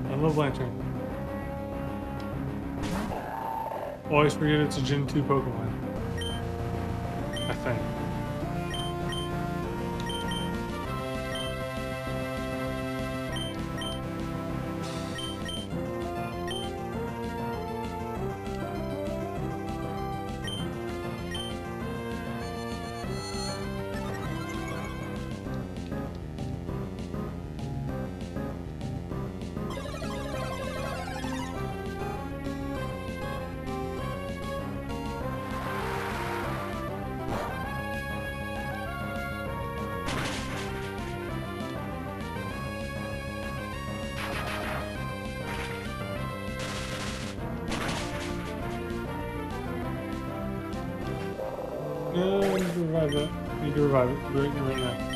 I love Lantern. Always forget it's a Gen 2 Pokemon. I think. No, I need to revive it. I need to revive it right now.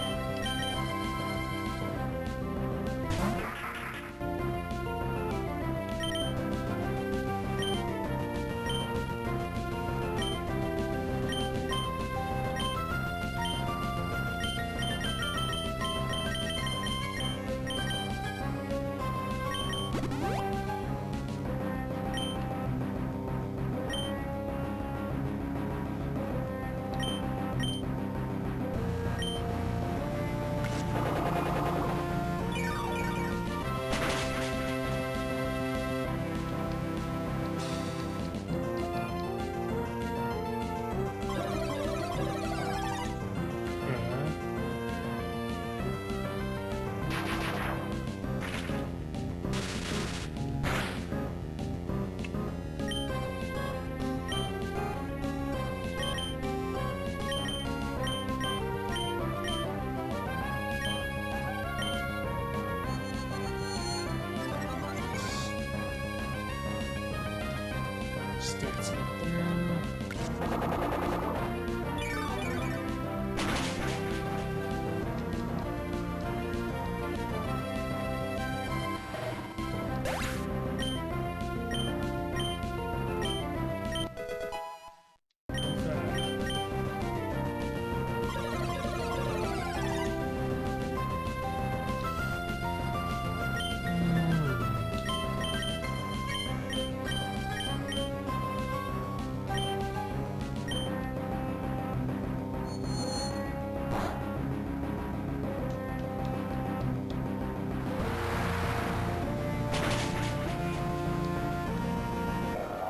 Stats up there.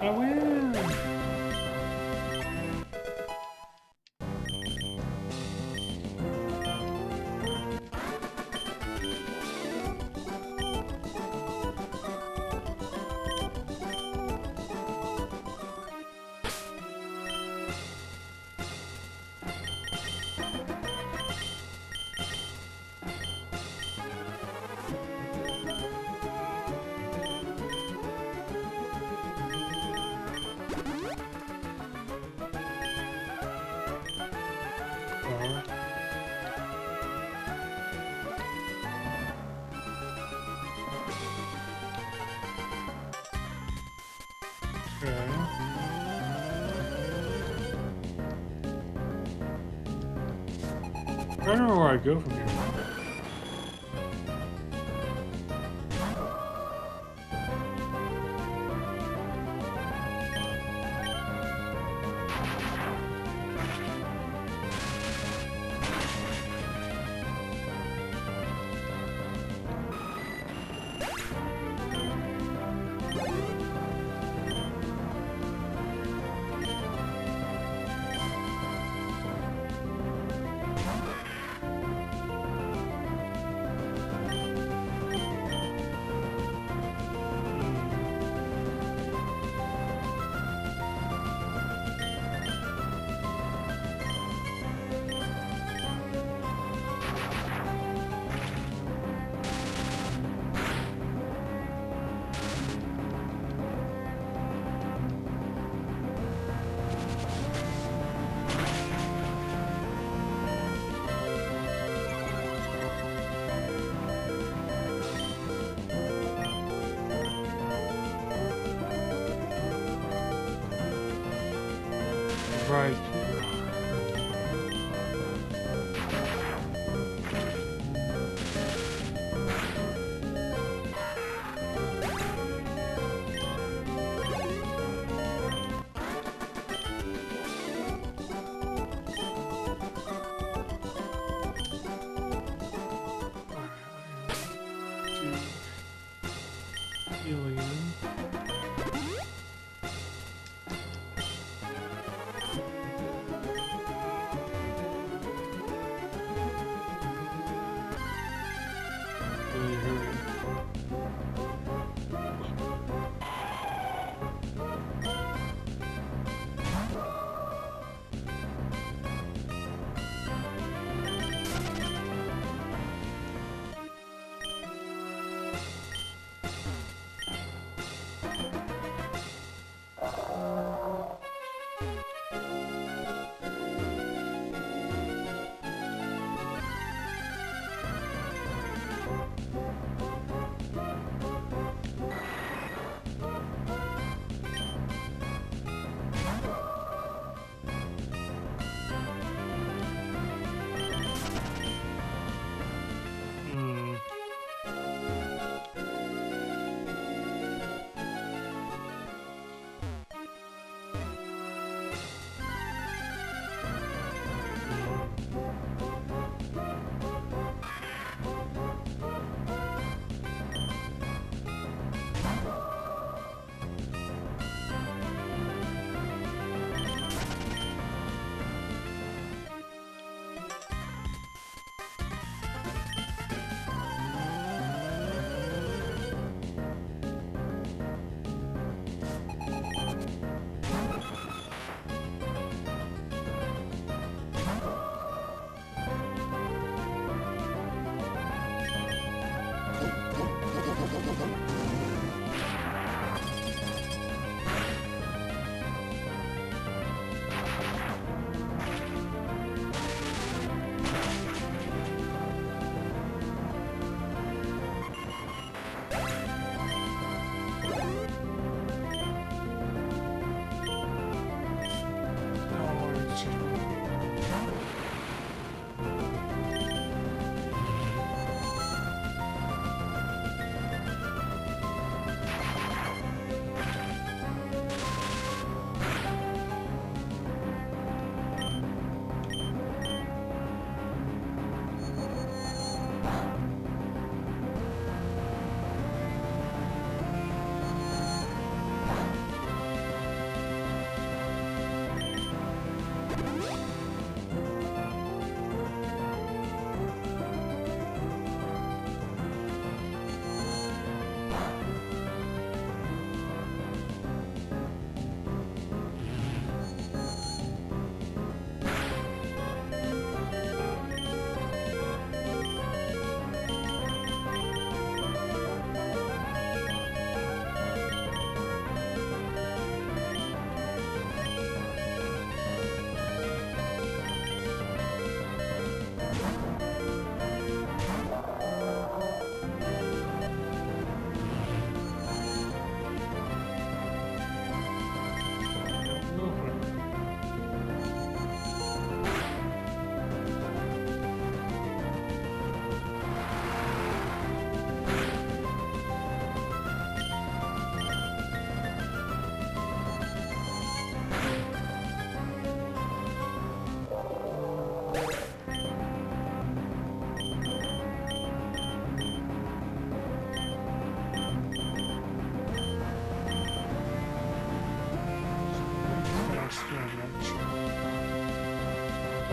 I win! Okay. I don't know where I go from here. Right.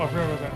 Oh, I forgot about that.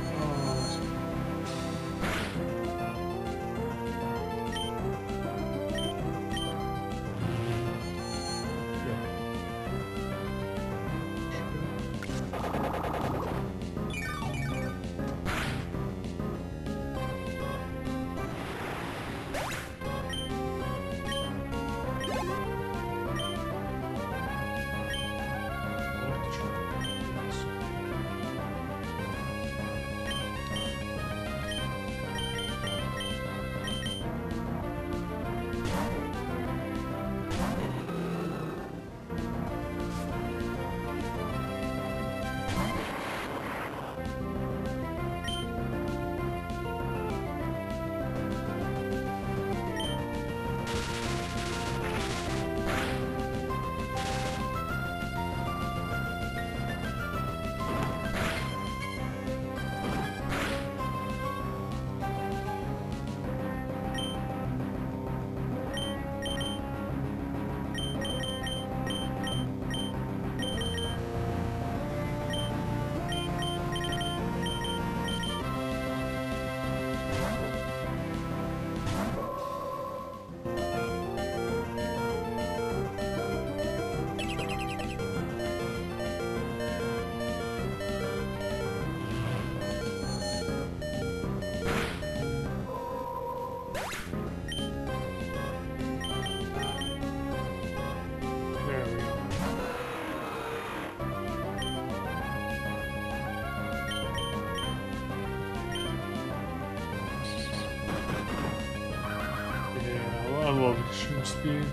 Oh, I love extreme speed.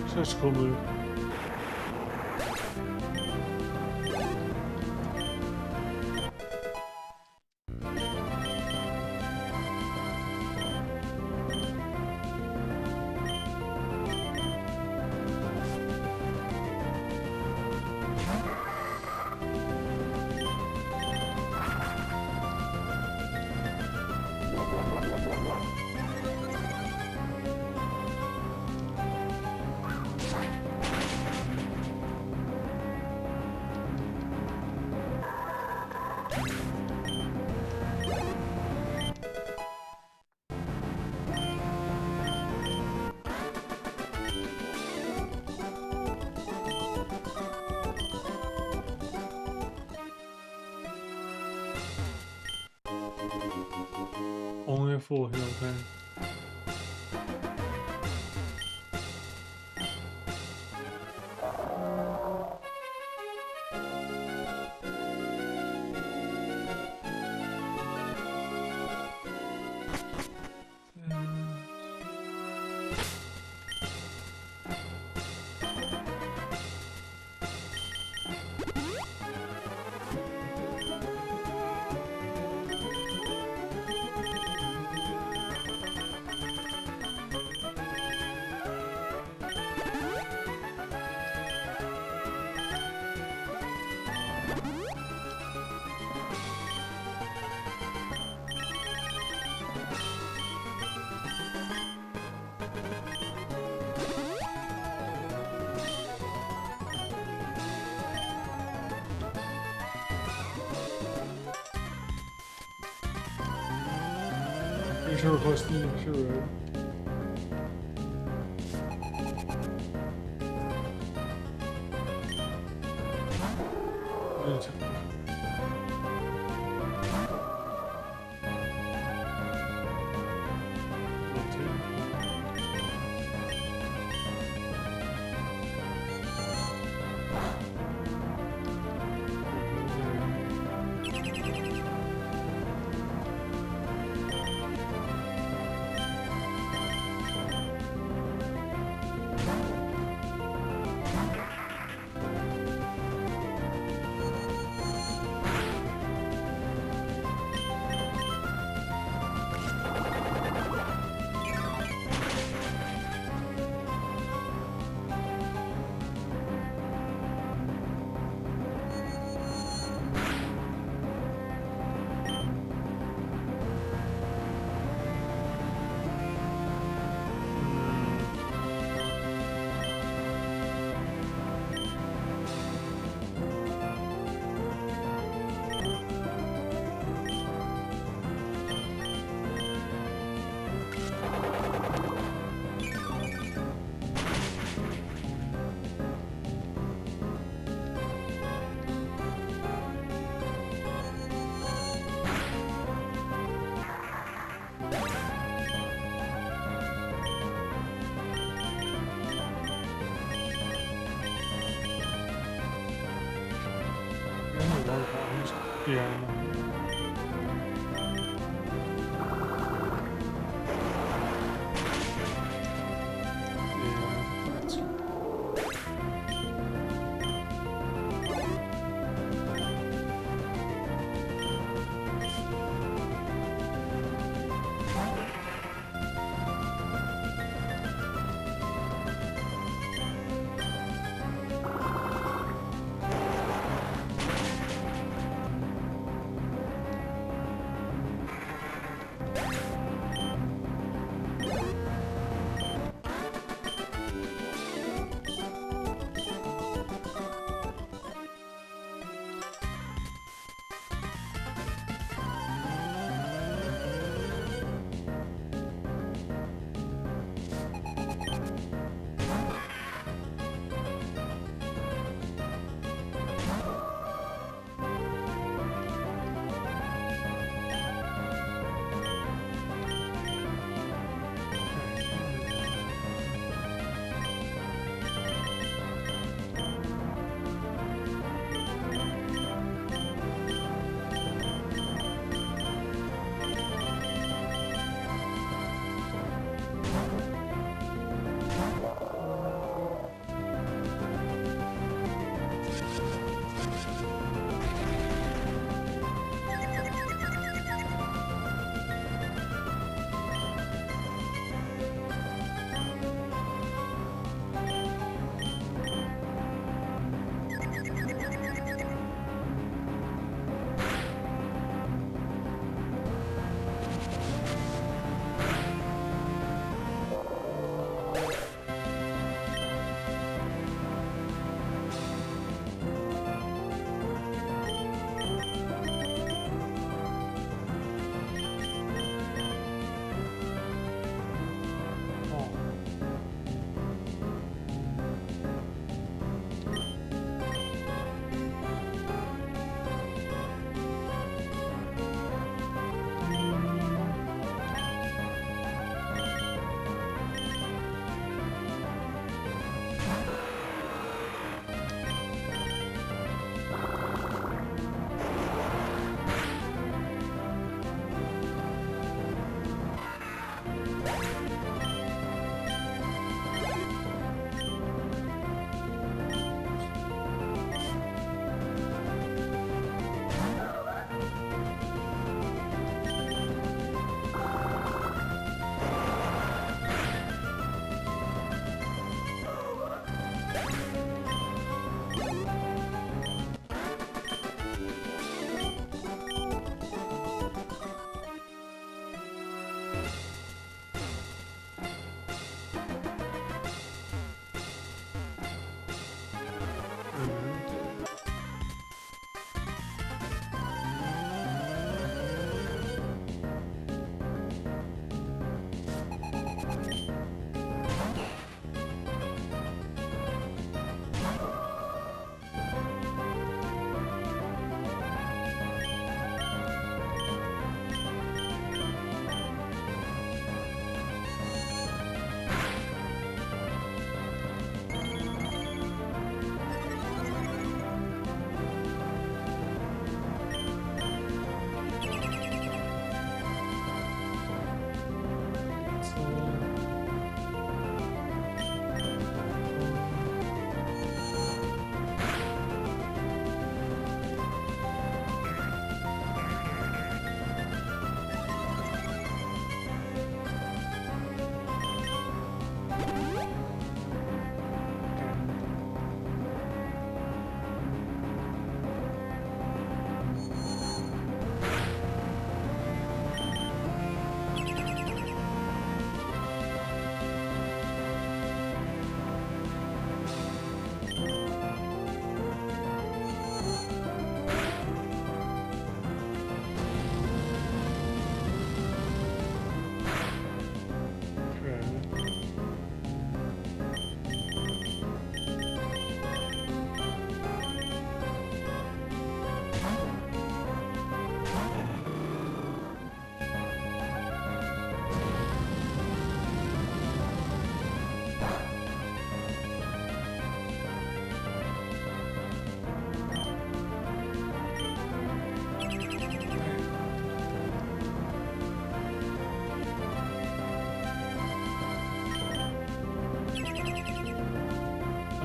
Such a cool move. Only a full heal thing. Pretty sure we're close to the sure road. Yeah, I know. Yeah, that's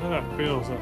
That feels up.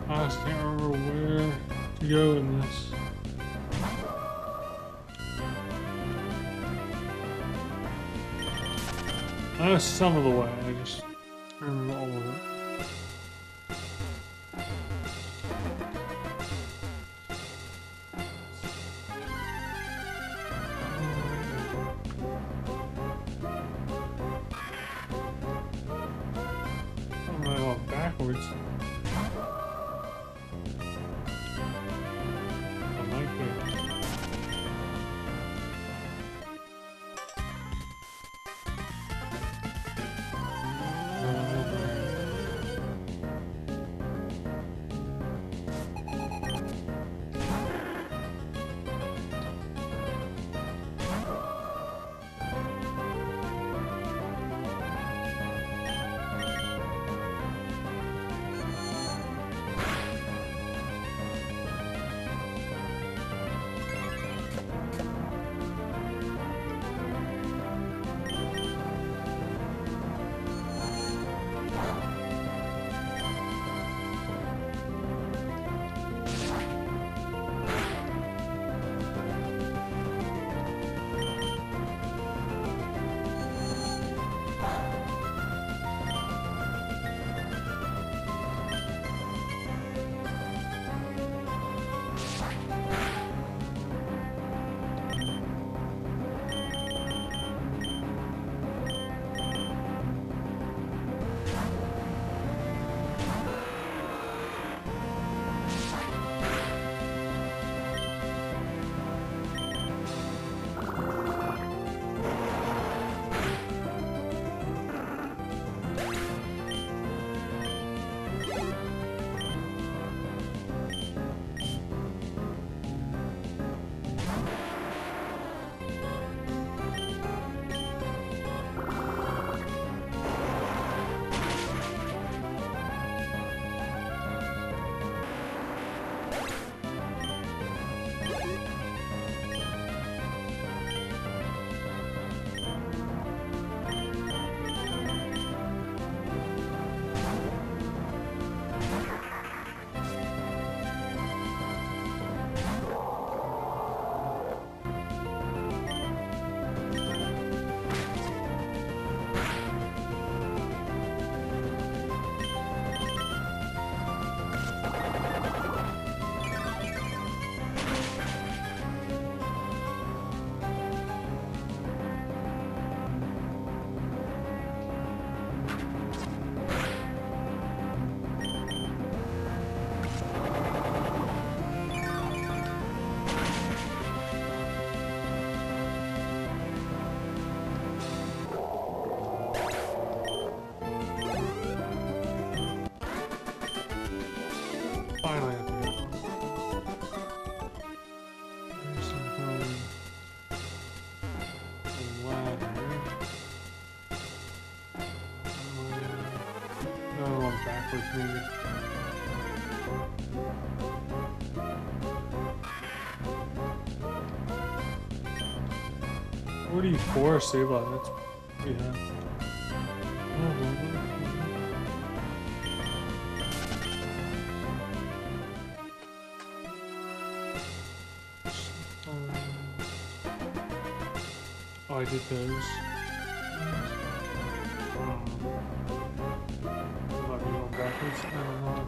I just can't remember where to go in this. I know some of the way, I just can't remember all of it. I'm going backwards. I like that. backwards maybe. 44 save on, that's pretty high. Oh, I did those. Might be going backwards, I don't know.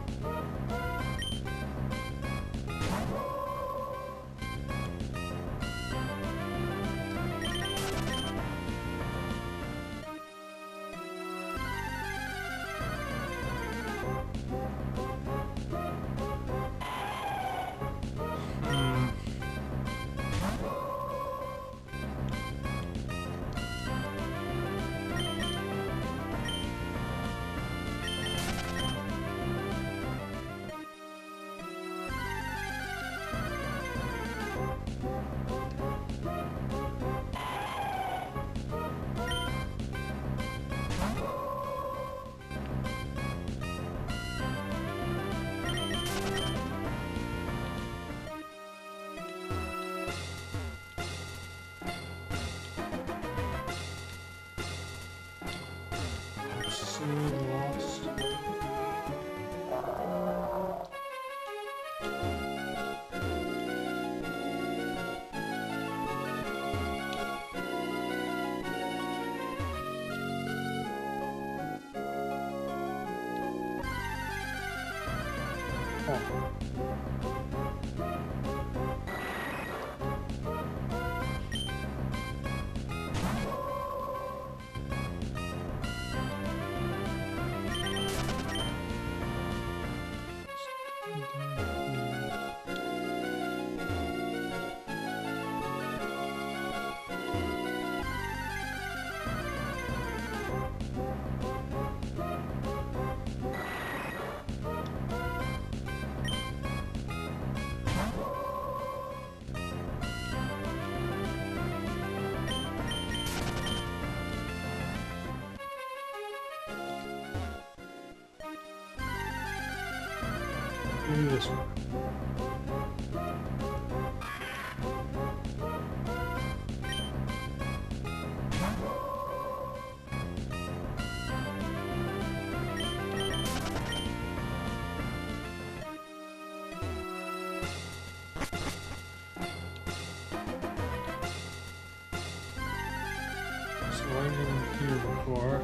Lost. Oh. Maybe this one. So I didn't here before.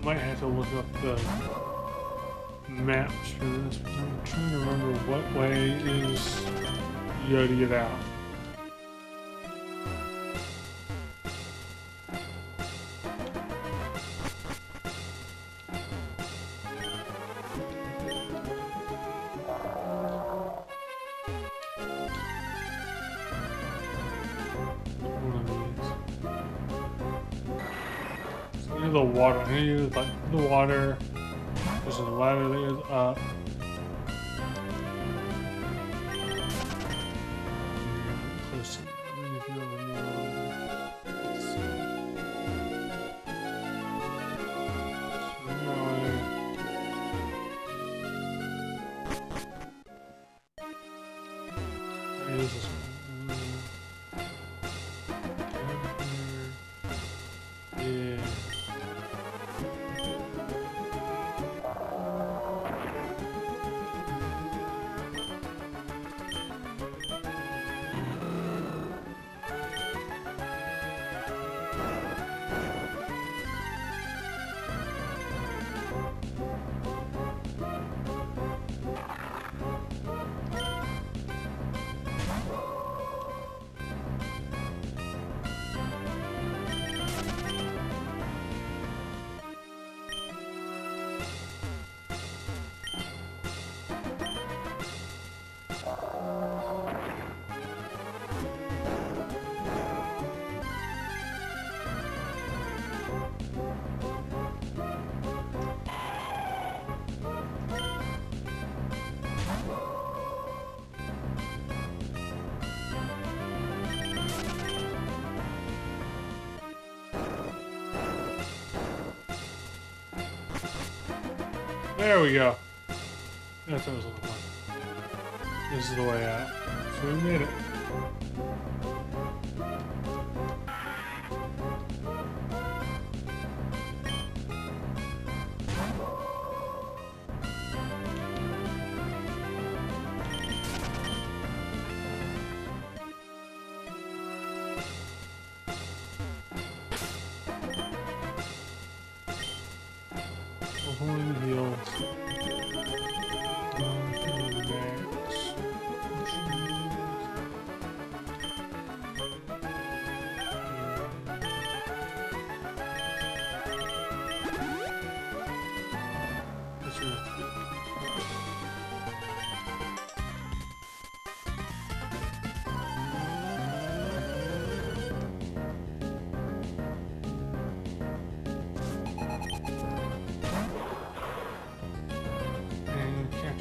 Might have to look up the maps for this, but I'm trying to remember what way is you go to get out. The water. I'm gonna use like the water. This is the ladder that goes up. Close to this one. Yeah. There we go. That's what I was looking for. This is the way out. So we made it. Avoid heals.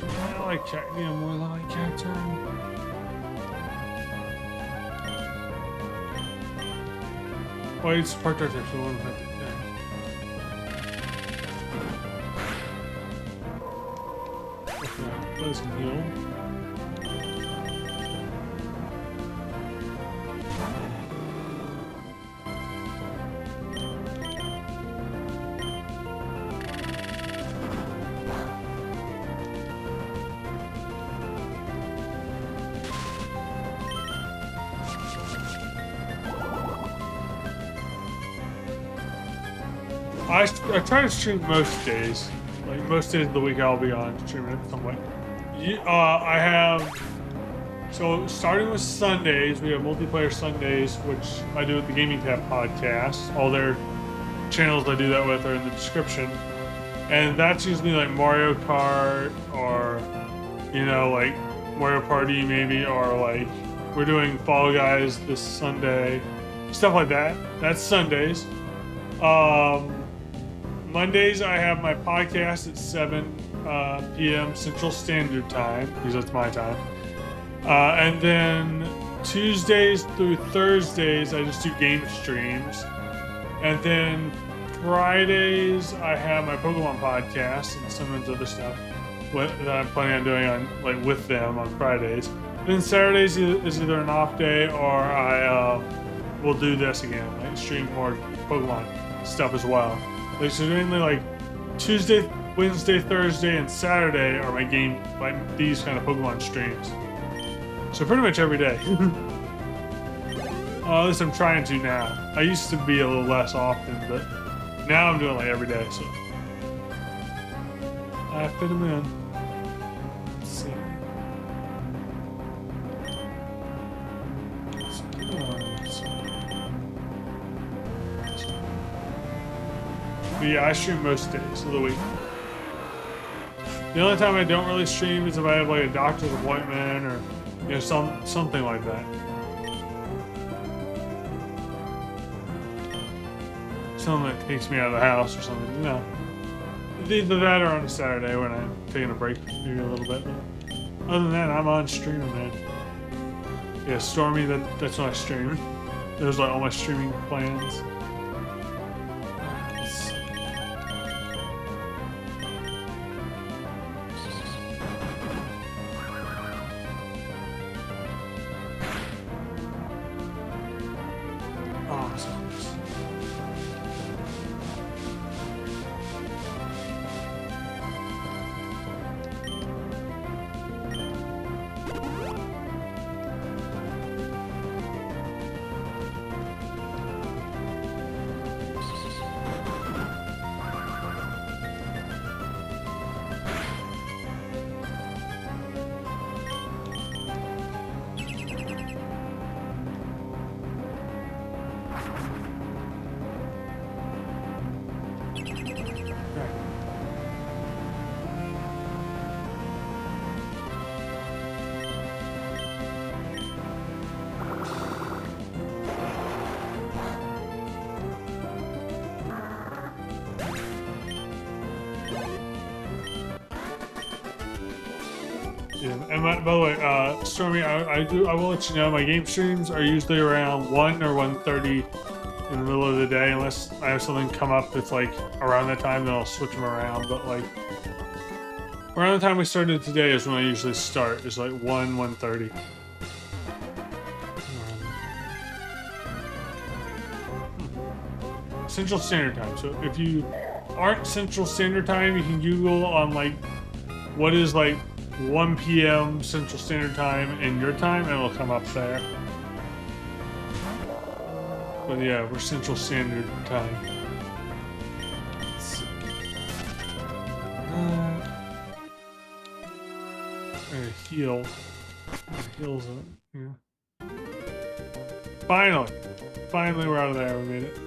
I like cat. Yeah, more like cat time. Oh, it's parked right there, so one have to okay, let's heal. I try to stream most days. Like most days of the week I'll be on streaming it some way. I have, so starting with Sundays, we have multiplayer Sundays, which I do with the Gaming Tab podcast. All their channels I do that with are in the description. And that's usually like Mario Kart or, you know, like Mario Party maybe, or like we're doing Fall Guys this Sunday. Stuff like that. That's Sundays. Mondays, I have my podcast at 7 p.m. Central Standard Time, because that's my time. And then Tuesdays through Thursdays, I just do game streams. And then Fridays, I have my Pokemon podcast and sometimes other stuff that I'm planning on doing on with them on Fridays. Then Saturdays is either an off day or I will do this again, like stream more Pokemon stuff as well. Like, so mainly like Tuesday, Wednesday, Thursday, and Saturday are my game, like these kind of Pokemon streams. So pretty much every day. At least I'm trying to now. I used to be a little less often, but now I'm doing like every day, so I fit them in. Let's see. But yeah, I stream most days of the week. The only time I don't really stream is if I have like a doctor's appointment or something like that. Something that takes me out of the house or something. No. Either that or on a Saturday when I'm taking a break maybe a little bit. But other than that, I'm on streaming, man. Yeah, Stormy, that's when I stream. There's like all my streaming plans. Yeah, and by the way, Stormy, I will let you know my game streams are usually around 1 or 1:30 in the middle of the day, unless I have something come up that's like around that time, then I'll switch them around. But like Around the time we started today is when I usually start. It's like 1:30. Central Standard Time. So if you aren't Central Standard Time, you can Google on like what is like 1 p.m. Central Standard Time in your time, and it'll come up there. But yeah, we're Central Standard Time. Let's see. Heal. Heals it. Yeah. Finally, we're out of there. We made it.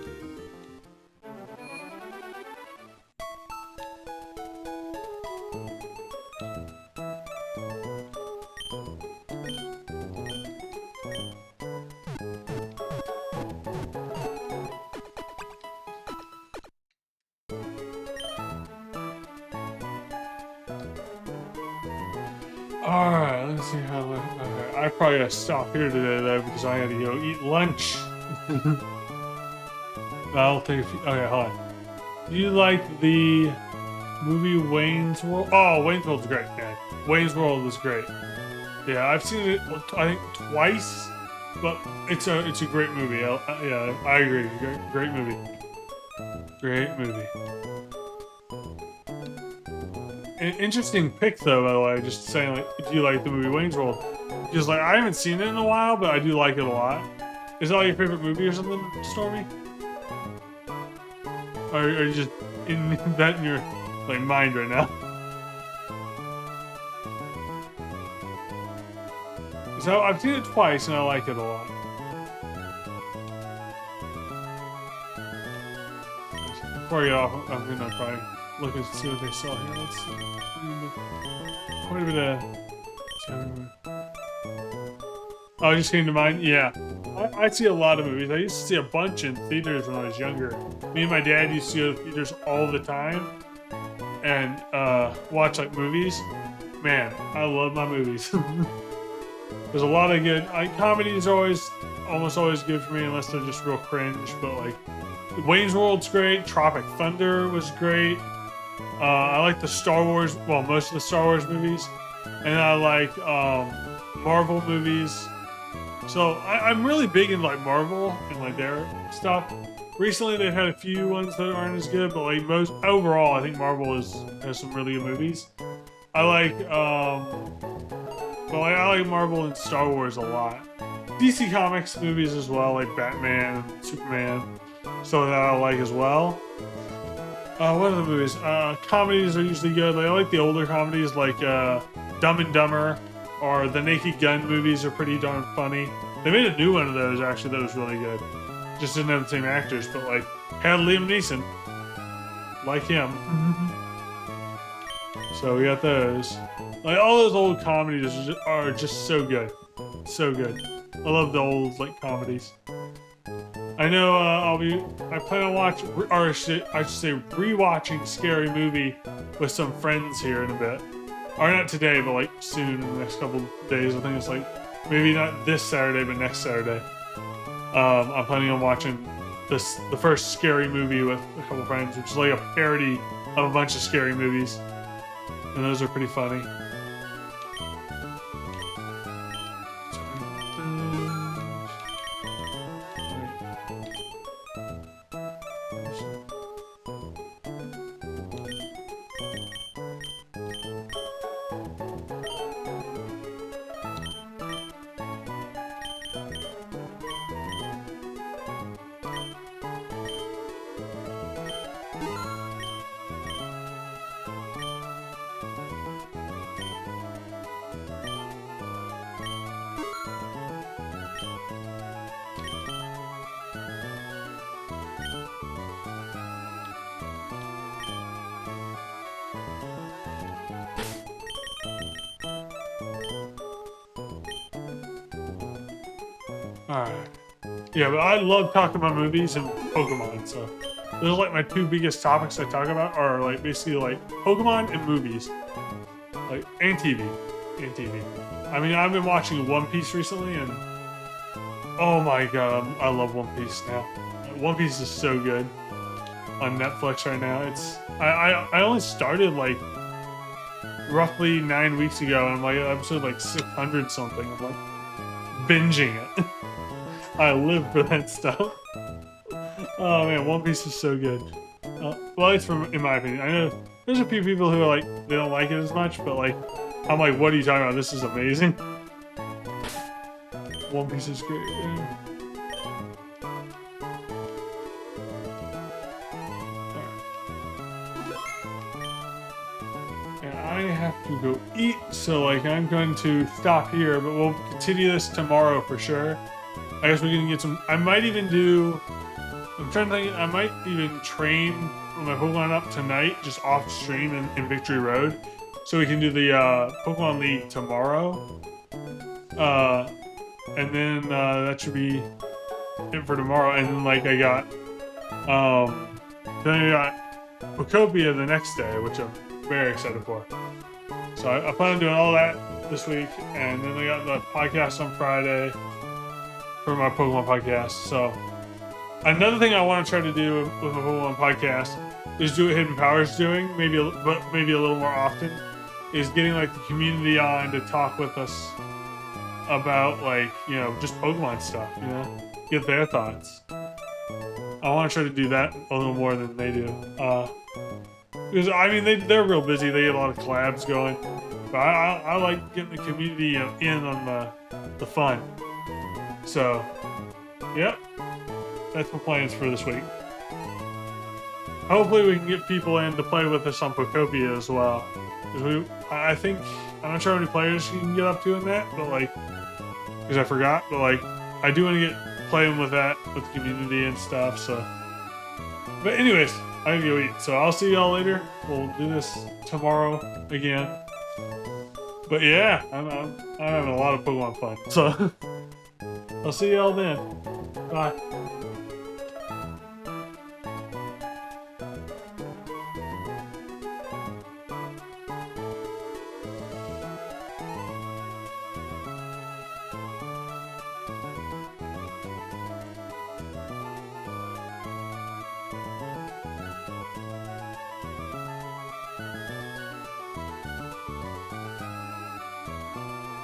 Alright, let's see how okay. I probably gotta stop here today though because I gotta go eat lunch. I'll take a few. Okay, hold on. Do you like the movie Wayne's World? Oh, Wayne's World's great, man. Wayne's World was great. Yeah, I've seen it I think twice, but it's a great movie. Yeah, I agree. Great movie. Great movie. An interesting pick, though, by the way. Just saying, like, do you like the movie Wayne's World? Because, like, I haven't seen it in a while, but I do like it a lot. Is that like your favorite movie or something, Stormy? Or are you just in that in your like mind right now? So I've seen it twice and I like it a lot. Before I get off, I'm gonna probably look and see what they sell here. Let's see. Quite a bit of. Oh, it just came to mind. Yeah, I see a lot of movies. I used to see a bunch in theaters when I was younger. Me and my dad used to go to theaters all the time and watch like movies. Man, I love my movies. There's a lot of good comedies are almost always good for me unless they're just real cringe. But like Wayne's World's great. Tropic Thunder was great. I like the Star Wars. Well, most of the Star Wars movies, and I like Marvel movies. So I'm really big into like Marvel and like their stuff. Recently, they've had a few ones that aren't as good, but like most overall, I think Marvel has some really good movies. I like I like Marvel and Star Wars a lot. DC Comics movies as well, like Batman, Superman, so that I like as well. What are the movies? Comedies are usually good. Like, I like the older comedies, like Dumb and Dumber, or the Naked Gun movies are pretty darn funny. They made a new one of those actually that was really good. Just didn't have the same actors, but like had Liam Neeson, like him. So we got those. Like all those old comedies are just so good, so good. I love the old like comedies. I know I plan on watching, or I should say rewatching Scary Movie with some friends here in a bit. Or not today, but like soon in the next couple of days. I think it's like maybe not this Saturday, but next Saturday. I'm planning on watching the first Scary Movie with a couple friends, which is like a parody of a bunch of scary movies, and those are pretty funny. Alright. Yeah, but I love talking about movies and Pokemon, so those are like my two biggest topics I talk about are like basically like Pokemon and movies. Like and TV. And TV. I mean, I've been watching One Piece recently and oh my god, I love One Piece now. One Piece is so good on Netflix right now. It's I only started like roughly 9 weeks ago, and I'm like episode like 600 something. I'm like binging it. I live for that stuff. Oh man, One Piece is so good. Well, at least in my opinion. I know there's a few people who are like, they don't like it as much, but like, I'm like, what are you talking about? This is amazing. One Piece is great. Yeah. And I have to go eat, so like, I'm going to stop here, but we'll continue this tomorrow for sure. I guess we're gonna get some. I might even do. I'm trying to think. I might even train my Pokemon up tonight, just off stream in Victory Road, so we can do the Pokemon League tomorrow. And then that should be it for tomorrow. And then like I got, then I got Pokopia the next day, which I'm very excited for. So I plan on doing all that this week, and then I got the podcast on Friday for my Pokemon podcast. So another thing I want to try to do with my Pokemon podcast is do what Hidden Power's doing, but maybe a little more often, is getting like the community on to talk with us about like, you know, just Pokemon stuff, you know, get their thoughts. I want to try to do that a little more than they do. Because I mean, they're real busy. They get a lot of collabs going, but I like getting the community in on the fun. So, yep, that's my plans for this week. Hopefully we can get people in to play with us on Pokopia as well. I think, I'm not sure how many players you can get up to in that, but like, because I forgot, but like, I do want to get playing with that, with the community and stuff, so. But anyways, I gotta go eat, so I'll see y'all later. We'll do this tomorrow again. But yeah, I'm having a lot of Pokemon fun, so. I'll see y'all then. Bye.